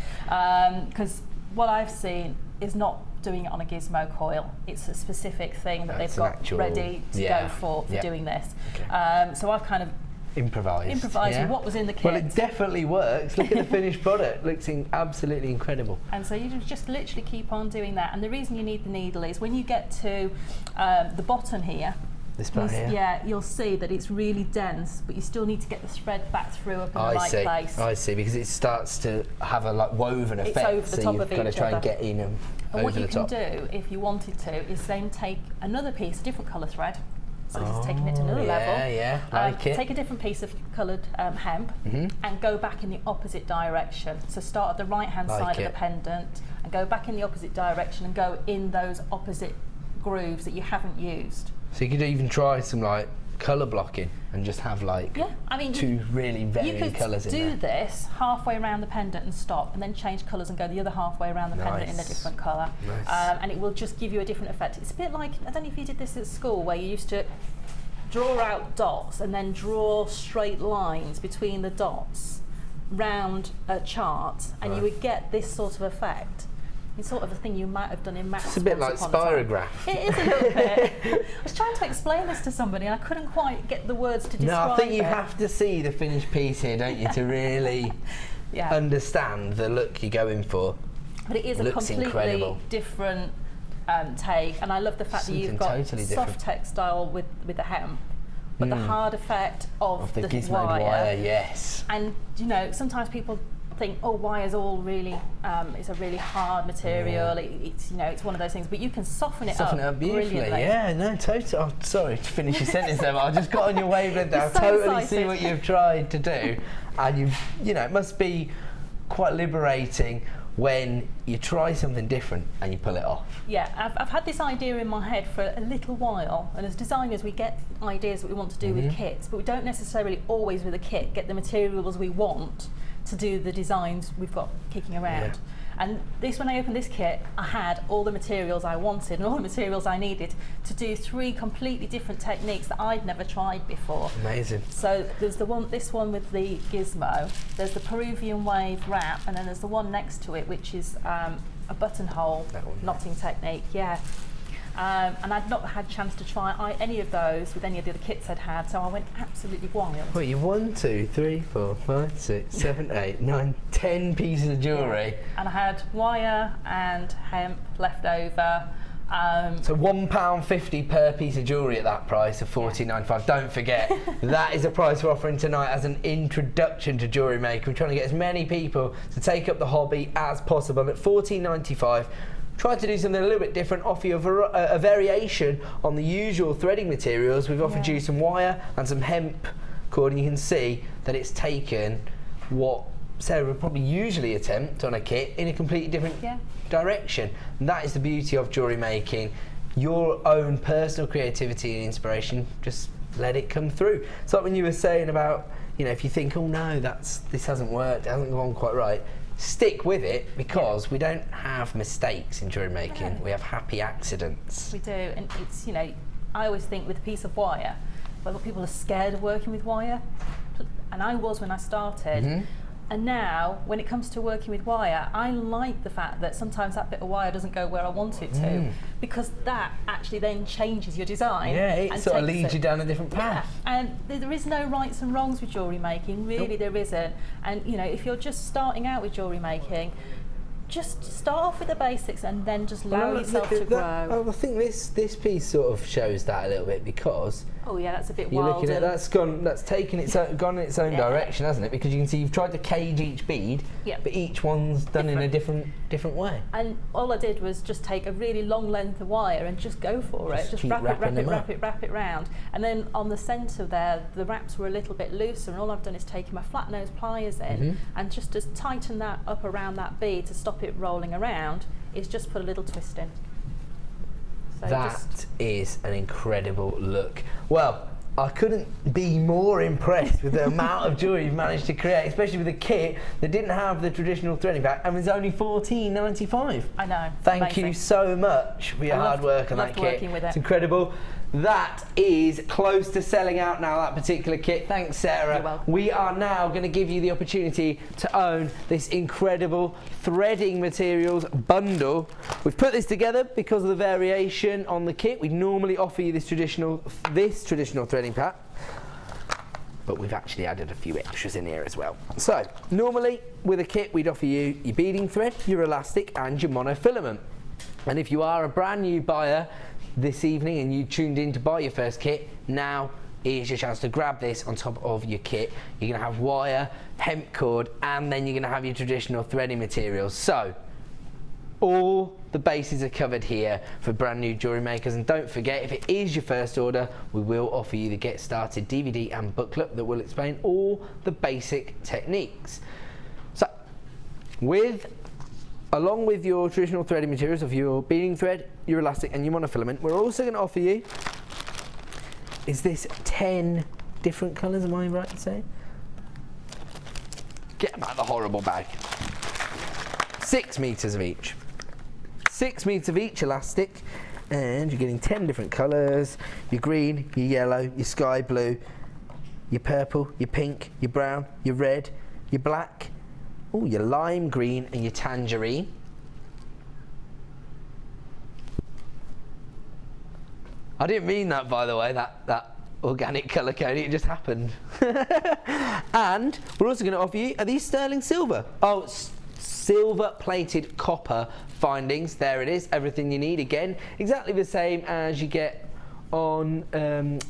Because what I've seen is not doing it on a gizmo coil. It's a specific thing that they've got ready to go for doing this. Okay. So I've kind of improvised with what was in the kit. Well, it definitely works. Look at the finished product. Looks absolutely incredible. And so you just literally keep on doing that. And the reason you need the needle is when you get to the bottom here, this part here? Yeah, you'll see that it's really dense, but you still need to get the thread back through up in the right place. I see, because it starts to have a woven effect. It's over the top of each other. So you've got to try and get in and over what the you top. can do, if you wanted to, is then take another piece, a different colour thread. So this is taking it to another level. Like it. Take a different piece of coloured hemp and go back in the opposite direction. So start at the right-hand side of the pendant and go back in the opposite direction and go in those opposite grooves that you haven't used. So you could even try some colour blocking and just have two really varied colours in there. You could do this halfway around the pendant and stop, and then change colours and go the other halfway around the pendant in a different colour. And it will just give you a different effect. It's a bit like, I don't know if you did this at school, where you used to draw out dots and then draw straight lines between the dots round a chart, and you would get this sort of effect. It's sort of a thing you might have done in maths. It's a bit like spirograph. It is a little bit. I was trying to explain this to somebody and I couldn't quite get the words to describe it. No, I think you have to see the finished piece here, don't you, to really understand the look you're going for. But it is a completely different take, and I love the fact that you've got soft textile with the hemp, but the hard effect of the gizmoed wire, yes. And sometimes people think, oh, wire's all really, it's a really hard material. It's it's one of those things, but you can soften it up beautifully. Yeah, no, totally. Oh, sorry to finish your sentence there, but I just got on your wavelength there. I totally see what you've tried to do, and it must be quite liberating when you try something different and you pull it off. Yeah, I've had this idea in my head for a little while, and as designers we get ideas that we want to do with kits, but we don't necessarily always with a kit get the materials we want to do the designs we've got kicking around. And when I opened this kit, I had all the materials I wanted and all the materials I needed to do 3 completely different techniques that I'd never tried before. Amazing. So there's this one with the gizmo, there's the Peruvian wave wrap, and then there's the one next to it, which is a buttonhole knotting technique. And I'd not had a chance to try any of those with any of the other kits I'd had, so I went absolutely wild. Well, you 1, 2, 3, 4, 5, 6, 7, 8, 9, 10 pieces of jewellery. And I had wire and hemp left over. So £1.50 per piece of jewellery at that price of $14.95. Don't forget, that is the price we're offering tonight as an introduction to Jewellery Maker. We're trying to get as many people to take up the hobby as possible at $14.95. Try to do something a little bit different, offer you a variation on the usual threading materials. We've offered you some wire and some hemp cord, and you can see that it's taken what Sarah would probably usually attempt on a kit in a completely different direction. And that is the beauty of jewellery making. Your own personal creativity and inspiration, just let it come through. It's like when you were saying about, if you think, oh no, this hasn't worked, it hasn't gone quite right, stick with it, because we don't have mistakes in jewellery making. We have happy accidents. We do, and it's, I always think with a piece of wire, whether people are scared of working with wire, and I was when I started, And now, when it comes to working with wire, I like the fact that sometimes that bit of wire doesn't go where I want it to, because that actually then changes your design. Yeah, it sort of leads you down a different path. Yeah. And there is no rights and wrongs with jewellery making, really there isn't. And you know, if you're just starting out with jewellery making, just start off with the basics and then just allow yourself to grow. I think this piece sort of shows that a little bit, because oh yeah, that's a bit you're wild. Looking at that's taken its gone in its own direction, hasn't it? Because you can see you've tried to cage each bead, but each one's done in a different way. And all I did was just take a really long length of wire and just go for it. Just wrap it round. And then on the centre there, the wraps were a little bit looser, and all I've done is taken my flat nose pliers in and just to tighten that up around that bead to stop it rolling around, is just put a little twist in. So that is an incredible look. Well, I couldn't be more impressed with the amount of jewellery you've managed to create, especially with a kit that didn't have the traditional threading pack and was only $14.95. I know. Thank you so much for your hard work on that kit. It's incredible. That is close to selling out now, that particular kit. Thanks, Sarah. You're welcome. We are now going to give you the opportunity to own this incredible threading materials bundle. We've put this together because of the variation on the kit. We normally offer you this traditional threading pack, but we've actually added a few extras in here as well. So normally with a kit we'd offer you your beading thread, your elastic and your monofilament. And if you are a brand new buyer this evening and you tuned in to buy your first kit, now is your chance to grab this on top of your kit. You're going to have wire, hemp cord, and then you're going to have your traditional threading materials. So all the bases are covered here for brand new jewellery makers. And don't forget, if it is your first order, we will offer you the Get Started DVD and booklet that will explain all the basic techniques. So along with your traditional threading materials of your beading thread, your elastic and your monofilament, we're also going to offer you, is this 10 different colours, am I right in saying? Get them out of the horrible bag. 6 metres of each. 6 metres of each elastic, and you're getting 10 different colours. Your green, your yellow, your sky blue, your purple, your pink, your brown, your red, your black, your lime green and your tangerine. I didn't mean that, by the way, that organic colour coding, it just happened. And we're also going to offer you, are these sterling silver? Oh, silver plated copper findings. There it is, everything you need. Again, exactly the same as you get on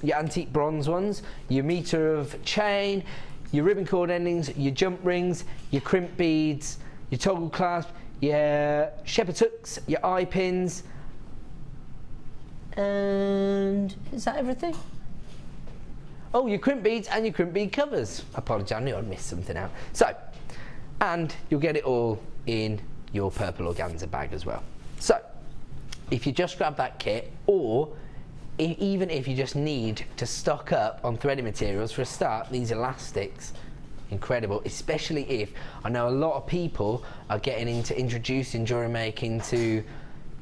your antique bronze ones. Your metre of chain, your ribbon cord endings, your jump rings, your crimp beads, your toggle clasp, your shepherd's hooks, your eye pins, and is that everything? Oh, your crimp beads and your crimp bead covers. Apologies, I knew I'd missed something out. So, and you'll get it all in your purple organza bag as well. So, if you just grab that kit, or even if you just need to stock up on threading materials for a start, these elastics, incredible, especially if I know a lot of people are getting into introducing jewellery making to,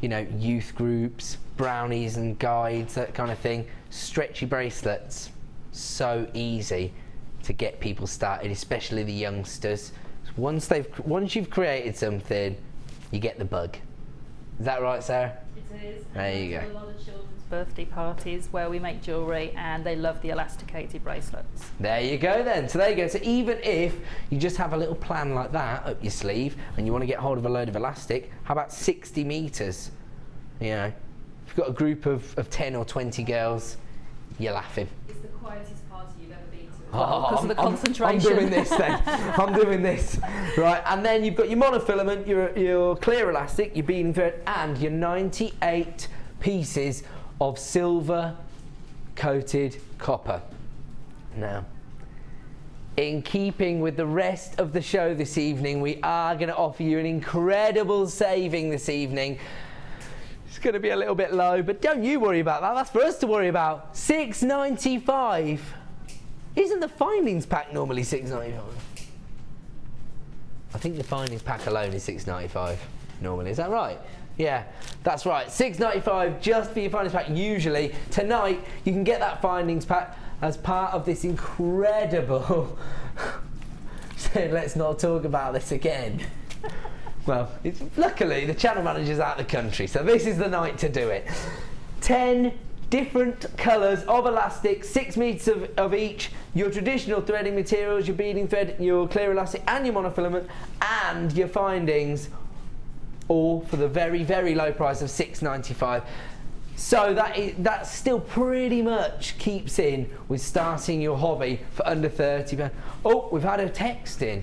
you know, youth groups, brownies and guides, that kind of thing. Stretchy bracelets, so easy to get people started, especially the youngsters. Once you've created something, you get the bug. Is that right, Sarah? It is. There you go. A lot of children's birthday parties where we make jewellery and they love the elasticated bracelets. There you go then. So there you go. So even if you just have a little plan like that up your sleeve and you want to get hold of a load of elastic, how about 60 metres? You know, if you've got a group of 10 or 20 girls, you're laughing. It's the quietest party you've ever been to. Because of the concentration. I'm doing this then. I'm doing this. Right, and then you've got your monofilament, your clear elastic, your beading thread, and your 98 pieces of silver coated copper. Now, in keeping with the rest of the show this evening, we are going to offer you an incredible saving this evening. It's going to be a little bit low, but don't you worry about that. That's for us to worry about. $6.95. Isn't the findings pack normally $6.95? I think the findings pack alone is $6.95 normally. Is that right? Yeah, that's right. $6.95 just for your findings pack. Usually tonight you can get that findings pack as part of this incredible said, let's not talk about this again. Well, luckily the channel manager's out of the country, so this is the night to do it. 10 different colours of elastic, 6 metres of each, your traditional threading materials, your beading thread, your clear elastic and your monofilament, and your findings, all for the very, very low price of $6.95. So that still pretty much keeps in with starting your hobby for under £30. Oh, we've had a text in.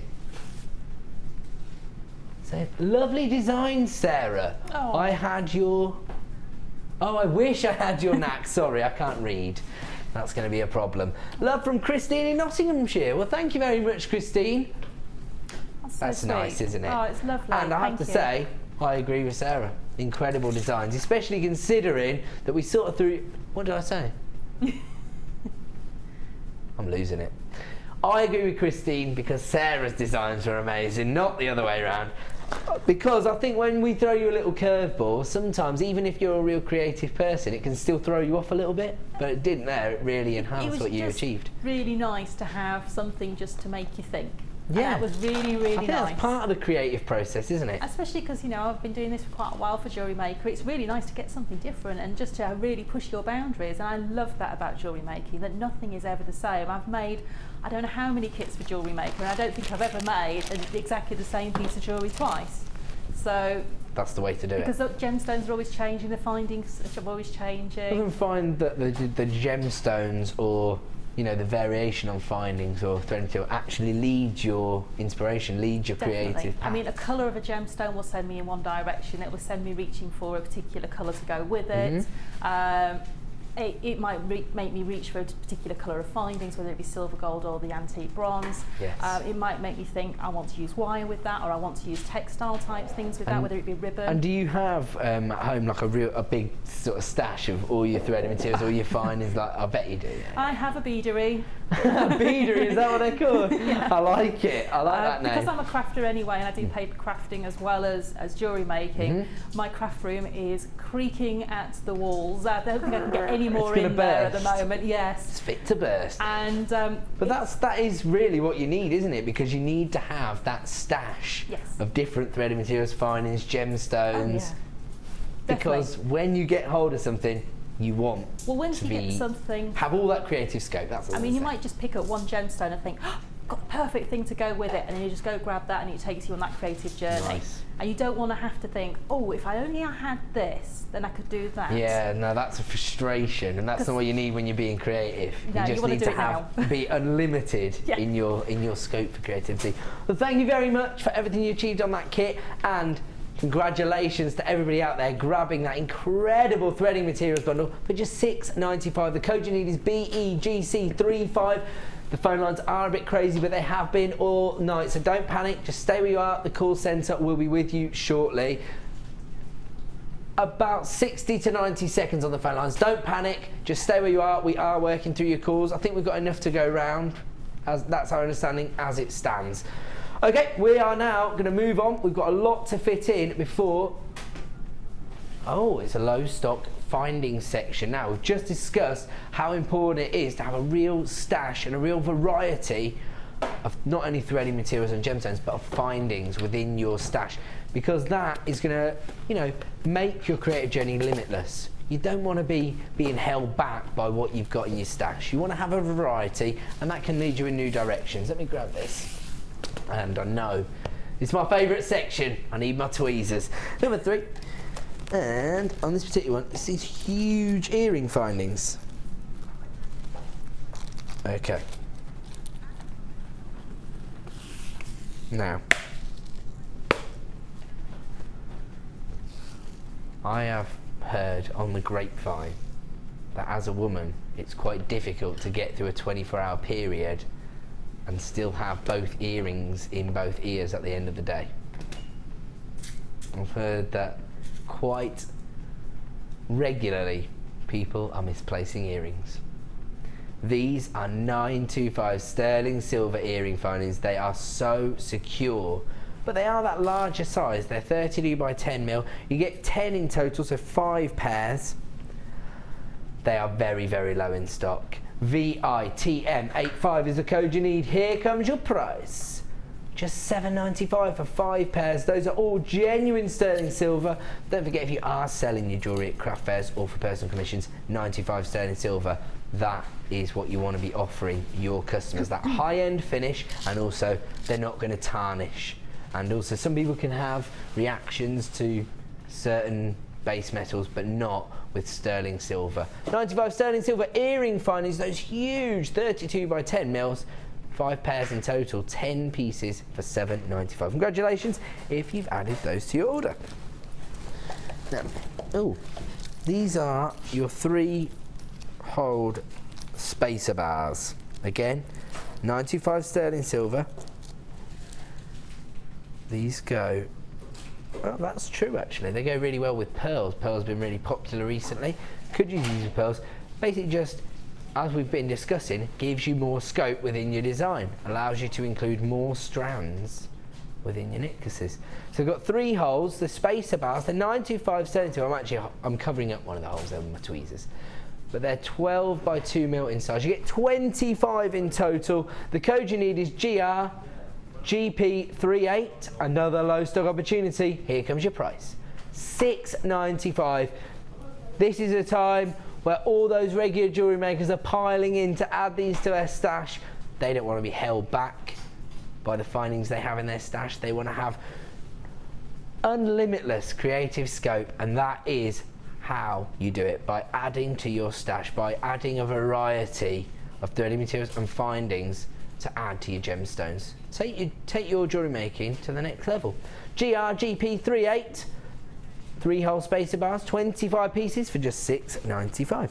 So, lovely design, Sarah. Oh. I wish I had your knack. Sorry, I can't read. That's going to be a problem. Love from Christine in Nottinghamshire. Well, thank you very much, Christine. That's so nice, isn't it? Oh, it's lovely. And I have to say, I agree with Sarah. Incredible designs, especially considering that we sort of threw... What did I say? I'm losing it. I agree with Christine because Sarah's designs are amazing, not the other way around. Because I think when we throw you a little curveball, sometimes even if you're a real creative person, it can still throw you off a little bit. But it didn't there. It really enhanced what you achieved. Really nice to have something just to make you think. Yeah, and that was really, really I think nice. that's part of the creative process, isn't it? Especially because, you know, I've been doing this for quite a while for JewelleryMaker. It's really nice to get something different and just to really push your boundaries. And I love that about jewellery making, that nothing is ever the same. I've made, I don't know how many kits for JewelleryMaker, and I don't think I've ever made exactly the same piece of jewellery twice. So that's the way to do it. Because the gemstones are always changing, the findings are always changing. I often find that the gemstones, or you know, the variation on findings or thread material actually leads your inspiration, leads your creative path. I mean, a colour of a gemstone will send me in one direction. It will send me reaching for a particular colour to go with it. It might make me reach for a particular colour of findings, whether it be silver, gold or the antique bronze. Yes. It might make me think I want to use wire with that, or I want to use textile type things with that, whether it be ribbon. And do you have at home like a big sort of stash of all your threading materials, all your findings? Like, I bet you do. Yeah. I have a beadery. A beadery, is that what they're called? Yeah. I like it. I like that name. Because I'm a crafter anyway, and I do paper crafting as well as jewellery making. My craft room is creaking at the walls. I don't think I can get any more in there at the moment. Yes, it's fit to burst. And but that is really what you need, isn't it? Because you need to have that stash of different threading materials, findings, gemstones. Because when you get hold of something, you want once you get something, have all that creative scope. That's all. I mean, you might just pick up one gemstone and think, oh, got the perfect thing to go with it, and then you just go grab that, and it takes you on that creative journey. Nice. And you don't want to have to think, oh, if I only had this, then I could do that. Yeah, no, that's a frustration, and that's not what you need when you're being creative. No, you just need to be unlimited in your scope for creativity. Well, thank you very much for everything you achieved on that kit, and congratulations to everybody out there grabbing that incredible threading materials bundle for just $6.95. The code you need is BEGC35. The phone lines are a bit crazy, but they have been all night, so don't panic. Just stay where you are. The call centre will be with you shortly. About 60 to 90 seconds on the phone lines. Don't panic. Just stay where you are. We are working through your calls. I think we've got enough to go round. That's our understanding as it stands. Okay, we are now going to move on. We've got a lot to fit in before... Oh, it's a low stock findings section. Now, we've just discussed how important it is to have a real stash and a real variety of not only threading materials and gemstones, but of findings within your stash, because that is going to, you know, make your creative journey limitless. You don't want to be being held back by what you've got in your stash. You want to have a variety, and that can lead you in new directions. Let me grab this. And I know it's my favourite section. I need my tweezers. Number 3. And on this particular one, it's these huge earring findings. Okay. Now, I have heard on the grapevine that as a woman, it's quite difficult to get through a 24-hour period and still have both earrings in both ears at the end of the day. I've heard that quite regularly people are misplacing earrings. These are 925 sterling silver earring findings. They are so secure, but they are that larger size. They're 32 by 10 mil. You get 10 in total, so 5 pairs. They are very, very low in stock. VITM85 is the code you need. Here comes your price. just $7.95 for 5 pairs. Those are all genuine sterling silver. Don't forget, if you are selling your jewellery at craft fairs or for personal commissions, 95 sterling silver. That is what you want to be offering your customers, that high-end finish, and also they're not going to tarnish. And also some people can have reactions to certain base metals, but not with sterling silver. 95 sterling silver earring findings, those huge 32 by 10 mils, 5 pairs in total, 10 pieces for $7.95. Congratulations if you've added those to your order. Now, these are your 3 hold spacer bars. Again, 95 sterling silver. These go, well, that's true actually. They go really well with pearls. Pearls have been really popular recently. Could you use pearls? Basically, just as we've been discussing, gives you more scope within your design, allows you to include more strands within your necklaces. So we've got 3 holes, the spacer bars, they're 95 sterling silver. I'm covering up one of the holes there with my tweezers. But they're 12 by 2 mil in size. You get 25 in total. The code you need is GP38. Another low stock opportunity. Here comes your price. $6.95. This is a time where all those regular jewellery makers are piling in to add these to their stash. They don't want to be held back by the findings they have in their stash. They want to have unlimitless creative scope, and that is how you do it, by adding to your stash, by adding a variety of dirty materials and findings to add to your gemstones. Take your jewellery making to the next level. GP38, 3 hole spacer bars, 25 pieces for just $6.95. Look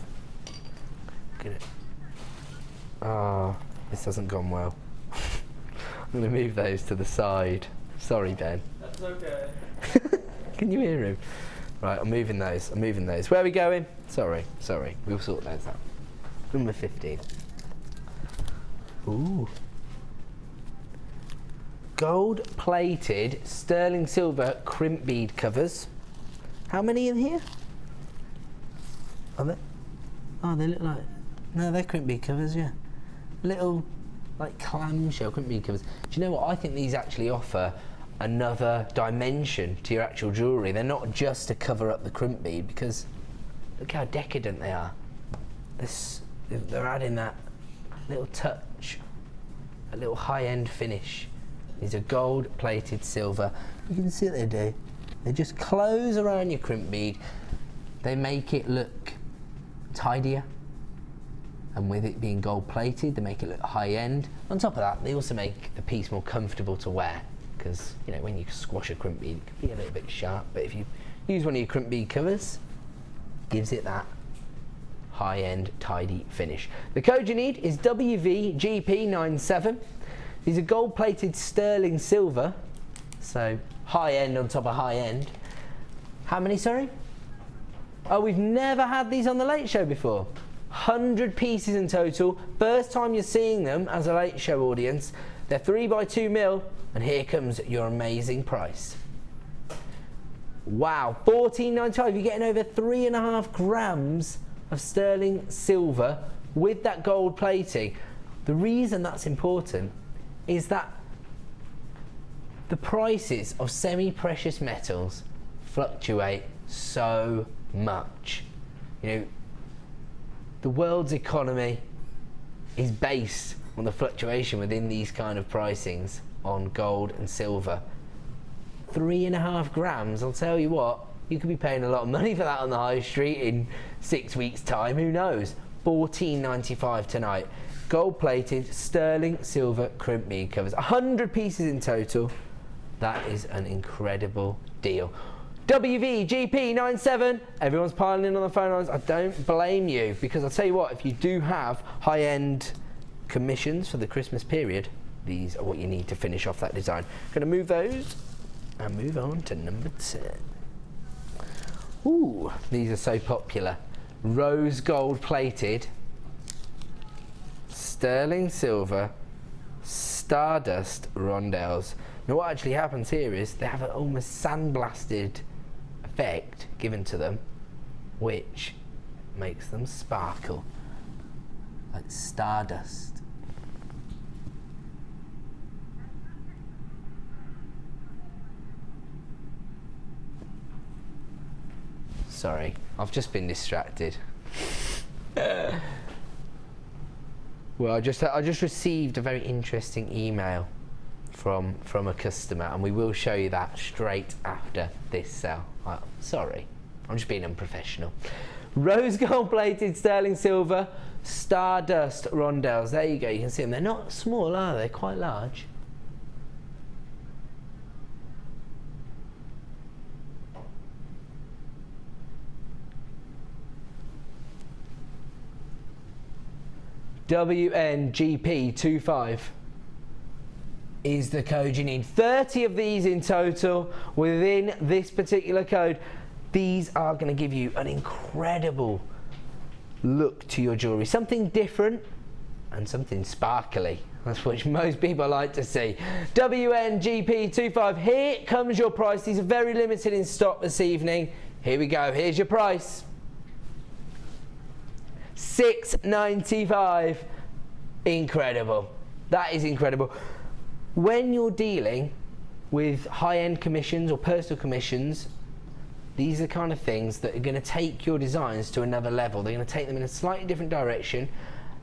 at it. Ah, this hasn't gone well. I'm going to move those to the side. Sorry, Ben. That's okay. Can you hear him? Right, I'm moving those. Where are we going? Sorry. We'll sort those out. Number 15. Ooh. Gold-plated sterling silver crimp bead covers. How many in here? Are they? Oh, they look like... No, they're crimp bead covers, yeah. Little, like, clamshell crimp bead covers. Do you know what? I think these actually offer another dimension to your actual jewellery. They're not just to cover up the crimp bead, because look how decadent they are. They're adding that little touch, a little high-end finish. These are gold-plated silver. You can see what they do. They just close around your crimp bead. They make it look tidier, and with it being gold-plated, they make it look high-end. On top of that, they also make the piece more comfortable to wear, because, you know, when you squash a crimp bead, it can be a little bit sharp, but if you use one of your crimp bead covers, gives it that high-end, tidy finish. The code you need is WVGP97. These are gold-plated sterling silver, so high-end on top of high-end. How many, sorry? Oh, we've never had these on the Late Show before. 100 pieces in total. First time you're seeing them as a Late Show audience. They're 3 by 2 mil. And here comes your amazing price. Wow, $14.95. You're getting over 3.5 grams of sterling silver with that gold plating. The reason that's important is that the prices of semi-precious metals fluctuate so much. You know, the world's economy is based on the fluctuation within these kind of pricings on gold and silver. 3.5 grams, I'll tell you what, you could be paying a lot of money for that on the high street in 6 weeks' time, who knows? $14.95 tonight. Gold-plated sterling silver crimp bead covers. 100 pieces in total. That is an incredible deal. WVGP97, everyone's piling in on the phone lines. I don't blame you, because I'll tell you what, if you do have high-end commissions for the Christmas period, these are what you need to finish off that design. I'm going to move those and move on to number 10. Ooh, these are so popular. Rose gold plated, sterling silver, stardust rondelles. Now what actually happens here is they have an almost sandblasted effect given to them, which makes them sparkle like stardust. Sorry, I've just been distracted. Well, I just received a very interesting email from a customer, and we will show you that straight after this sale. Sorry, I'm just being unprofessional. Rose gold plated sterling silver Stardust rondelles. There you go, you can see them. They're not small, are they? Quite large. WNGP25 is the code you need. 30 of these in total within this particular code. These are going to give you an incredible look to your jewellery. Something different and something sparkly. That's what most people like to see. WNGP25, here comes your price. These are very limited in stock this evening. Here we go, here's your price. $6.95. Incredible. That is incredible. When you're dealing with high-end commissions or personal commissions, these are the kind of things that are going to take your designs to another level. They're going to take them in a slightly different direction.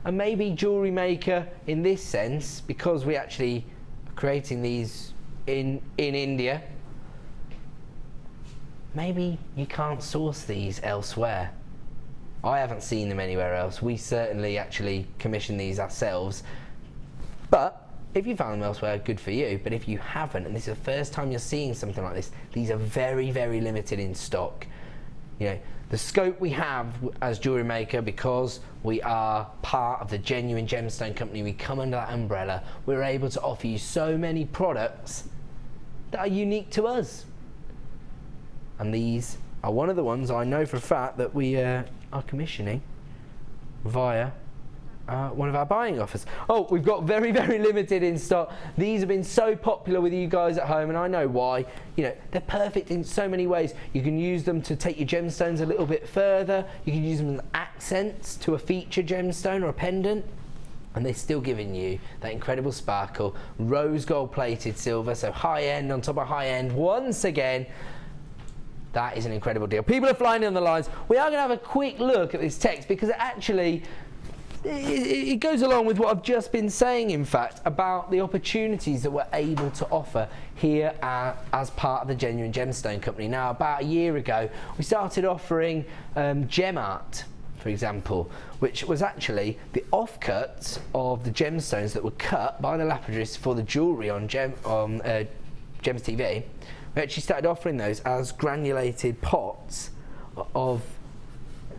And maybe Jewellery Maker, in this sense, because we actually are creating these in India, maybe you can't source these elsewhere. I haven't seen them anywhere else. We certainly actually commission these ourselves. But if you found them elsewhere, good for you. But if you haven't, and this is the first time you're seeing something like this, these are very, very limited in stock. You know, the scope we have as Jewellery Maker, because we are part of the Genuine Gemstone Company, we come under that umbrella, we're able to offer you so many products that are unique to us. And these are one of the ones I know for a fact that we are commissioning via one of our buying offers. Oh, we've got very, very limited in stock. These have been so popular with you guys at home, and I know why. You know, they're perfect in so many ways. You can use them to take your gemstones a little bit further. You can use them as accents to a feature gemstone or a pendant, and they're still giving you that incredible sparkle. Rose gold plated silver, so high end on top of high end. Once again, that is an incredible deal. People are flying in on the lines. We are going to have a quick look at this text because it goes along with what I've just been saying, in fact, about the opportunities that we're able to offer here as part of the Genuine Gemstone Company. Now, about a year ago, we started offering gem art, for example, which was actually the offcuts of the gemstones that were cut by the lapidarists for the jewellery on Gems TV. We actually started offering those as granulated pots of,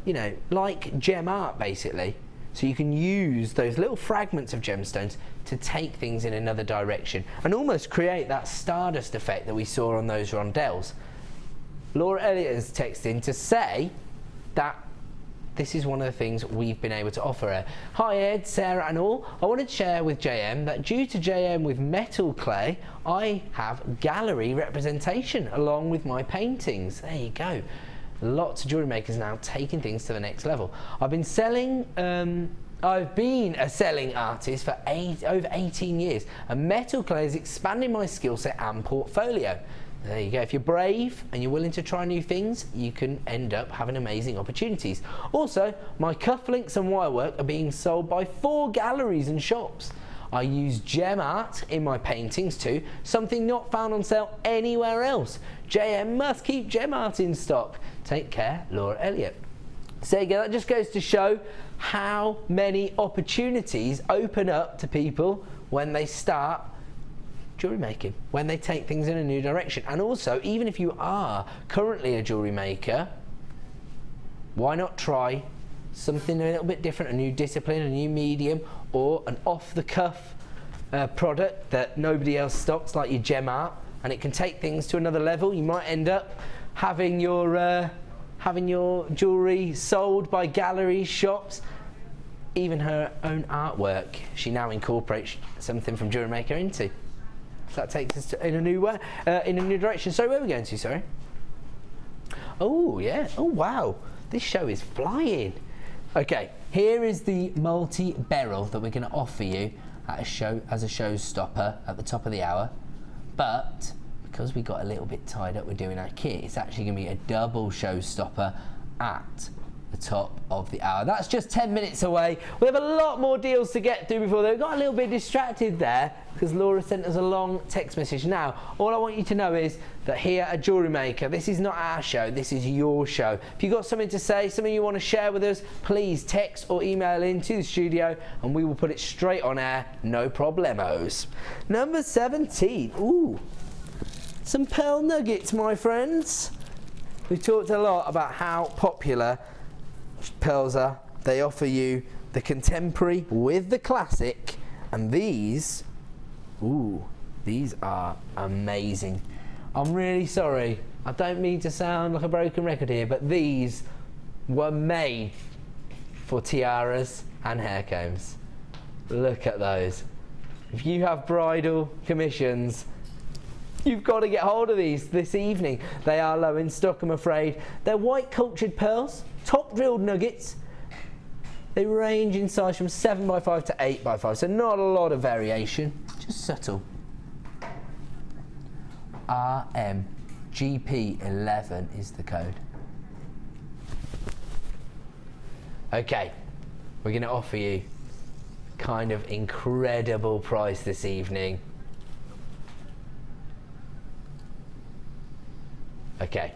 you know, like gem art basically. So you can use those little fragments of gemstones to take things in another direction and almost create that stardust effect that we saw on those rondelles. Laura Elliott has texted in to say that this is one of the things we've been able to offer her. Hi Ed, Sarah and all. I wanted to share with JM that due to JM with metal clay, I have gallery representation along with my paintings. There you go. Lots of jewellery makers now taking things to the next level. I've been a selling artist for over 18 years, and metal clay is expanding my skill set and portfolio. There you go. If you're brave and you're willing to try new things, you can end up having amazing opportunities. Also, my cufflinks and wirework are being sold by 4 galleries and shops. I use gem art in my paintings too, something not found on sale anywhere else. JM must keep gem art in stock. Take care, Laura Elliott. So again, that just goes to show how many opportunities open up to people when they start jewellery making, when they take things in a new direction. And also, even if you are currently a jewellery maker, why not try something a little bit different, a new discipline, a new medium, or an off-the-cuff product that nobody else stocks, like your gem art, and it can take things to another level. You might end up having your jewellery sold by galleries, shops, even her own artwork. She now incorporates something from Jewellery Maker into. So that takes us in a new way, in a new direction. So where are we going to, sorry? Oh yeah, oh wow, this show is flying. Okay, here is the multi-beryl that we're going to offer you at a show as a showstopper at the top of the hour. But because we got a little bit tied up with doing our kit, it's actually going to be a double showstopper at the top of the hour. That's just 10 minutes away. We have a lot more deals to get through before. They got a little bit distracted there because Laura sent us a long text message. Now, all I want you to know is that here at Jewellery Maker, this is not our show, this is your show. If you've got something to say, something you want to share with us, please text or email into the studio and we will put it straight on air, no problemos. Number 17, ooh, some pearl nuggets, my friends. We've talked a lot about how popular pearls are. They offer you the contemporary with the classic, and these, ooh, these are amazing. I'm really sorry, I don't mean to sound like a broken record here, but these were made for tiaras and hair combs. Look at those. If you have bridal commissions, you've got to get hold of these this evening. They are low in stock, I'm afraid. They're white cultured pearls, top drilled nuggets. They range in size from 7x5 to 8x5, so not a lot of variation, just subtle. RMGP11 is the code. Okay, we're going to offer you kind of incredible price this evening. Okay.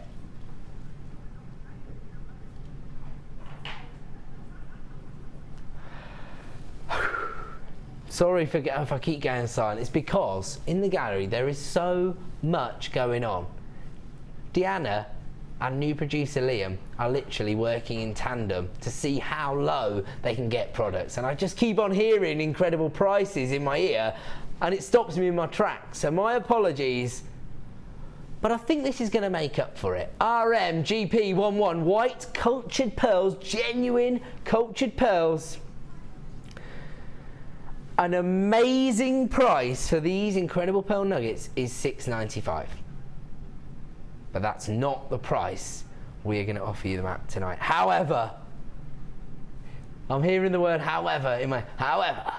Sorry if I keep going silent. It's because in the gallery there is so much going on. Deanna and new producer Liam are literally working in tandem to see how low they can get products, and I just keep on hearing incredible prices in my ear and it stops me in my tracks, so my apologies. But I think this is going to make up for it. RMGP11, white cultured pearls, genuine cultured pearls. An amazing price for these incredible pearl nuggets is $6.95. But that's not the price we're going to offer you them at tonight. However, I'm hearing the word however in my, however,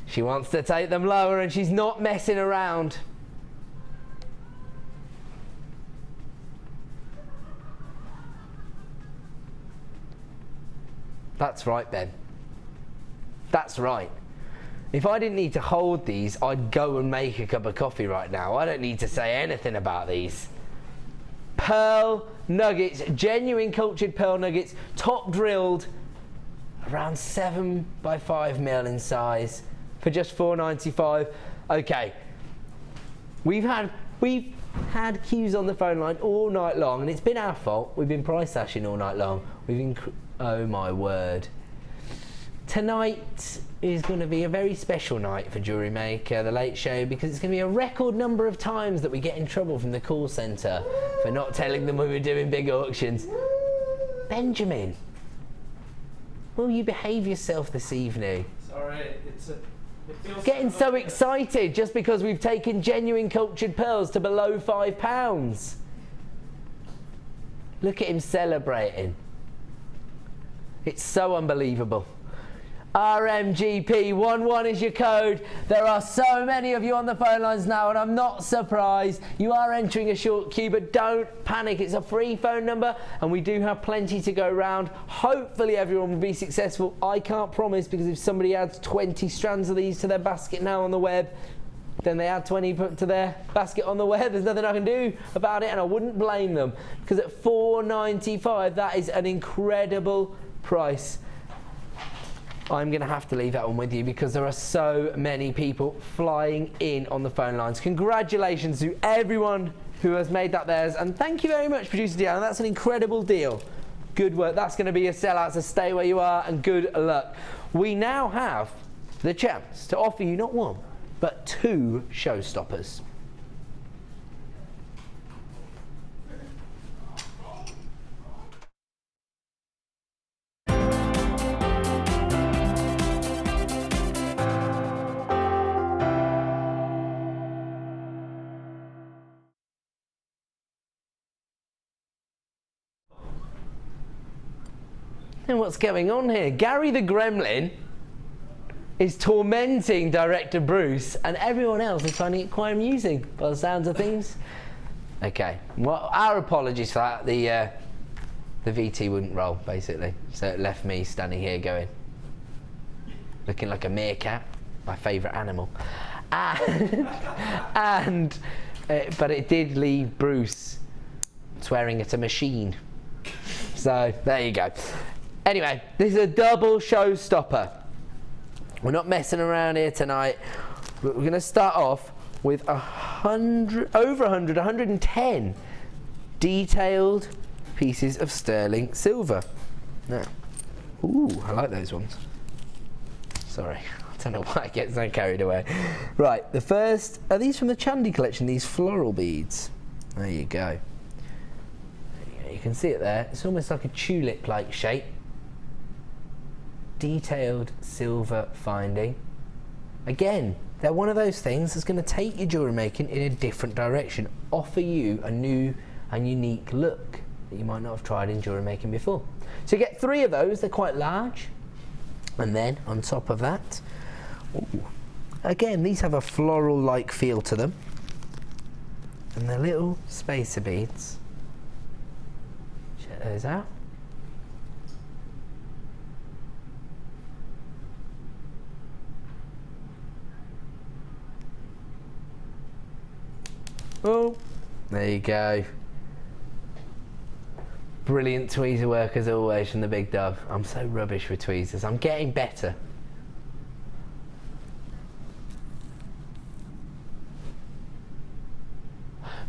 she wants to take them lower and she's not messing around. That's right, Ben. That's right. If I didn't need to hold these, I'd go and make a cup of coffee right now. I don't need to say anything about these. Pearl nuggets, genuine cultured pearl nuggets, top drilled, around 7x5 mil in size for just $4.95. Okay, we've had queues on the phone line all night long, and it's been our fault. We've been price slashing all night long. Oh my word. Tonight is going to be a very special night for Jewellery Maker, the Late Show, because it's going to be a record number of times that we get in trouble from the call centre for not telling them we were doing big auctions. Benjamin, will you behave yourself this evening? Sorry, it feels getting so excited just because we've taken genuine cultured pearls to below £5. Look at him celebrating. It's so unbelievable. RMGP11 is your code. There are so many of you on the phone lines now, and I'm not surprised. You are entering a short queue, but don't panic. It's a free phone number, and we do have plenty to go round. Hopefully everyone will be successful. I can't promise, because if somebody adds 20 strands of these to their basket now on the web, then they add 20 to their basket on the web. There's nothing I can do about it, and I wouldn't blame them, because at $4.95, that is an incredible price. I'm going to have to leave that one with you because there are so many people flying in on the phone lines. Congratulations to everyone who has made that theirs, and thank you very much, Producer Deanna. That's an incredible deal. Good work. That's going to be a sellout, so stay where you are and good luck. We now have the chance to offer you not one, but two showstoppers. And what's going on here? Gary the Gremlin is tormenting director Bruce, and everyone else is finding it quite amusing by the sounds of things. Okay. Well, our apologies for that. The VT wouldn't roll, basically. So it left me standing here going, looking like a meerkat, my favourite animal. And but it did leave Bruce swearing at a machine. So there you go. Anyway, this is a double showstopper. We're not messing around here tonight. We're going to start off with 110 detailed pieces of sterling silver. Now, ooh, I like those ones. Sorry, I don't know why I get so carried away. Right, the first, are these from the Chandy collection, these floral beads? There you go. You can see it there. It's almost like a tulip-like shape. Detailed silver finding. Again, they're one of those things that's going to take your jewellery making in a different direction, offer you a new and unique look that you might not have tried in jewellery making before. So you get 3 of those, they're quite large. And then on top of that, ooh, again, these have a floral-like feel to them. And they're little spacer beads. Check those out. Oh, there you go. Brilliant tweezer work as always from the big dog. I'm so rubbish with tweezers. I'm getting better.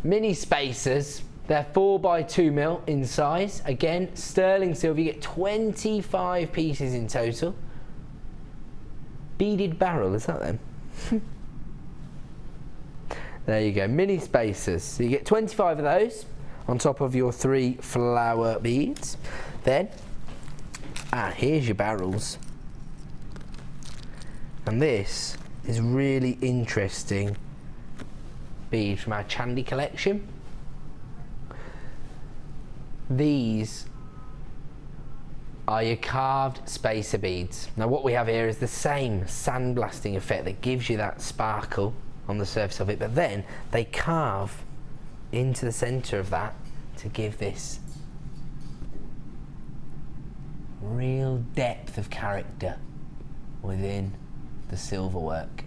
Mini spacers. They're 4x2mm in size. Again, sterling silver. You get 25 pieces in total. Beaded barrel, is that them? There you go, mini spacers. So you get 25 of those on top of your 3 flower beads. Then, here's your barrels. And this is really interesting bead from our Chandy collection. These are your carved spacer beads. Now what we have here is the same sandblasting effect that gives you that sparkle on the surface of it, but then they carve into the center of that to give this real depth of character within the silver work.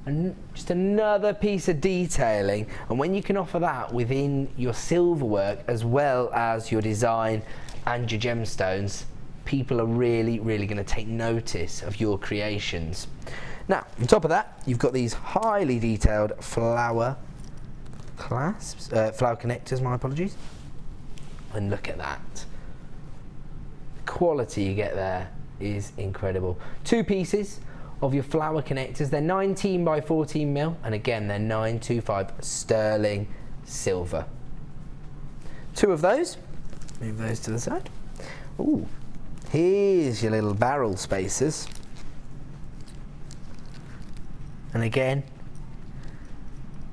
And just another piece of detailing, and when you can offer that within your silver work as well as your design and your gemstones, people are really going to take notice of your creations. Now, on top of that, you've got these highly detailed flower clasps, flower connectors, my apologies. And look at that. The quality you get there is incredible. 2 pieces of your flower connectors. They're 19x14mm, and again, they're 925 sterling silver. 2 of those. Move those to the side. Ooh, here's your little barrel spacers. And again,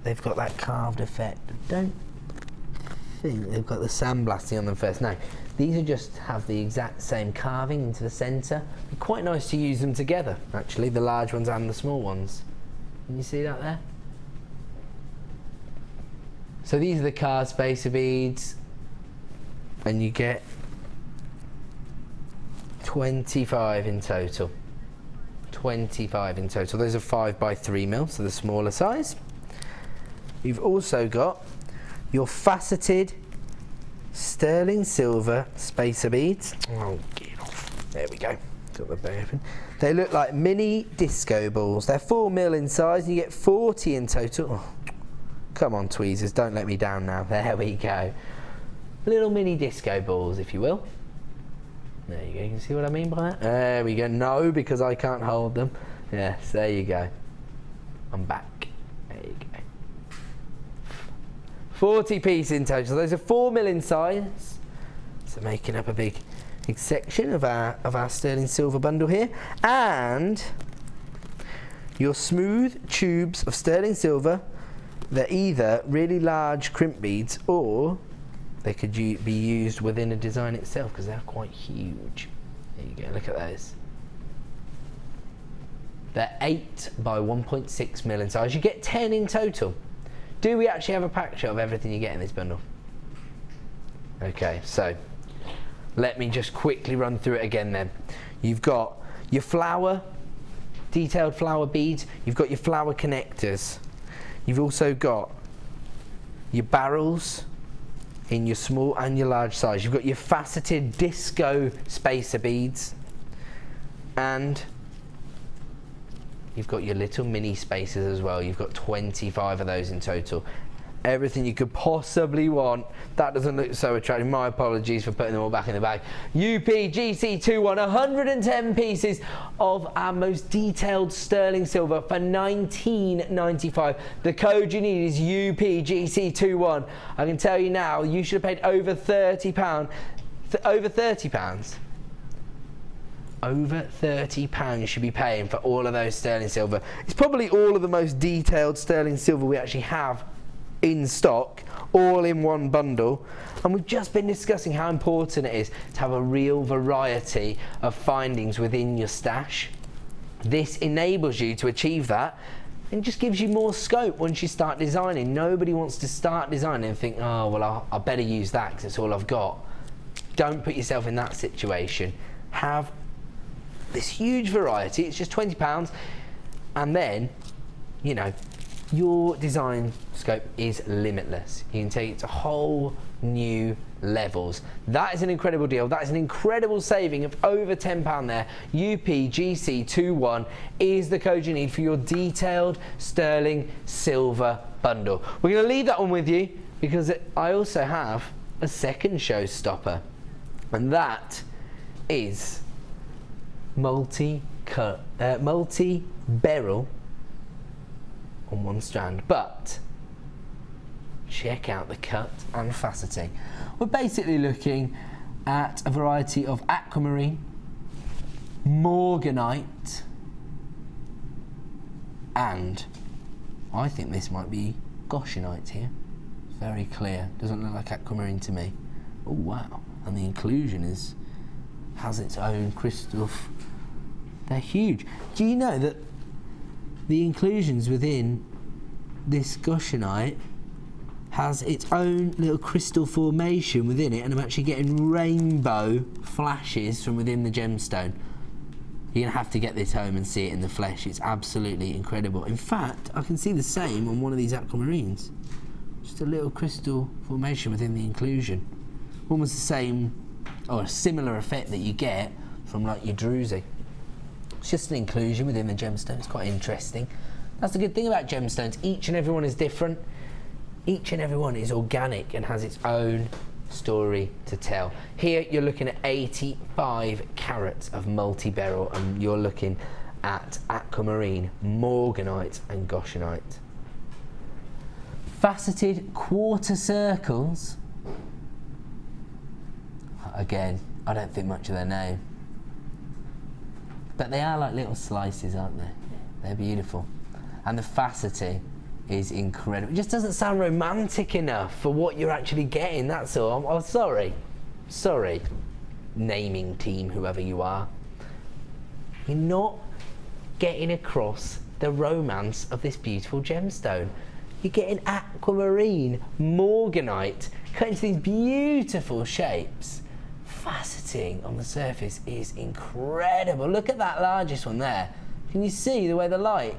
they've got that carved effect. I don't think they've got the sandblasting on them first. No, these are just have the exact same carving into the centre. Be quite nice to use them together, actually, the large ones and the small ones. Can you see that there? So these are the carved spacer beads, and you get 25 in total. 25 in total. Those are 5x3mm, so the smaller size. You've also got your faceted sterling silver spacer beads. Oh, get off. There we go. Got the bay open. They look like mini disco balls. They're 4mm in size, and you get 40 in total. Oh, come on, tweezers, don't let me down now. There we go. Little mini disco balls, if you will. There you go, you can see what I mean by that? There we go. No, because I can't hold them. Yes, there you go. I'm back. There you go. 40 pieces in total. Those are 4mm in size. So making up a big section of our sterling silver bundle here. And your smooth tubes of sterling silver. They're either really large crimp beads, or they could be used within a design itself, because they're quite huge. There you go, look at those. They're 8x1.6mm in size. You get 10 in total. do we actually have a pack shot of everything you get in this bundle? Okay, so let me just quickly run through it again then. You've got your flower, detailed flower beads, you've got your flower connectors, you've also got your barrels in your small and your large size, you've got your faceted disco spacer beads, and you've got your little mini spacers as well. You've got 25 of those in total. Everything you could possibly want. That doesn't look so attractive. My apologies for putting them all back in the bag. UPGC21, 110 pieces of our most detailed sterling silver for $19.95. The code you need is UPGC21. I can tell you now, you should have paid over £30. Over £30. Over £30 you should be paying for all of those sterling silver. It's probably all of the most detailed sterling silver we actually have in stock, all in one bundle, and we've just been discussing how important it is to have a real variety of findings within your stash. This enables you to achieve that and just gives you more scope once you start designing. Nobody wants to start designing and think, oh well, I better use that because it's all I've got. Don't put yourself in that situation. Have this huge variety. It's just £20, and then, you know, your design scope is limitless. You can take it to whole new levels. That is an incredible deal. That is an incredible saving of over £10 there. UPGC21 is the code you need for your detailed sterling silver bundle. We're going to leave that one with you because I also have a second showstopper, and that is multi-beryl on one strand, but check out the cut and faceting. We're basically looking at a variety of aquamarine, morganite, and I think this might be goshenite here. Very clear, doesn't look like aquamarine to me. Oh wow, and the inclusion has its own crystal. They're huge. Do you know that the inclusions within this goshenite has its own little crystal formation within it, and I'm actually getting rainbow flashes from within the gemstone. You're going to have to get this home and see it in the flesh. It's absolutely incredible. In fact, I can see the same on one of these aquamarines. Just a little crystal formation within the inclusion. Almost the same or a similar effect that you get from like your druzy. It's just an inclusion within the gemstone. It's quite interesting. That's the good thing about gemstones. Each and every one is different. Each and every one is organic and has its own story to tell. Here you're looking at 85 carats of multi-beryl, and you're looking at aquamarine, morganite and goshenite. Faceted quarter circles. Again, I don't think much of their name, but they are like little slices, aren't they? They're beautiful. And the faceting is incredible. It just doesn't sound romantic enough for what you're actually getting, that's all. I'm sorry, naming team, whoever you are. You're not getting across the romance of this beautiful gemstone. You're getting aquamarine, morganite, cut into these beautiful shapes. Faceting on the surface is incredible. Look at that largest one there. Can you see the way the light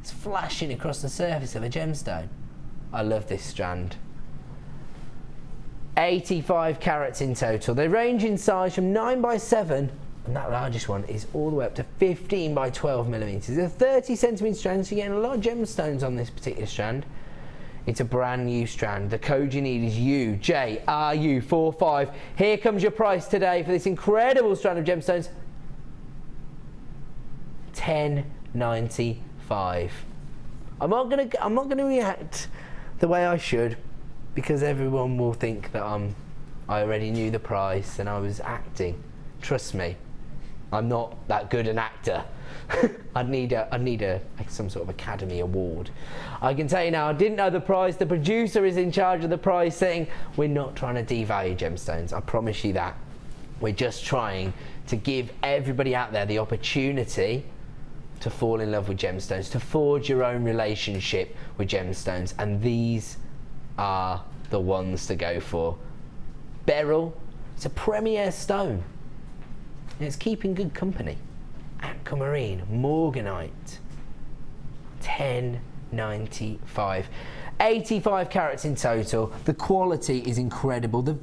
is flashing across the surface of a gemstone? I love this strand. 85 carats in total. They range in size from 9x7, and that largest one is all the way up to 15 by 12 millimeters. It's a 30 centimeter strand, so you're getting a lot of gemstones on this particular strand. It's a brand new strand. The code you need is UJRU45. Here comes your price today for this incredible strand of gemstones. $10.95. I'm not gonna react the way I should, because everyone will think that I already knew the price and I was acting. Trust me, I'm not that good an actor. I'd need some sort of Academy Award. I can tell you now, I didn't know the price. The producer is in charge of the price, saying we're not trying to devalue gemstones. I promise you that. We're just trying to give everybody out there the opportunity to fall in love with gemstones, to forge your own relationship with gemstones, and these are the ones to go for. Beryl, it's a premier stone, and it's keeping good company. Aquamarine, Morganite, $10.95. 85 carats in total. The quality is incredible. The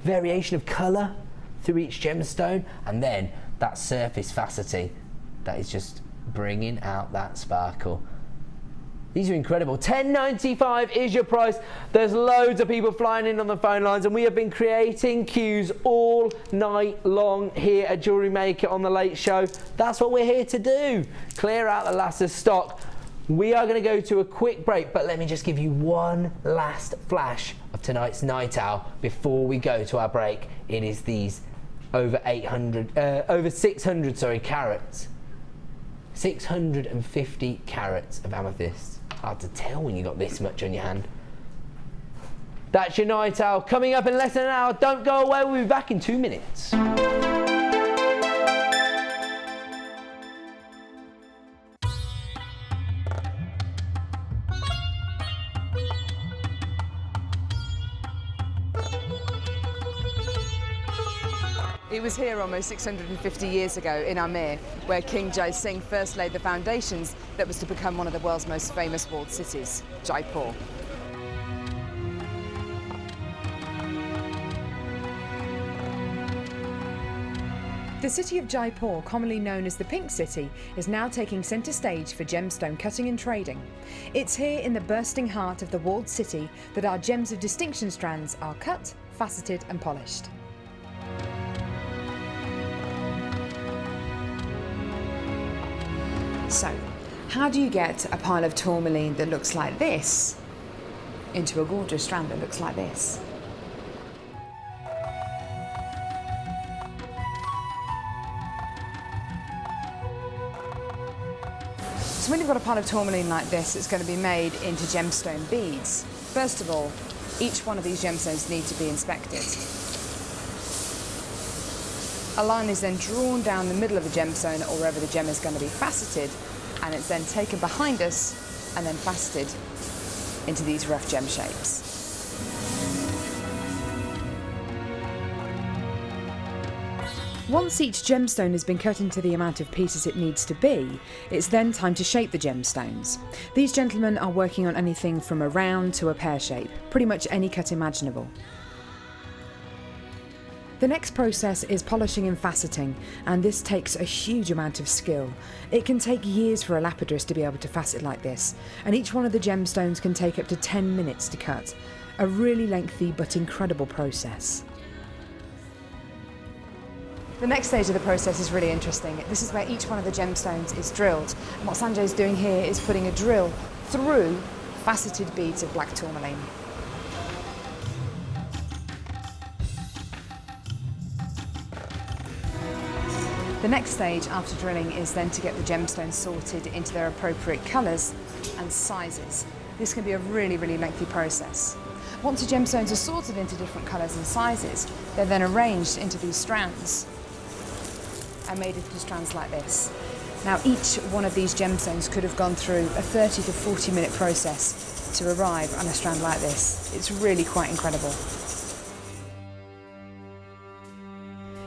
variation of colour through each gemstone, and then that surface facetting that is just bringing out that sparkle. These are incredible. $10.95 is your price. There's loads of people flying in on the phone lines, and we have been creating queues all night long here at Jewellery Maker on the Late Show. That's what we're here to do. Clear out the last of stock. We are going to go to a quick break, but let me just give you one last flash of tonight's night owl before we go to our break. It is these over 600 carats. 650 carats of amethyst. Hard to tell when you got this much on your hand. That's your night owl. Coming up in less than an hour. Don't go away. We'll be back in 2 minutes. It was here almost 650 years ago in Amir, where King Jai Singh first laid the foundations that was to become one of the world's most famous walled cities, Jaipur. The city of Jaipur, commonly known as the Pink City, is now taking centre stage for gemstone cutting and trading. It's here in the bursting heart of the walled city that our gems of distinction strands are cut, faceted and polished. So, how do you get a pile of tourmaline that looks like this into a gorgeous strand that looks like this? So when you've got a pile of tourmaline like this, it's going to be made into gemstone beads. First of all, each one of these gemstones need to be inspected. A line is then drawn down the middle of the gemstone or wherever the gem is going to be faceted, and it's then taken behind us and then faceted into these rough gem shapes. Once each gemstone has been cut into the amount of pieces it needs to be, it's then time to shape the gemstones. These gentlemen are working on anything from a round to a pear shape, pretty much any cut imaginable. The next process is polishing and faceting, and this takes a huge amount of skill. It can take years for a lapidrist to be able to facet like this, and each one of the gemstones can take up to 10 minutes to cut. A really lengthy but incredible process. The next stage of the process is really interesting. This is where each one of the gemstones is drilled, and what Sanjay's doing here is putting a drill through faceted beads of black tourmaline. The next stage after drilling is then to get the gemstones sorted into their appropriate colours and sizes. This can be a really, really lengthy process. Once the gemstones are sorted into different colours and sizes, they're then arranged into these strands and made into strands like this. Now each one of these gemstones could have gone through a 30 to 40 minute process to arrive on a strand like this. It's really quite incredible.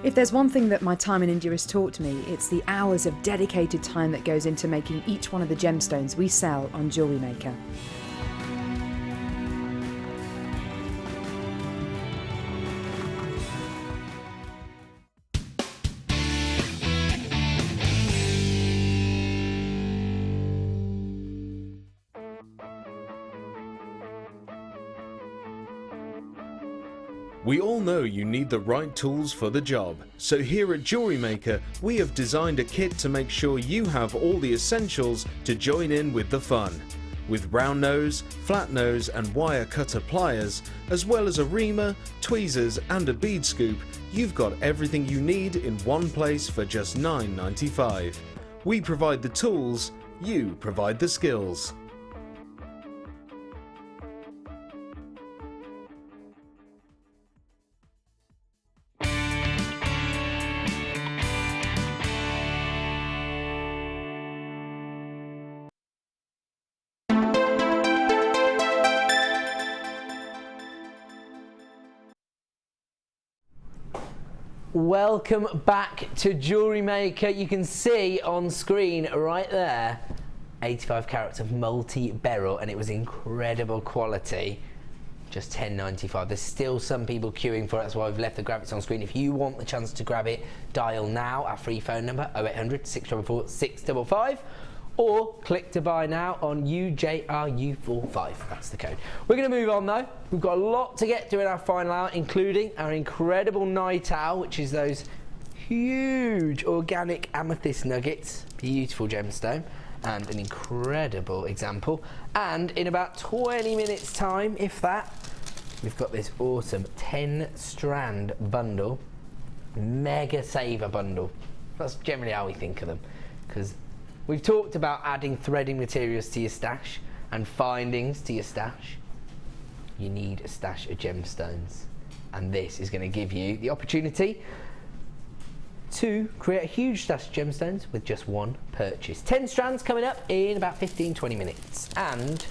If there's one thing that my time in India has taught me, it's the hours of dedicated time that goes into making each one of the gemstones we sell on Jewellery Maker. We all know you need the right tools for the job, so here at Jewellery Maker we have designed a kit to make sure you have all the essentials to join in with the fun. With round nose, flat nose and wire cutter pliers, as well as a reamer, tweezers and a bead scoop, you've got everything you need in one place for just $9.95. We provide the tools, you provide the skills. Welcome back to Jewellery Maker. You can see on screen right there 85 carats of multi-beryl, and it was incredible quality. Just $10.95. There's still some people queuing for it, that's why we've left the graphics on screen. If you want the chance to grab it, dial now our free phone number 0800 644 655, or click to buy now on UJRU45. That's the code. We're going to move on though. We've got a lot to get to in our final hour, including our incredible night owl, which is those huge organic amethyst nuggets. Beautiful gemstone and an incredible example. And in about 20 minutes time, if that, we've got this awesome 10-strand bundle, mega saver bundle. That's generally how we think of them, because we've talked about adding threading materials to your stash and findings to your stash. You need a stash of gemstones, and this is going to give you the opportunity to create a huge stash of gemstones with just one purchase. 10 strands coming up in about 15-20 minutes. And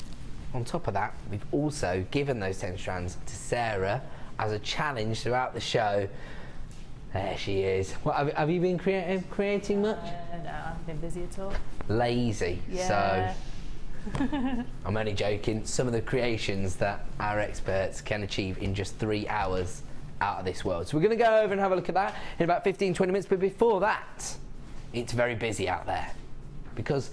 on top of that, we've also given those 10 strands to Sarah as a challenge throughout the show. There she is. What, have you been creating much? No, I haven't been busy at all. Lazy. Yeah. So I'm only joking. Some of the creations that our experts can achieve in just 3 hours out of this world. So we're going to go over and have a look at that in about 15-20 minutes. But before that, it's very busy out there because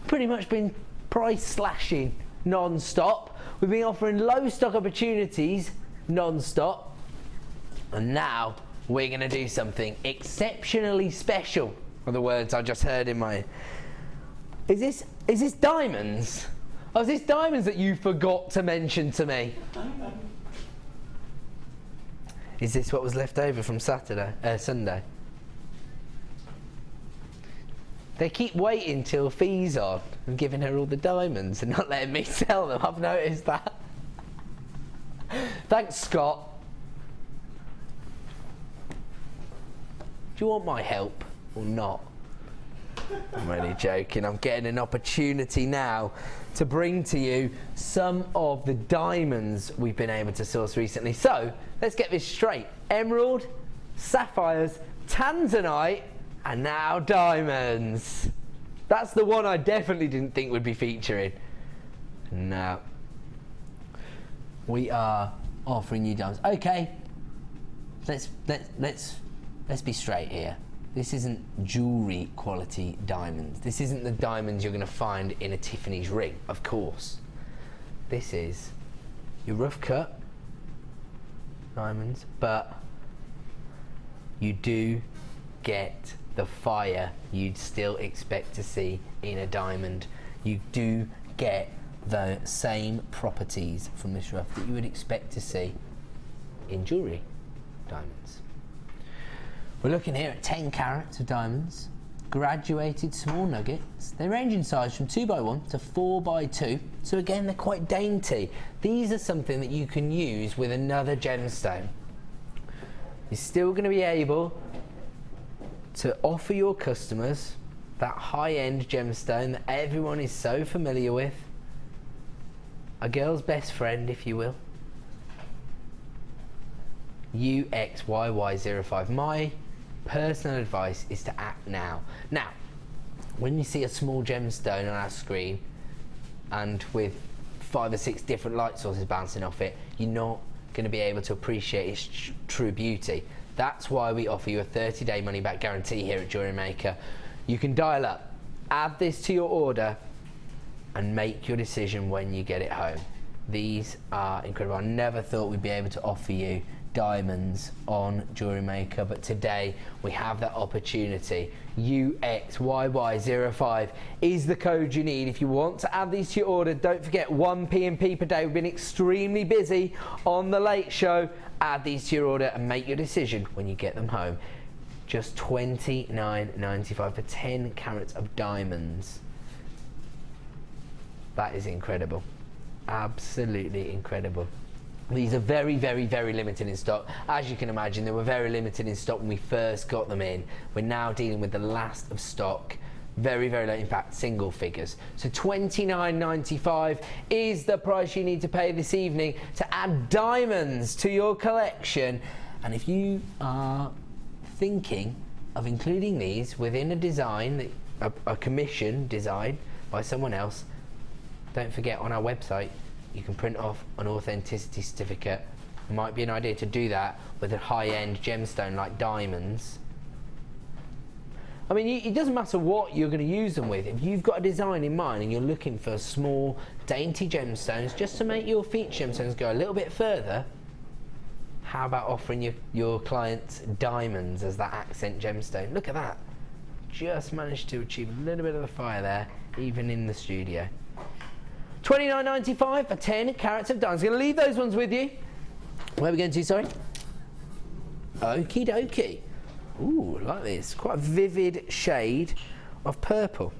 we've pretty much been price slashing non-stop. We've been offering low stock opportunities non-stop, and now we're going to do something exceptionally special. Are the words I just heard in my... Is this diamonds? Oh, is this diamonds that you forgot to mention to me? Is this what was left over from Sunday? They keep waiting till fees on and giving her all the diamonds and not letting me sell them. I've noticed that. Thanks, Scott. Do you want my help or not? I'm only joking. I'm getting an opportunity now to bring to you some of the diamonds we've been able to source recently. So let's get this straight. Emerald, sapphires, tanzanite, and now diamonds. That's the one I definitely didn't think would be featuring. No. We are offering you diamonds. Okay. Let's be straight here. This isn't jewellery quality diamonds. This isn't the diamonds you're going to find in a Tiffany's ring, of course. This is your rough cut diamonds, but you do get the fire you'd still expect to see in a diamond. You do get the same properties from this rough that you would expect to see in jewellery diamonds. We're looking here at 10 carats of diamonds, graduated small nuggets. They range in size from 2x1 to 4x2, so again they're quite dainty. These are something that you can use with another gemstone. You're still going to be able to offer your customers that high-end gemstone that everyone is so familiar with, a girl's best friend, if you will. UXYY05. My personal advice is to act now. Now, when you see a small gemstone on our screen and with 5 or 6 different light sources bouncing off it, you're not going to be able to appreciate its true beauty. That's why we offer you a 30-day money-back guarantee here at Jewellery Maker. You can dial up, add this to your order, and make your decision when you get it home. These are incredible. I never thought we'd be able to offer you diamonds on Jewellery Maker, but today we have that opportunity. UXYY05 is the code you need if you want to add these to your order. Don't forget 1 P&P per day. We've been extremely busy on the Late Show. Add these to your order and make your decision when you get them home. Just $29.95 for 10 carats of diamonds. That is incredible. Absolutely incredible. These are very, very, very limited in stock. As you can imagine, they were very limited in stock when we first got them in. We're now dealing with the last of stock. Very, very low, in fact, single figures. So $29.95 is the price you need to pay this evening to add diamonds to your collection. And if you are thinking of including these within a design, a commission design by someone else, don't forget on our website you can print off an authenticity certificate. It might be an idea to do that with a high-end gemstone like diamonds. I mean, it doesn't matter what you're going to use them with. If you've got a design in mind and you're looking for small, dainty gemstones just to make your feature gemstones go a little bit further, how about offering your clients diamonds as that accent gemstone? Look at that. Just managed to achieve a little bit of the fire there, even in the studio. $29.95 for 10 carats of diamonds. I'm going to leave those ones with you. Where are we going to, sorry? Okie dokie. Ooh, like this. Quite a vivid shade of purple.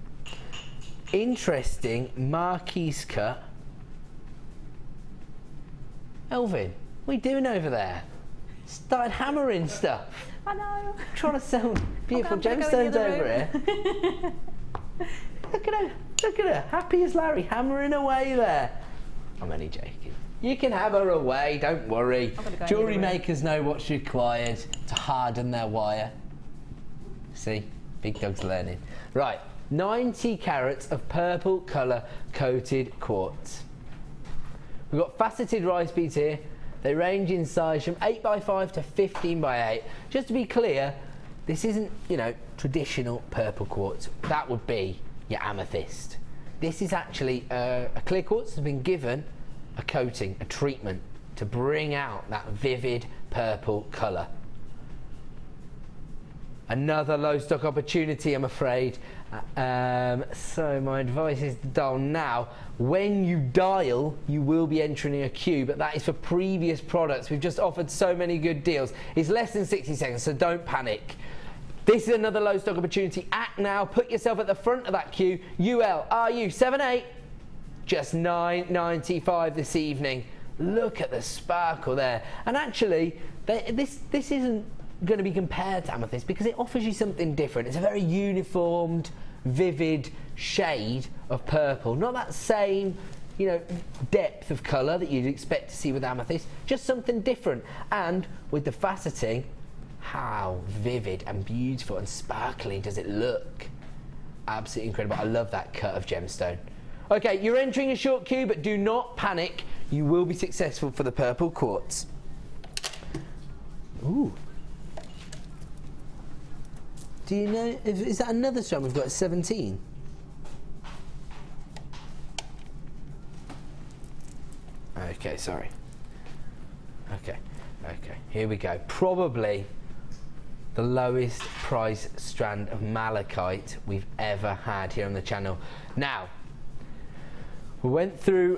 Interesting marquise cut. Elvin, what are you doing over there? Started hammering stuff. I know. Trying to sell beautiful gemstones over here. Look at her. Look at her. Happy as Larry, hammering away there. I'm only joking. You can hammer away, don't worry. Jewellery makers know what's required to harden their wire. See, big dog's learning. Right, 90 carats of purple colour coated quartz. We've got faceted rice beads here. They range in size from 8x5 to 15x8. Just to be clear, this isn't, traditional purple quartz. That would be your amethyst. This is actually a clear quartz that's been given a coating, a treatment to bring out that vivid purple colour. Another low stock opportunity, I'm afraid. So my advice is to dial now. When you dial, you will be entering a queue, but that is for previous products. We've just offered so many good deals. It's less than 60 seconds, so don't panic. This is another low stock opportunity. Act now, put yourself at the front of that queue. ULRU78, just $9.95 this evening. Look at the sparkle there. And actually, this isn't going to be compared to amethyst because it offers you something different. It's a very uniformed, vivid shade of purple. Not that same, depth of colour that you'd expect to see with amethyst. Just something different. And with the faceting, how vivid and beautiful and sparkly does it look? Absolutely incredible. I love that cut of gemstone. Okay, you're entering a short queue, but do not panic. You will be successful for the purple quartz. Ooh. Do you know, is that another strand we've got at 17? Okay, sorry. Okay, here we go. Probably the lowest price strand of malachite we've ever had here on the channel. Now, we went through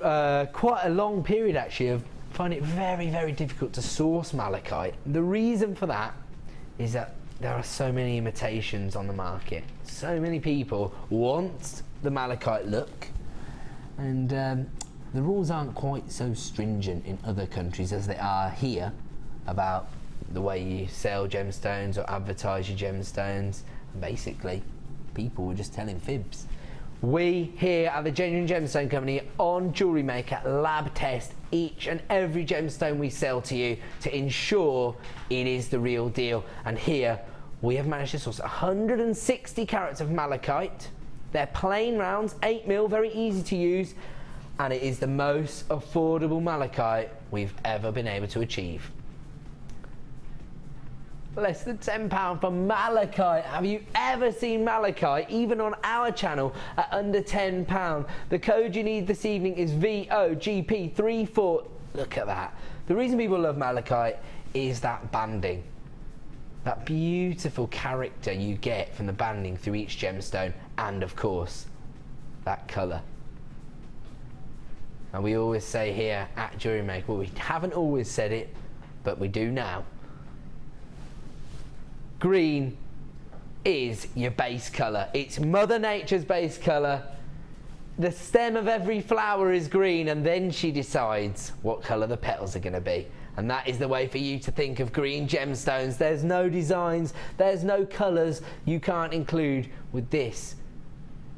quite a long period actually of finding it very, very difficult to source malachite. The reason for that is that there are so many imitations on the market. So many people want the malachite look, and the rules aren't quite so stringent in other countries as they are here about the way you sell gemstones or advertise your gemstones. Basically, people were just telling fibs. We here at the Genuine Gemstone Company on Jewellery Maker lab test each and every gemstone we sell to you to ensure it is the real deal. And here we have managed to source 160 carats of malachite. They're plain rounds, 8mm, very easy to use, and it is the most affordable malachite we've ever been able to achieve. Less than £10 for malachite. Have you ever seen malachite, even on our channel, at under £10? The code you need this evening is VOGP34. Look at that. The reason people love malachite is that banding. That beautiful character you get from the banding through each gemstone, and of course, that colour. And we always say here at Jewellery Maker, well, we haven't always said it, but we do now. Green is your base colour. It's Mother Nature's base colour. The stem of every flower is green, and then she decides what colour the petals are going to be. And that is the way for you to think of green gemstones. There's no designs, there's no colours you can't include with this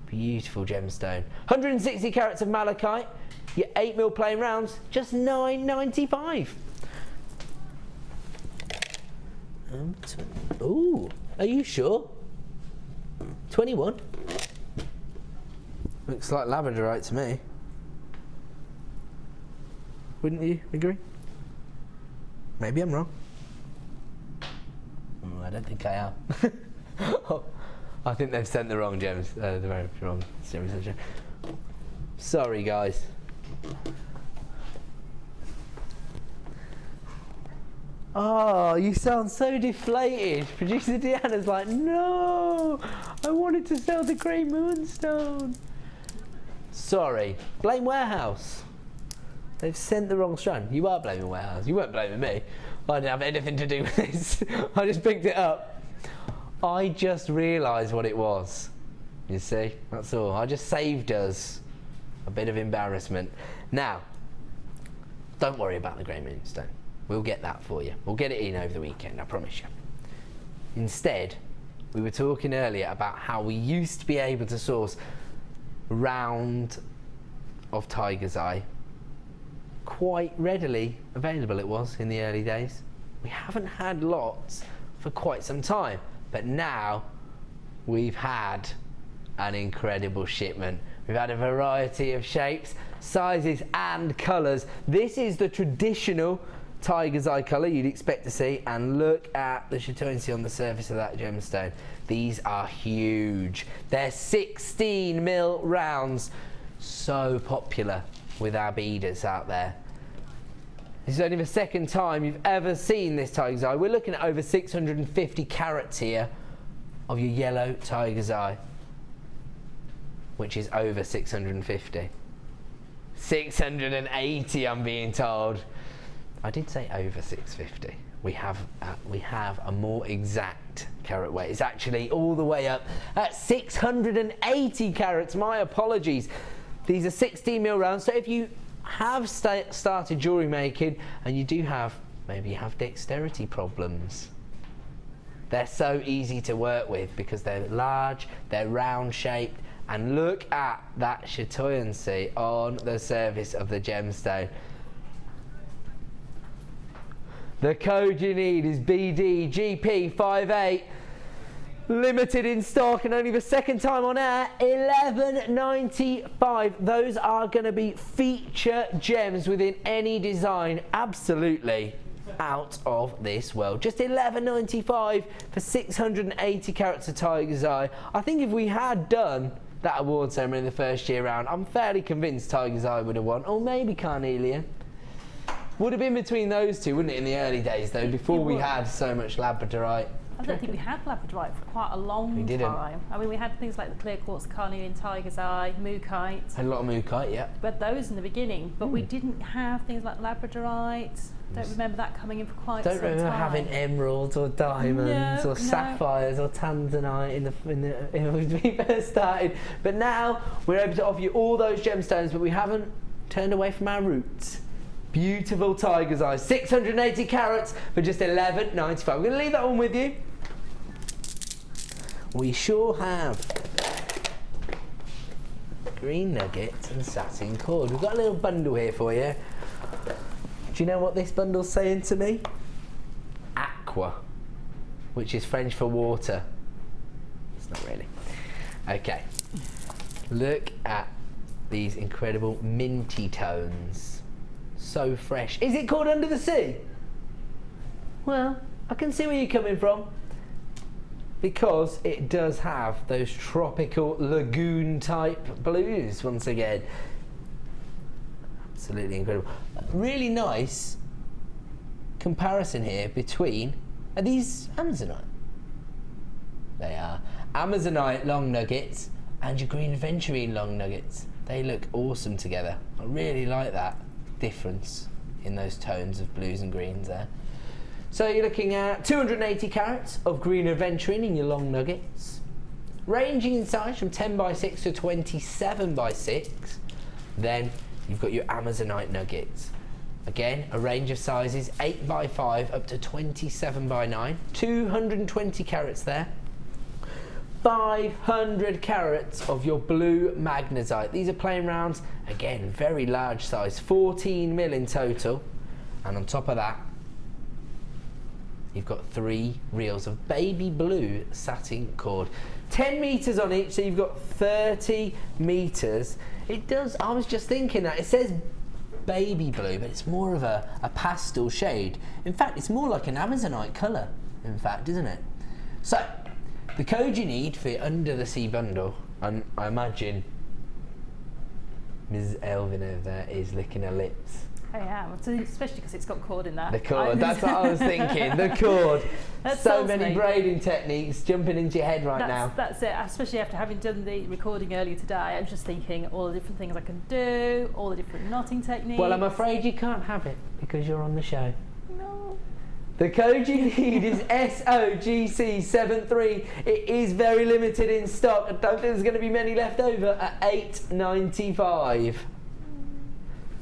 beautiful gemstone. 160 carats of malachite, your 8mm plain rounds, just $9.95. Ooh, are you sure? 21. Looks like labradorite to me. Wouldn't you agree? Maybe I'm wrong. I don't think I am. I think they've sent the wrong gems. The very wrong gems. Sorry, guys. Oh, you sound so deflated. Producer Deanna's like, no, I wanted to sell the grey moonstone. Sorry, blame Warehouse. They've sent the wrong strand. You are blaming Warehouse. You weren't blaming me. I didn't have anything to do with this. I just picked it up. I just realised what it was. You see, that's all. I just saved us a bit of embarrassment. Now, don't worry about the grey moonstone. We'll get that for you. We'll get it in over the weekend, I promise you. Instead, we were talking earlier about how we used to be able to source round of tiger's eye. Quite readily available it was in the early days. We haven't had lots for quite some time, but now we've had an incredible shipment. We've had a variety of shapes, sizes and colours. This is the traditional tiger's eye colour you'd expect to see, and look at the chatoyancy on the surface of that gemstone. These are huge. They're 16mm rounds. So popular with our beaders out there. This is only the second time you've ever seen this tiger's eye. We're looking at over 650 carats here of your yellow tiger's eye, which is over 650. 680, I'm being told. I did say over 650. We have a more exact carat weight. It's actually all the way up at 680 carats. My apologies. These are 16mm rounds. So if you have started jewellery making and you do have, maybe you have dexterity problems, they're so easy to work with because they're large, they're round shaped, and look at that chatoyancy on the surface of the gemstone. The code you need is BDGP58. Limited in stock and only the second time on air. $11.95. Those are going to be feature gems within any design. Absolutely out of this world. Just $11.95 for 680 carats of tiger's eye. I think if we had done that award ceremony the first year round, I'm fairly convinced tiger's eye would have won, or maybe carnelian. Would have been between those two, wouldn't it, in the early days though, before we had so much labradorite. I don't think we had labradorite for quite a long time. I mean, we had things like the clear quartz, carnelian, tiger's eye, mookaite. Had a lot of mookaite, yeah. But those in the beginning, but we didn't have things like labradorite. Don't remember that coming in for quite some time. Don't remember having emeralds or diamonds or sapphires or tanzanite when we first started. But now we're able to offer you all those gemstones, but we haven't turned away from our roots. Beautiful tiger's eyes, 680 carats for just $11.95. We're going to leave that one with you. We sure have green nuggets and satin cord. We've got a little bundle here for you. Do you know what this bundle's saying to me? Aqua, which is French for water. It's not really. Okay. Look at these incredible minty tones. So fresh. Is it called Under the Sea? Well, I can see where you're coming from, because it does have those tropical lagoon type blues once again. Absolutely incredible. Really nice comparison here between, are these Amazonite? They are. Amazonite long nuggets and your green aventurine long nuggets. They look awesome together. I really like that difference in those tones of blues and greens there. So you're looking at 280 carats of green aventurine in your long nuggets, ranging in size from 10x6 to 27x6. Then you've got your Amazonite nuggets. Again, a range of sizes, 8x5 up to 27x9, 220 carats there. 500 carats of your blue magnesite. These are plain rounds, again, very large size, 14mm in total. And on top of that, you've got 3 reels of baby blue satin cord. 10 metres on each, so you've got 30 metres. It does, I was just thinking that, it says baby blue, but it's more of a pastel shade. In fact, it's more like an Amazonite colour, in fact, isn't it? So, the code you need for your under the sea bundle, and I imagine Ms. Elvin over there is licking her lips. I am, especially because it's got cord in there. The cord, that's what I was thinking, the cord. So many me. Braiding techniques jumping into your head now. That's it, especially after having done the recording earlier today. I'm just thinking all the different things I can do, all the different knotting techniques. Well, I'm afraid you can't have it because you're on the show. No. The code you need is SOGC73. It is very limited in stock. I don't think there's going to be many left over at $8.95.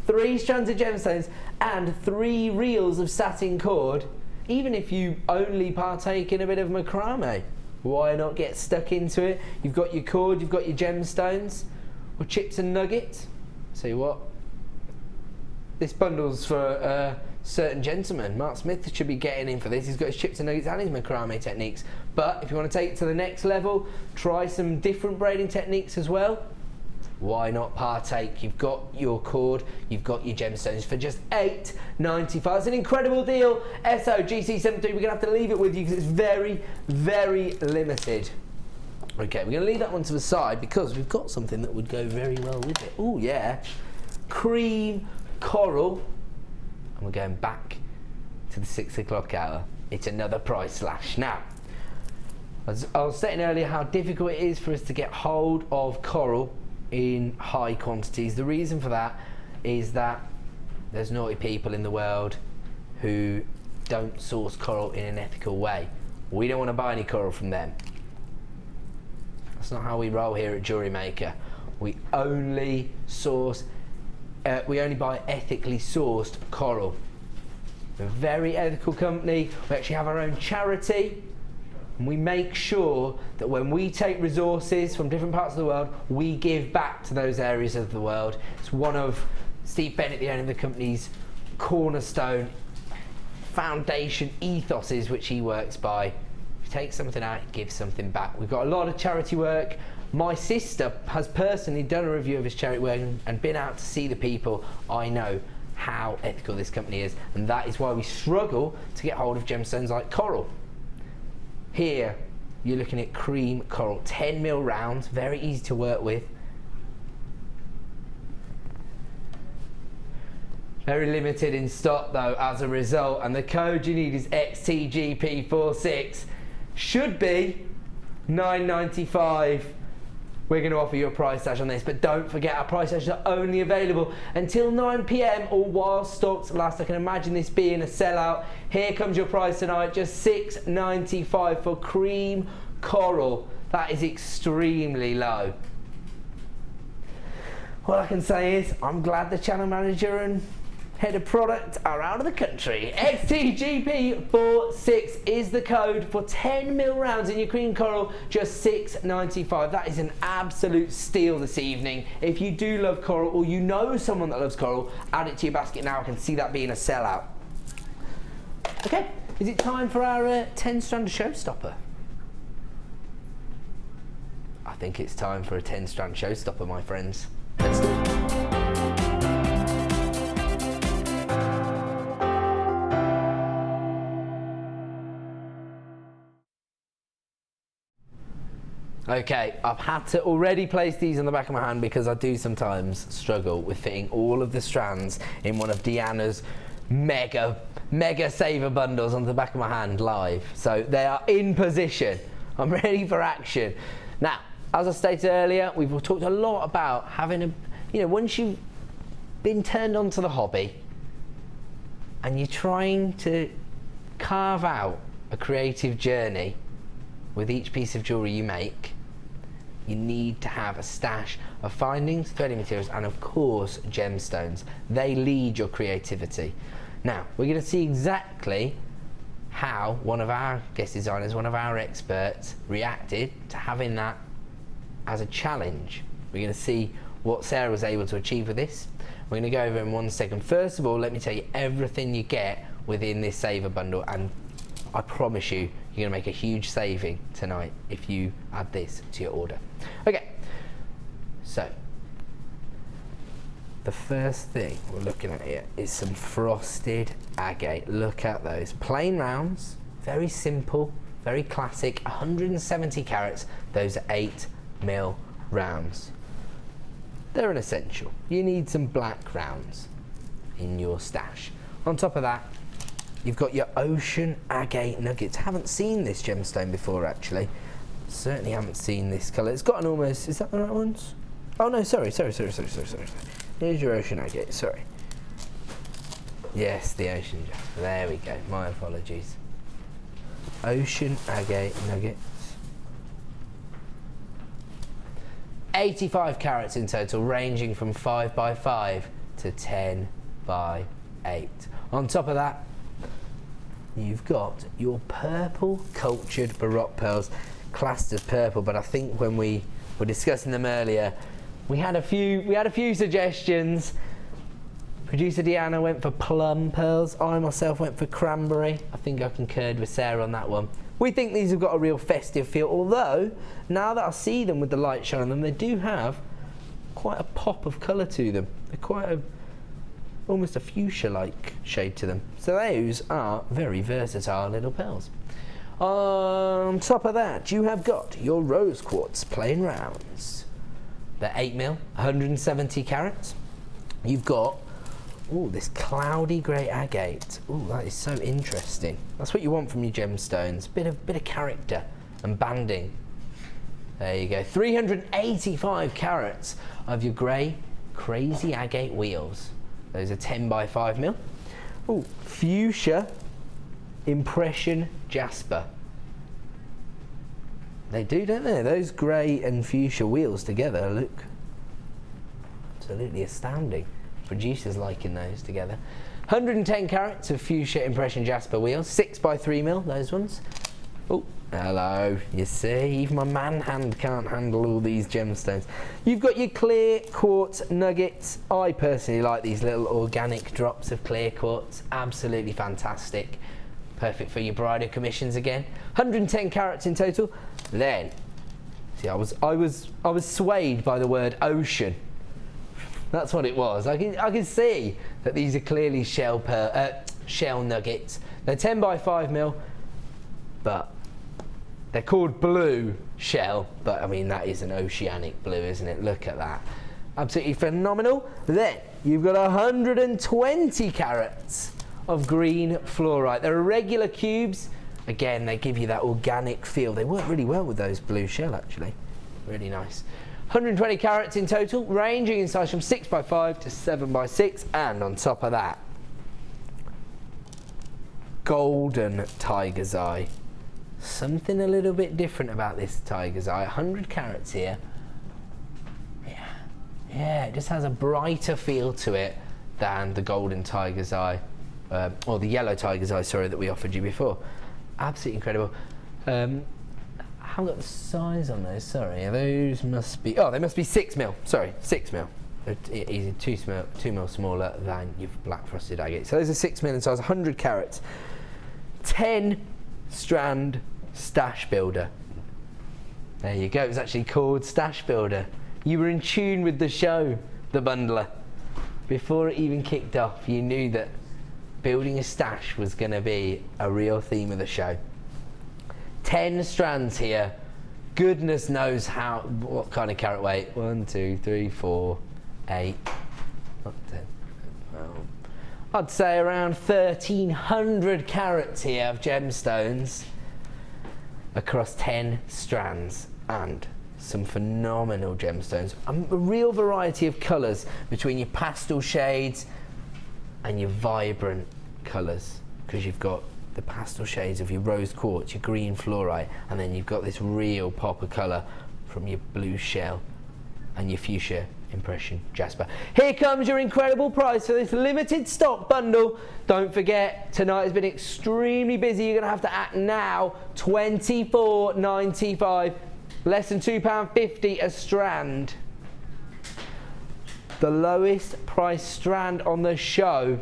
3 strands of gemstones and 3 reels of satin cord. Even if you only partake in a bit of macrame, why not get stuck into it? You've got your cord, you've got your gemstones, or chips and nuggets. Tell you what, this bundle's for a certain gentleman. Mark Smith should be getting in for this. He's got his chips and nuggets and his macrame techniques. But if you want to take it to the next level, try some different braiding techniques as well. Why not partake? You've got your cord, you've got your gemstones for just $8.95. It's an incredible deal. SOGC73, we're going to have to leave it with you because it's very, very limited. Okay, we're going to leave that one to the side because we've got something that would go very well with it. Oh yeah, cream coral. And we're going back to the 6 o'clock hour. It's another price slash. Now, as I was saying earlier how difficult it is for us to get hold of coral in high quantities. The reason for that is that there's naughty people in the world who don't source coral in an ethical way. We don't want to buy any coral from them. That's not how we roll here at JewelleryMaker. We only buy ethically sourced coral. We're a very ethical company. We actually have our own charity. And we make sure that when we take resources from different parts of the world, we give back to those areas of the world. It's one of Steve Bennett, the owner of the company's cornerstone foundation ethoses which he works by. If you take something out, give something back. We've got a lot of charity work. My sister has personally done a review of his charity work and been out to see the people. I know how ethical this company is, and that is why we struggle to get hold of gemstones like coral. Here, you're looking at cream coral, 10mm rounds, very easy to work with. Very limited in stock though as a result, and the code you need is XTGP46. Should be $9.95. We're going to offer you a price slash on this, but don't forget our price slashes are only available until 9 PM or while stocks last. I can imagine this being a sellout. Here comes your price tonight, just $6.95 for cream coral. That is extremely low. All I can say is I'm glad the channel manager and head of product are out of the country. XTGP46 is the code for 10mm rounds in your cream coral, just $6.95. That is an absolute steal this evening. If you do love coral or you know someone that loves coral, add it to your basket now. I can see that being a sellout. Okay, is it time for our 10-strand showstopper? I think it's time for a 10-strand showstopper, my friends. Let's do it. Okay, I've had to already place these on the back of my hand because I do sometimes struggle with fitting all of the strands in one of Deanna's mega saver bundles onto the back of my hand live. So they are in position. I'm ready for action. Now, as I stated earlier, we've talked a lot about having once you've been turned on to the hobby and you're trying to carve out a creative journey with each piece of jewellery you make, you need to have a stash of findings, threading materials, and of course gemstones. They lead your creativity. Now, we're going to see exactly how one of our guest designers, one of our experts, reacted to having that as a challenge. We're going to see what Sarah was able to achieve with this. We're going to go over in 1 second. First of all, let me tell you everything you get within this saver bundle, and I promise you, you're going to make a huge saving tonight if you add this to your order. Okay, so the first thing we're looking at here is some frosted agate. Look at those. Plain rounds, very simple, very classic, 170 carats. Those are 8mm rounds. They're an essential. You need some black rounds in your stash. On top of that, you've got your ocean agate nuggets. Haven't seen this gemstone before, actually. Certainly haven't seen this colour. It's got an almost, is that the right ones? Oh no, sorry. Here's your ocean agate, sorry. Yes, the ocean jasper. There we go, my apologies. Ocean agate nuggets. 85 carats in total, ranging from 5x5 to 10x8. On top of that, you've got your purple cultured Baroque pearls, classed as purple, but I think when we were discussing them earlier, we had a few suggestions. Producer Deanna went for plum pearls. I myself went for cranberry. I think I concurred with Sarah on that one. We think these have got a real festive feel, although now that I see them with the light shine on them, they do have quite a pop of colour to them. They're quite almost a fuchsia-like shade to them. So those are very versatile little pearls. On top of that, you have got your rose quartz plain rounds. They're 8mm, 170 carats. You've got, ooh, this cloudy grey agate. Ooh, that is so interesting. That's what you want from your gemstones. Bit of character and banding. There you go. 385 carats of your grey crazy agate wheels. Those are 10x5mm. Ooh, fuchsia impression jasper. They do, don't they? Those grey and fuchsia wheels together look absolutely astounding. Producers liking those together. 110 carats of fuchsia impression jasper wheels, 6x3mm, those ones. Oh, hello. You see, even my man hand can't handle all these gemstones. You've got your clear quartz nuggets. I personally like these little organic drops of clear quartz. Absolutely fantastic. Perfect for your bridal commissions again. 110 carats in total. Then, see, I was swayed by the word ocean. That's what it was. I can see that these are clearly shell nuggets. They're 10x5mm, but they're called blue shell. But I mean, that is an oceanic blue, isn't it? Look at that. Absolutely phenomenal. Then you've got 120 carats of green fluorite. They're irregular cubes. Again, they give you that organic feel. They work really well with those blue shell, actually. Really nice. 120 carats in total, ranging in size from 6x5 to 7x6, and on top of that, golden tiger's eye. Something a little bit different about this tiger's eye. 100 carats here. Yeah, it just has a brighter feel to it than the golden tiger's eye, or the yellow tiger's eye, sorry, that we offered you before. Absolutely incredible. I haven't got the size on those, sorry. Those must be, oh, they must be 6mm, sorry, 6mm. They're easy, 2mm smaller than your black frosted agate. So those are 6mm in size, 100 carats. 10 strand stash builder. There you go, it's actually called Stash Builder. You were in tune with the show, the bundler. Before it even kicked off, you knew that building a stash was going to be a real theme of the show. 10 strands here. Goodness knows what kind of carat weight. 1, 2, 3, 4, 8, not 10, 12. I'd say around 1,300 carats here of gemstones across 10 strands, and some phenomenal gemstones. A real variety of colours between your pastel shades and your vibrant colours, because you've got the pastel shades of your rose quartz, your green fluorite, and then you've got this real pop of colour from your blue shell and your fuchsia impression jasper. Here comes your incredible price for this limited stock bundle. Don't forget, tonight has been extremely busy. You're going to have to act now. $24.95, less than £2.50 a strand. The lowest price strand on the show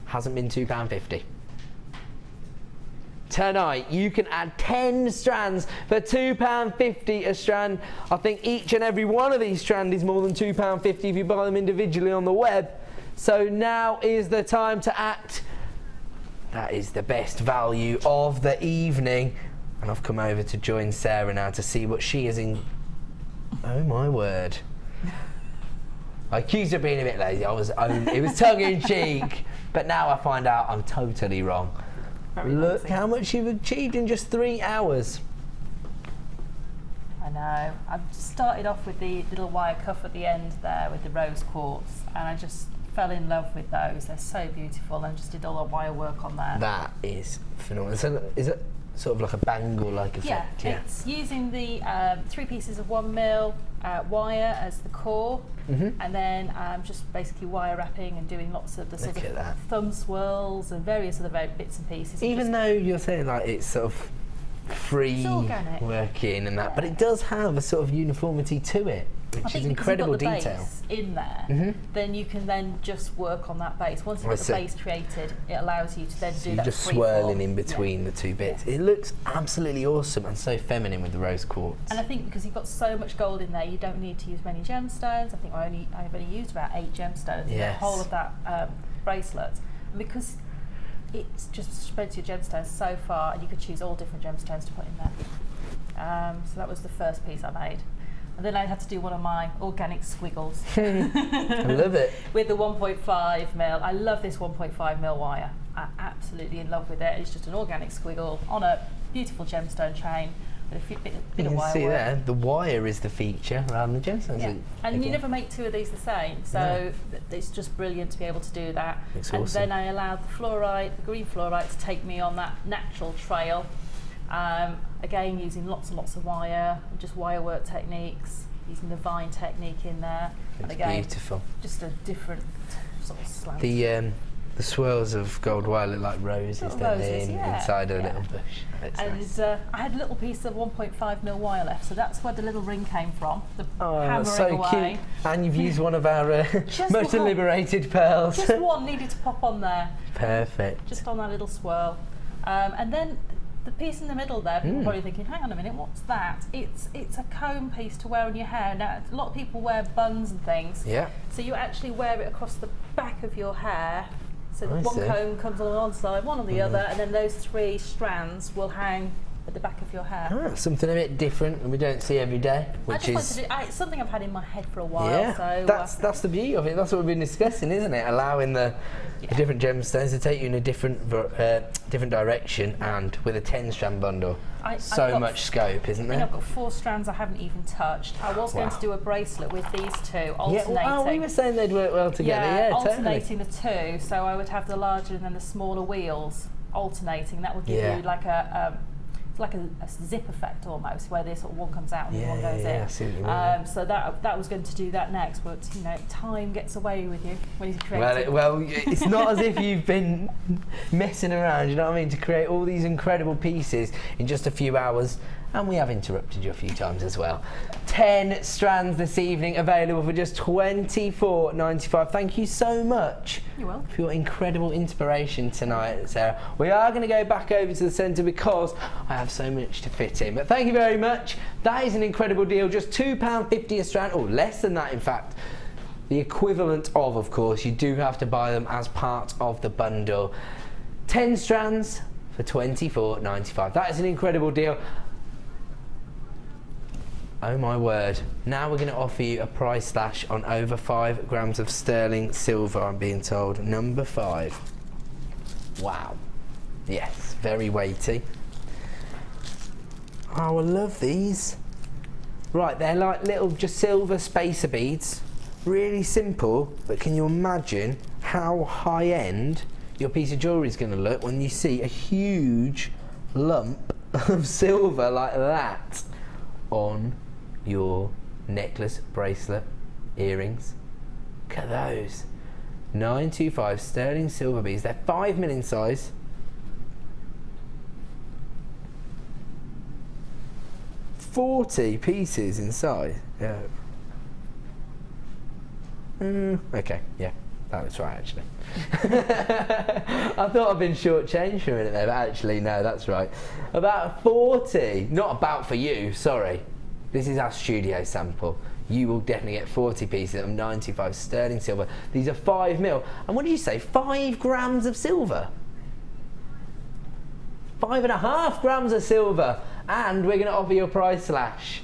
hasn't been £2.50. tonight. You can add 10 strands for £2.50 a strand. I think each and every one of these strands is more than £2.50 if you buy them individually on the web. So now is the time to act. That is the best value of the evening. And I've come over to join Sarah now to see what she is in. Oh my word. I accused her of being a bit lazy. It was tongue in cheek, but now I find out I'm totally wrong. Look how much you've achieved in just 3 hours. I know. I've started off with the little wire cuff at the end there with the rose quartz, and I just fell in love with those. They're so beautiful, and just did all the wire work on there. That is phenomenal. So is it sort of like a bangle-like effect? Yeah, it's using the 3 pieces of 1mm wire as the core, and then just basically wire wrapping and doing lots of the sort of thumb swirls and various other bits and pieces. Even though you're saying like it's sort of free working and that, but it does have a sort of uniformity to it, which is incredible detail. You've got the base in there, then you can then just work on that base. Once you've got the base created, it allows you to then do that just swirling in between the two bits. It looks absolutely awesome and so feminine with the rose quartz. And I think because you've got so much gold in there, you don't need to use many gemstones. I think I've only used about 8 gemstones in the whole of that bracelet. And because it just spreads your gemstones so far, and you could choose all different gemstones to put in there. So that was the first piece I made. And then I had to do one of my organic squiggles. I love it. With the 1.5mm. I love this 1.5mm wire. I'm absolutely in love with it. It's just an organic squiggle on a beautiful gemstone chain with a bit of wire work. There, the wire is the feature rather than the gemstones. Yeah. And you never make 2 of these the same, so it's just brilliant to be able to do that. It's and awesome. Then I allowed the fluorite, the green fluorite, to take me on that natural trail. Again, using lots and lots of wire, and just wire work techniques, using the vine technique in there. It's and again, beautiful. Just a different sort of slant. The swirls of gold wire look like roses, don't they, inside a little bush. And nice. I had a little piece of 1.5mm wire left, so that's where the little ring came from. The hammering so away. Cute. And you've used one of our much deliberated pearls. Just one needed to pop on there. Perfect. Just on that little swirl. And then the piece in the middle there, people are probably thinking, hang on a minute, what's that? It's a comb piece to wear on your hair. Now, a lot of people wear buns and things. Yeah. So you actually wear it across the back of your hair. So one comb comes on one side, one on the other, and then those 3 strands will hang at the back of your hair. Something a bit different and we don't see every day, which is it's something I've had in my head for a while. Yeah, so that's the beauty of it. That's what we've been discussing, isn't it? Allowing the different gemstones to take you in a different direction, and with a 10-strand bundle, so much scope, isn't there? I think I've got 4 strands I haven't even touched. I was going to do a bracelet with these 2, alternating. We were saying they'd work well together. Yeah, alternating the 2. So I would have the larger and then the smaller wheels alternating. That would give you like a zip effect almost, where this sort of one comes out and the one goes in. So that was going to do that next, but time gets away with you when you're creating. Well, it's not as if you've been messing around, you know what I mean, to create all these incredible pieces in just a few hours. And we have interrupted you a few times as well. 10 strands this evening, available for just $24.95. Thank you so much for your incredible inspiration tonight, Sarah. We are going to go back over to the centre because I have so much to fit in. But thank you very much. That is an incredible deal. Just £2.50 a strand, or less than that, in fact. The equivalent of course, you do have to buy them as part of the bundle. 10 strands for $24.95. That is an incredible deal. Oh my word. Now we're going to offer you a price slash on over 5 grams of sterling silver, I'm being told. Number 5. Wow. Yes, very weighty. Oh, I love these. Right, they're like little just silver spacer beads. Really simple, but can you imagine how high-end your piece of jewellery is going to look when you see a huge lump of silver like that on your necklace, bracelet, earrings? Look at those. 925 sterling silver beads. They're 5mm in size. $40 pieces inside. Yeah. Okay, yeah. That was right, actually. I thought I'd been shortchanged for a minute there, but actually, no, that's right. About 40, not about for you, sorry. This is our studio sample. You will definitely get 40 pieces of 95 sterling silver. These are 5mm. And what did you say, 5 grams of silver? 5.5 grams of silver. And we're going to offer you a price slash.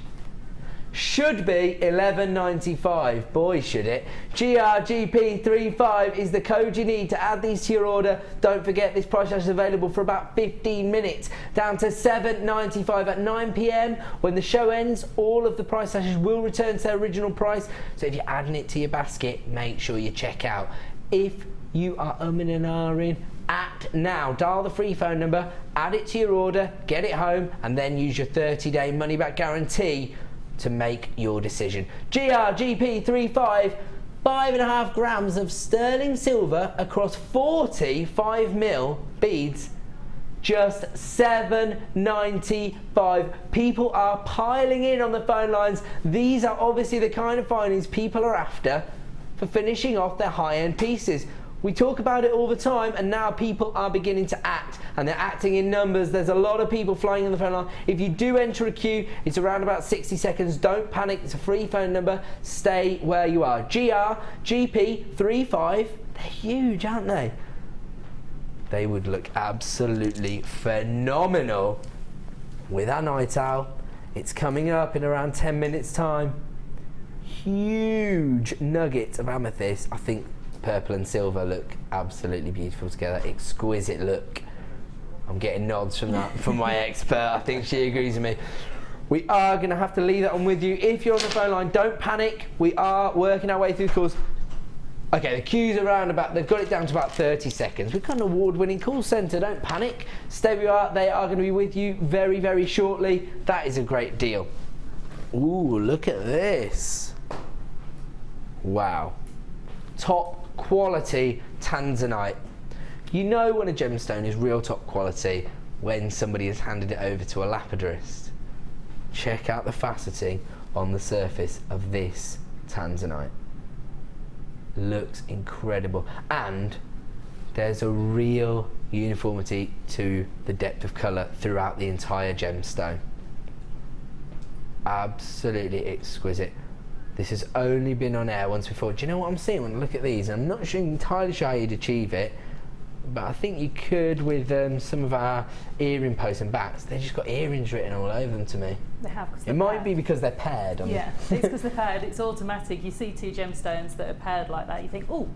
Should be $11.95. Boy, should it. GRGP35 is the code you need to add these to your order. Don't forget, this price slash is available for about 15 minutes, down to $7.95 at 9 p.m. When the show ends, all of the price slashes will return to their original price. So if you're adding it to your basket, make sure you check out. If you are umming and ahhing, act now. Dial the free phone number, add it to your order, get it home, and then use your 30-day money-back guarantee to make your decision. GRGP35, 5.5 grams of sterling silver across 40 5mm beads, just $7.95. People are piling in on the phone lines. These are obviously the kind of findings people are after for finishing off their high-end pieces. We talk about it all the time, and now people are beginning to act, and they're acting in numbers. There's a lot of people flying on the phone line. If you do enter a queue, it's around about 60 seconds. Don't panic. It's a free phone number. Stay where you are. GRGP35. They're huge, aren't they? They would look absolutely phenomenal with our night owl. It's coming up in around 10 minutes time. Huge nuggets of amethyst. I think purple and silver look absolutely beautiful together. Exquisite look. I'm getting nods from that from my expert. I think she agrees with me. We are going to have to leave that on with you. If you're on the phone line, don't panic. We are working our way through the calls. Okay, the queue's around about, they've got it down to about 30 seconds. We've got an award-winning call centre, don't panic. Stay where you are. They are going to be with you very, very shortly. That is a great deal. Ooh, look at this. Wow. Top quality tanzanite. You know when a gemstone is real top quality when somebody has handed it over to a lapidist. Check out the faceting on the surface of this tanzanite. Looks incredible, and there's a real uniformity to the depth of colour throughout the entire gemstone. Absolutely exquisite. This has only been on air once before. Do you know what I'm seeing when I look at these? I'm not entirely sure how you'd achieve it, but I think you could with some of our earring posts and backs. They've just got earrings written all over them to me. They have. It might be because they're paired. Yeah, it's because they're paired. It's automatic. You see two gemstones that are paired like that, you think, oh,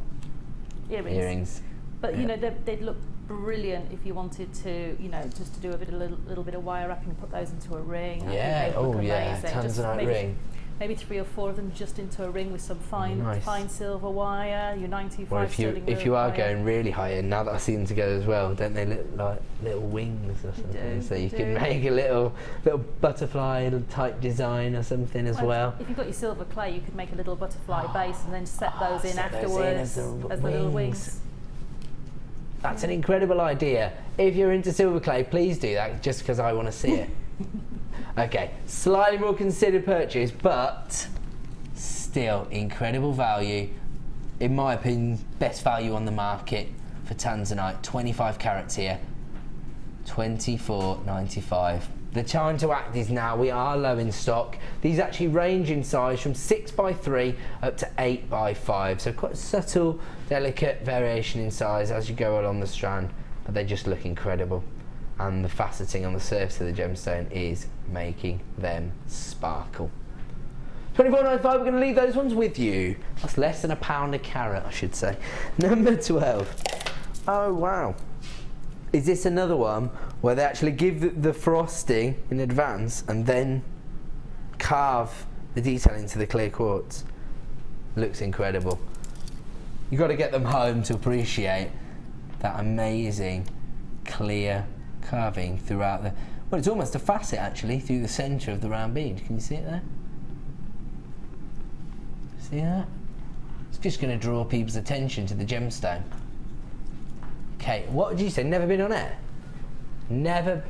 earrings. Earrings. But you know, they'd look brilliant if you wanted to, you know, just to do a little bit of wire wrapping and put those into a ring. Yeah. Oh yeah. Tanzanite ring. Maybe 3 or 4 of them just into a ring with some fine silver wire, your 925 well, if you are going really high end, now that I see them together as well, don't they look like little wings or something? So you can make a little butterfly type design or something as well. If you've got your silver clay, you could make a little butterfly base and then set those in afterwards as the little wings. That's an incredible idea. If you're into silver clay, please do that, just because I want to see it. Okay, slightly more considered purchase, but still incredible value. In my opinion, best value on the market for tanzanite. 25 carats here, $24.95. The time to act is now. We are low in stock. These actually range in size from 6x3 up to 8x5, so quite subtle, delicate variation in size as you go along the strand, but they just look incredible. And the faceting on the surface of the gemstone is making them sparkle. $24.95, we're going to leave those ones with you. That's less than £1 a carat, I should say. Number 12. Oh, wow. Is this another one where they actually give the frosting in advance and then carve the detail into the clear quartz? Looks incredible. You've got to get them home to appreciate that amazing clear carving throughout the, well, it's almost a facet actually through the centre of the round bead. Can you see it there? See that? It's just going to draw people's attention to the gemstone. Okay, what did you say? Never been on air? Never.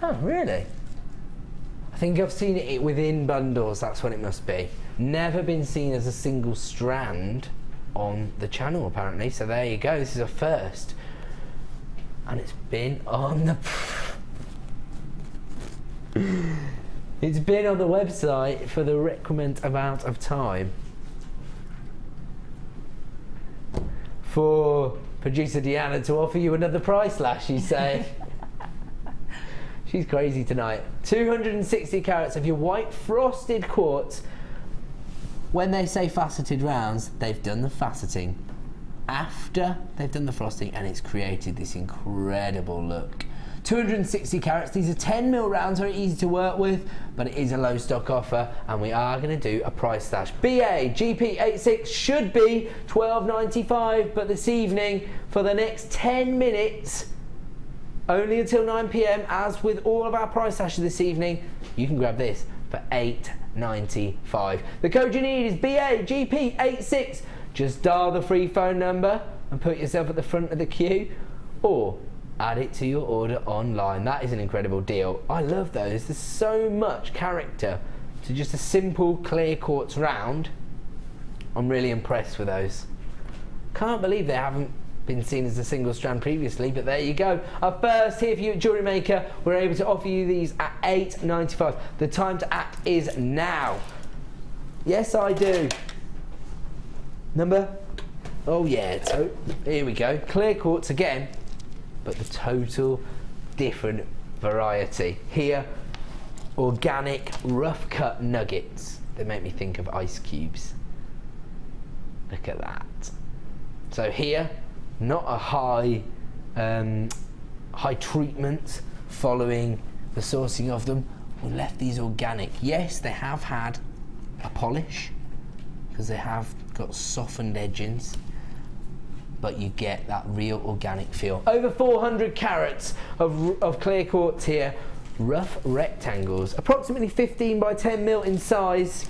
Oh, really? I think I've seen it within bundles. That's what it must be. Never been seen as a single strand. on the channel apparently. So there you go, this is a first. And it's been on the it's been on the website for the requisite amount of time. For producer Deanna to offer you another price slash, you say. She's crazy tonight. 260 carats of your white frosted quartz. When they say faceted rounds, they've done the faceting after they've done the frosting, and it's created this incredible look. 260 carats, these are 10mm rounds, very easy to work with, but it is a low stock offer, and we are going to do a price slash. BA GP86 should be $12.95, but this evening, for the next 10 minutes, only until 9 PM, as with all of our price slashes this evening, you can grab this for $8.95. The code you need is BA GP86. Just dial the free phone number and put yourself at the front of the queue, or add it to your order online. That is an incredible deal. I love those. There's so much character to just a simple clear quartz round. I'm really impressed with those. Can't believe they haven't been seen as a single strand previously, but there you go. Our first here for you at Jewellery Maker. We're able to offer you these at $8.95. The time to act is now. Yes, I do. Number? Oh yeah, here we go. Clear quartz again, but the total different variety. Here, organic rough cut nuggets. They make me think of ice cubes. Look at that. So here, not a high treatment following the sourcing of them. We left these organic. Yes, they have had a polish because they have got softened edgings, but you get that real organic feel. Over 400 carats of clear quartz here. Rough rectangles, approximately 15 by 10mm in size.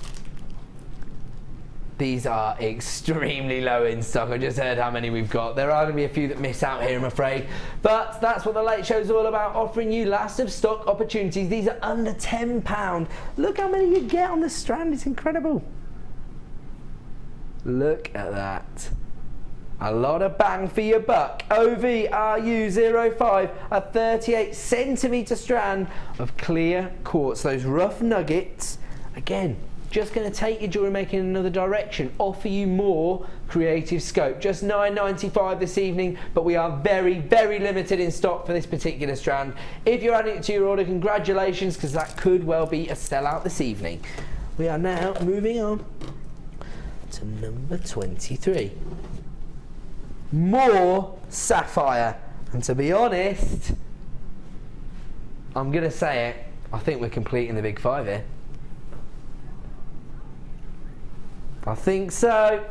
These are extremely low in stock. I just heard how many we've got. There are going to be a few that miss out here, I'm afraid. But that's what the Late Show is all about, offering you last of stock opportunities. These are under £10. Look how many you get on the strand. It's incredible. Look at that. A lot of bang for your buck. OVRU05, a 38cm strand of clear quartz. Those rough nuggets, again, just going to take your jewellery making in another direction, offer you more creative scope. Just $9.95 this evening, but we are very, very limited in stock for this particular strand. If you're adding it to your order, congratulations, because that could well be a sellout this evening. We are now moving on to number 23. More sapphire. And to be honest, I'm going to say it, I think we're completing the big five here. I think so.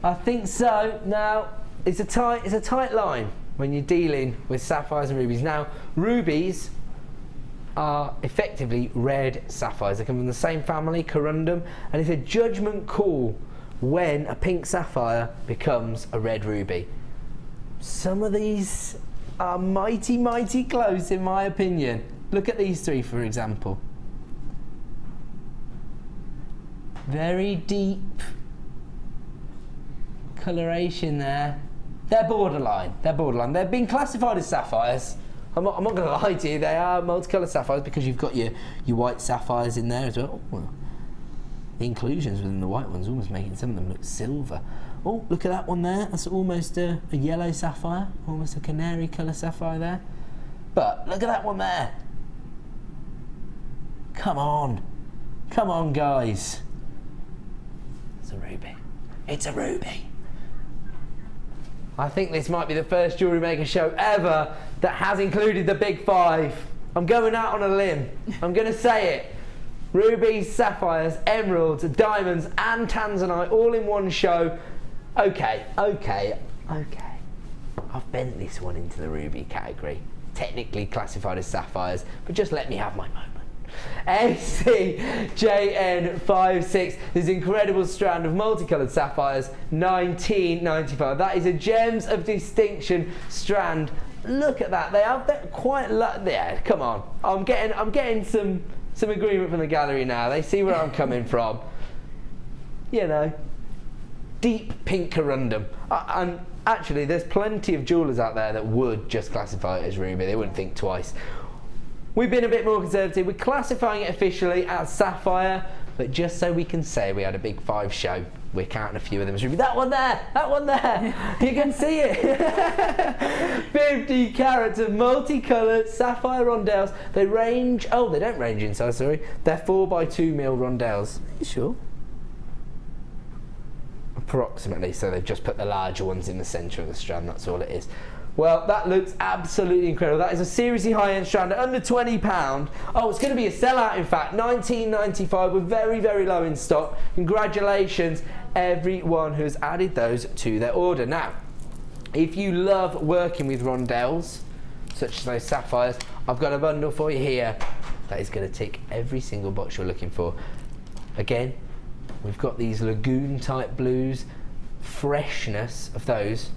I think so. Now, it's a tight line when you're dealing with sapphires and rubies. Now, rubies are effectively red sapphires. They come from the same family, corundum, and it's a judgment call when a pink sapphire becomes a red ruby. Some of these are mighty, mighty close in my opinion. Look at these three, for example. Very deep coloration there. They're borderline. They're borderline. They've been classified as sapphires. I'm not going to lie to you. They are multicolored sapphires because you've got your white sapphires in there as well. Oh, well. The inclusions within the white ones almost making some of them look silver. Oh, look at that one there. That's almost a yellow sapphire, almost a canary colour sapphire there. But look at that one there. Come on. Come on, guys. It's a ruby. It's a ruby. I think this might be the first Jewellery Maker show ever that has included the big five. I'm going out on a limb. I'm going to say it. Rubies, sapphires, emeralds, diamonds and tanzanite all in one show. Okay. I've bent this one into the ruby category. Technically classified as sapphires, but just let me have my moment. SCJN56, this incredible strand of multicoloured sapphires, $19.95. That is a Gems of Distinction strand. Look at that. They are quite yeah, come on. I'm getting some agreement from the gallery now. They see where I'm coming from. You know, deep pink corundum. And actually, there's plenty of jewellers out there that would just classify it as ruby. They wouldn't think twice. We've been a bit more conservative. We're classifying it officially as sapphire, but just so we can say we had a big 5 show, we're counting a few of them as ruby. That one there, you can see it. 50 carats of multicoloured sapphire rondelles. They range, oh, they don't range in size, sorry. They're 4x2 mil rondelles. Are you sure? Approximately, so they've just put the larger ones in the centre of the strand, that's all it is. Well, that looks absolutely incredible. That is a seriously high-end strand at under £20. Oh, it's going to be a sellout, in fact. £19.95. We're very, very low in stock. Congratulations, everyone who has added those to their order. Now, if you love working with rondelles, such as those sapphires, I've got a bundle for you here that is going to tick every single box you're looking for. Again, we've got these lagoon-type blues, freshness of those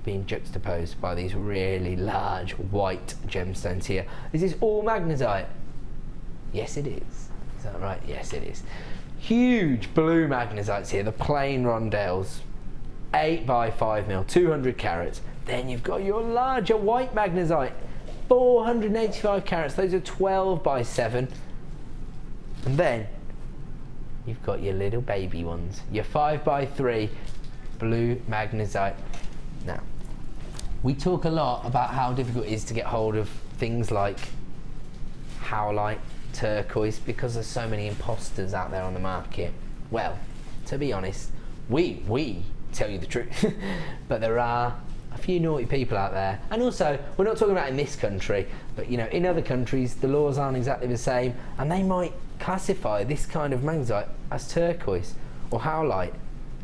being juxtaposed by these really large white gemstones here. Is this all magnesite? Yes, it is. Is that right? Yes, it is. Huge blue magnesites here, the plain rondelles, 8x5 mil, 200 carats. Then you've got your larger white magnesite, 485 carats. Those are 12x7. And then you've got your little baby ones, your 5x3 blue magnesite. Now, we talk a lot about how difficult it is to get hold of things like howlite, turquoise, because there's so many imposters out there on the market. Well, to be honest, we tell you the truth, but there are a few naughty people out there. And also, we're not talking about in this country, but you know, in other countries, the laws aren't exactly the same, and they might classify this kind of magnesite as turquoise or howlite.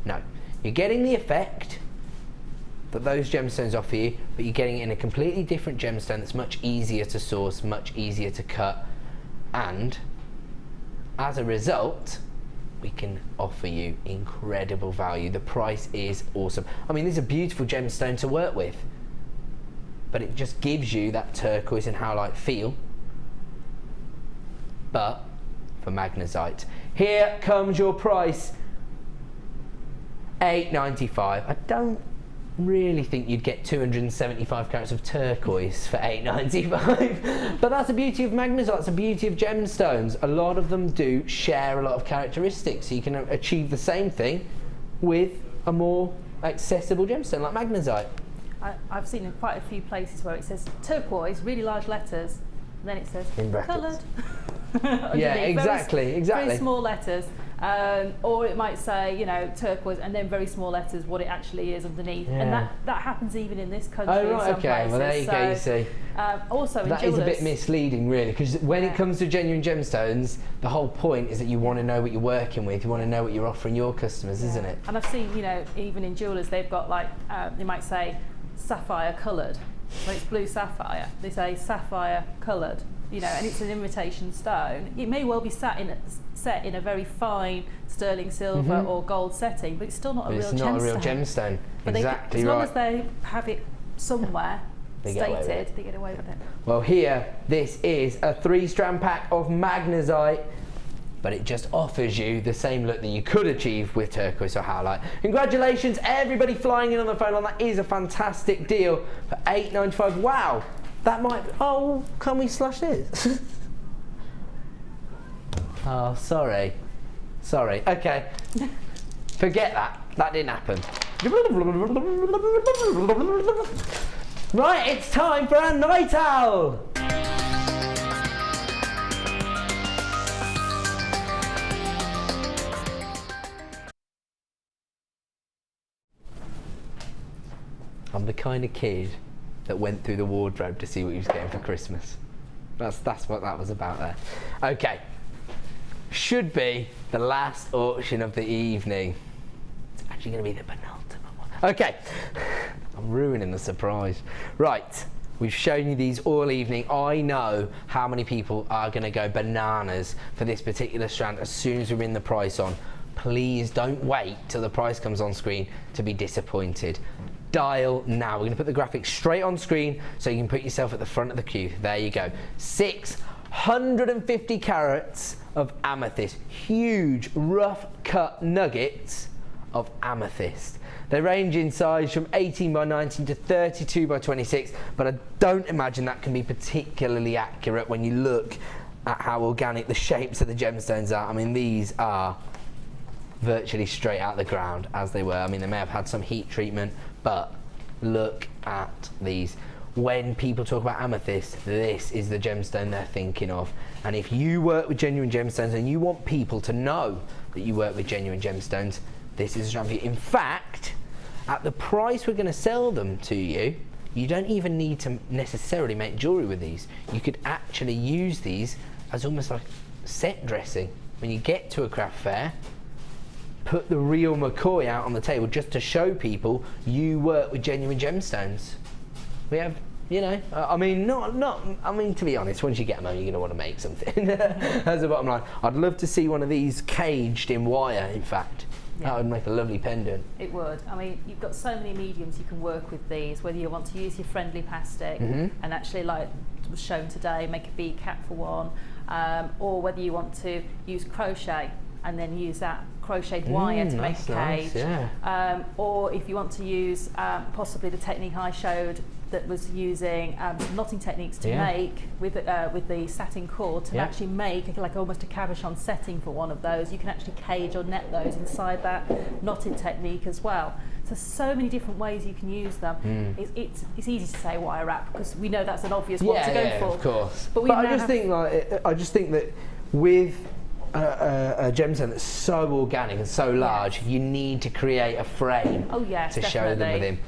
No, you're getting the effect that those gemstones offer you, but you're getting it in a completely different gemstone that's much easier to source, much easier to cut, and as a result, we can offer you incredible value. The price is awesome. I mean, this is a beautiful gemstone to work with, but it just gives you that turquoise and howlite feel, but for magnesite. Here comes your price, $8.95. I don't really think you'd get 275 carats of turquoise for $8.95, but that's the beauty of magnesite, it's the beauty of gemstones. A lot of them do share a lot of characteristics, so you can achieve the same thing with a more accessible gemstone like magnesite. I've seen in quite a few places where it says turquoise, really large letters, and then it says coloured. Yeah, exactly. Very small letters, or it might say, you know, turquoise, and then very small letters what it actually is underneath, and that happens even in this country. Oh right, in some okay. places. Well, there you go. You see, also that is a bit misleading, really, because when it comes to genuine gemstones, the whole point is that you want to know what you're working with, you want to know what you're offering your customers, isn't it? And I've seen, you know, even in jewellers, they've got like they might say sapphire coloured, when it's blue sapphire, they say sapphire coloured. You know, and it's an imitation stone. It may well be set in a very fine sterling silver or gold setting, but it's still not a real gemstone. It's not a real gemstone. But exactly, as long as they have it somewhere stated, they get away with it. Well, here, this is a 3-strand pack of magnesite, but it just offers you the same look that you could achieve with turquoise or howlite. Congratulations, everybody flying in on the phone line. That is a fantastic deal for $8.95. Wow. That might be, oh, can we slash this? Oh, sorry. Okay. Forget that. That didn't happen. Right, it's time for our night owl. I'm the kind of kid that went through the wardrobe to see what he was getting for Christmas. That's what that was about there. Okay, should be the last auction of the evening. It's actually going to be the penultimate one. Okay, I'm ruining the surprise. Right, we've shown you these all evening. I know how many people are going to go bananas for this particular strand as soon as we're in the price on. Please don't wait till the price comes on screen to be disappointed. Dial now. We're going to put the graphics straight on screen so you can put yourself at the front of the queue. There you go. 650 carats of amethyst. Huge rough cut nuggets of amethyst. They range in size from 18 by 19 to 32 by 26, but I don't imagine that can be particularly accurate when you look at how organic the shapes of the gemstones are. I mean, these are virtually straight out of the ground as they were. I mean, they may have had some heat treatment, but look at these. When people talk about amethyst, this is the gemstone they're thinking of. And if you work with genuine gemstones and you want people to know that you work with genuine gemstones, this is a strand for you. In fact, at the price we're going to sell them to you, you don't even need to necessarily make jewellery with these. You could actually use these as almost like set dressing. When you get to a craft fair, put the real McCoy out on the table just to show people you work with genuine gemstones. We have, you know, I mean, I mean, to be honest, once you get them home, you're going to want to make something. That's the bottom line. I'd love to see one of these caged in wire, in fact. Yeah. That would make a lovely pendant. It would. I mean, you've got so many mediums you can work with these, whether you want to use your friendly plastic and actually, like was shown today, make a bead cap for one, or whether you want to use crochet and then use that crocheted wire to make a cage. Nice, yeah. Or if you want to use possibly the technique I showed that was using knotting techniques to make with the satin cord to actually make like almost a cabochon setting for one of those. You can actually cage or net those inside that knotted technique as well. So many different ways you can use them. It's easy to say wire wrap because we know that's an obvious one to go for. Of course. But I just think that with a gemstone that's so organic and so large, you need to create a frame to show them within.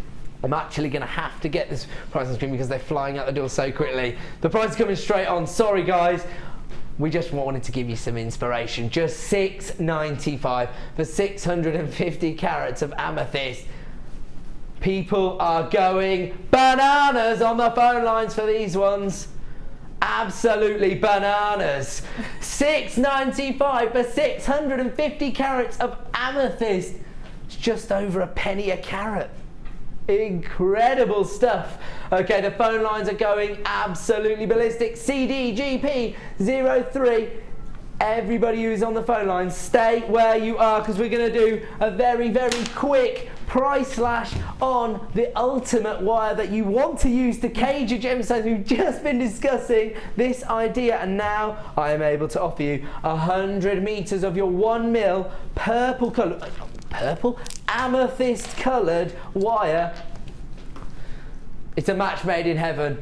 I'm actually going to have to get this price on screen because they're flying out the door so quickly. The price is coming straight on. Sorry guys. We just wanted to give you some inspiration. Just $6.95 for 650 carats of amethyst. People are going bananas on the phone lines for these ones. Absolutely bananas. $6.95 for 650 carats of amethyst. It's just over a penny a carat. Incredible stuff. Okay, the phone lines are going absolutely ballistic. CDGP03. Everybody who's on the phone lines, stay where you are because we're going to do a very, very quick price slash on the ultimate wire that you want to use to cage your gemstones. We've just been discussing this idea and now I am able to offer you 100 meters of your 1mm purple amethyst coloured wire. It's a match made in heaven.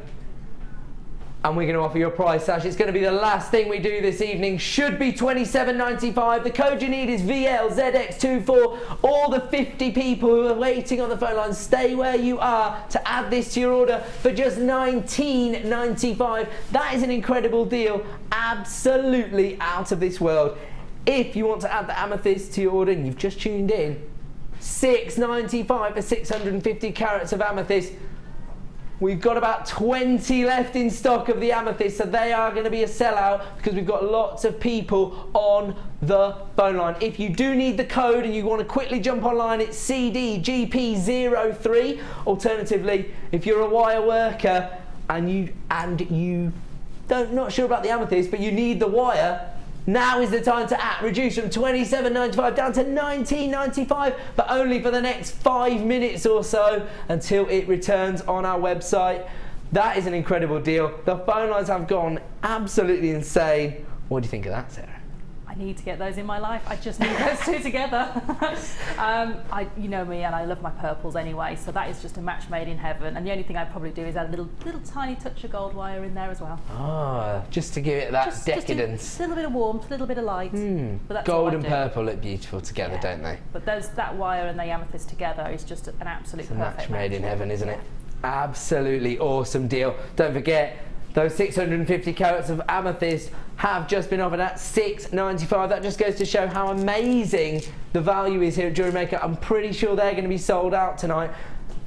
And we're going to offer you a price slash. It's going to be the last thing we do this evening. Should be $27.95. The code you need is VLZX24. All the 50 people who are waiting on the phone line, stay where you are to add this to your order for just $19.95. That is an incredible deal. Absolutely out of this world. If you want to add the amethyst to your order and you've just tuned in, $6.95 for 650 carats of amethyst. We've got about 20 left in stock of the amethyst, so they are going to be a sellout because we've got lots of people on the phone line. If you do need the code and you want to quickly jump online, it's CDGP03. Alternatively, if you're a wire worker and you not sure about the amethyst, but you need the wire, now is the time to act. Reduce from $27.95 down to $19.95, but only for the next 5 minutes or so until it returns on our website. That is an incredible deal. The phone lines have gone absolutely insane. What do you think of that, Sarah? I need to get those in my life. I just need those two together. You know me, and I love my purples anyway, so that is just a match made in heaven. And the only thing I'd probably do is add a little tiny touch of gold wire in there as well. Ah, just to give it that decadence. Just a little bit of warmth, a little bit of light. But that's gold and purple look beautiful together, don't they? But that wire and the amethyst together is just an absolute perfect match made in heaven, isn't it? Absolutely awesome deal. Don't forget, those 650 carats of amethyst have just been offered at $6.95. That just goes to show how amazing the value is here at Jewellery Maker. I'm pretty sure they're going to be sold out tonight.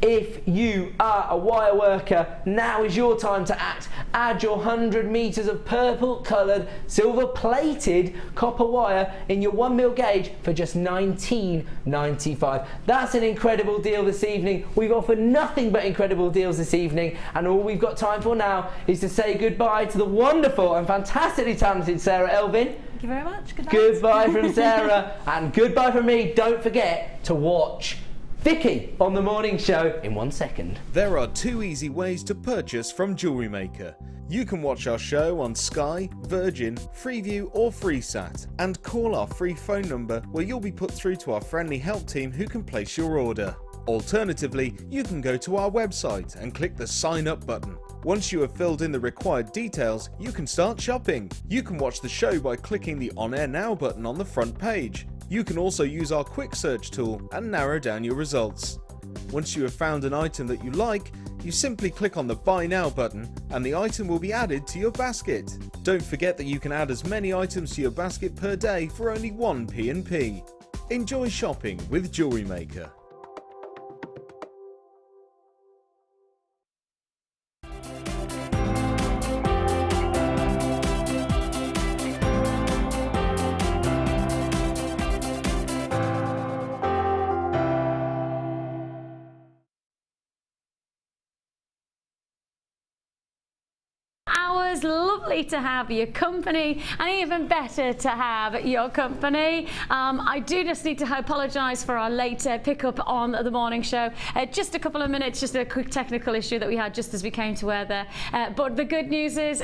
If you are a wire worker, now is your time to act. Add your 100 meters of purple coloured, silver plated copper wire in your 1mm gauge for just $19.95. That's an incredible deal this evening. We've offered nothing but incredible deals this evening, and all we've got time for now is to say goodbye to the wonderful and fantastically talented Sarah Elvin. Thank you very much. Good night. Goodbye from Sarah, and goodbye from me. Don't forget to watch Vicky on the morning show in 1 second. There are 2 easy ways to purchase from Jewellery Maker. You can watch our show on Sky, Virgin, Freeview or FreeSat and call our free phone number where you'll be put through to our friendly help team who can place your order. Alternatively, you can go to our website and click the sign up button. Once you have filled in the required details, you can start shopping. You can watch the show by clicking the On Air Now button on the front page. You can also use our quick search tool and narrow down your results. Once you have found an item that you like, you simply click on the Buy Now button and the item will be added to your basket. Don't forget that you can add as many items to your basket per day for only 1 P&P. Enjoy shopping with Jewellery Maker. Lovely to have your company, and even better to have your company. I do just need to apologise for our late pickup on the morning show. Just a couple of minutes, just a quick technical issue that we had just as we came to weather. But the good news is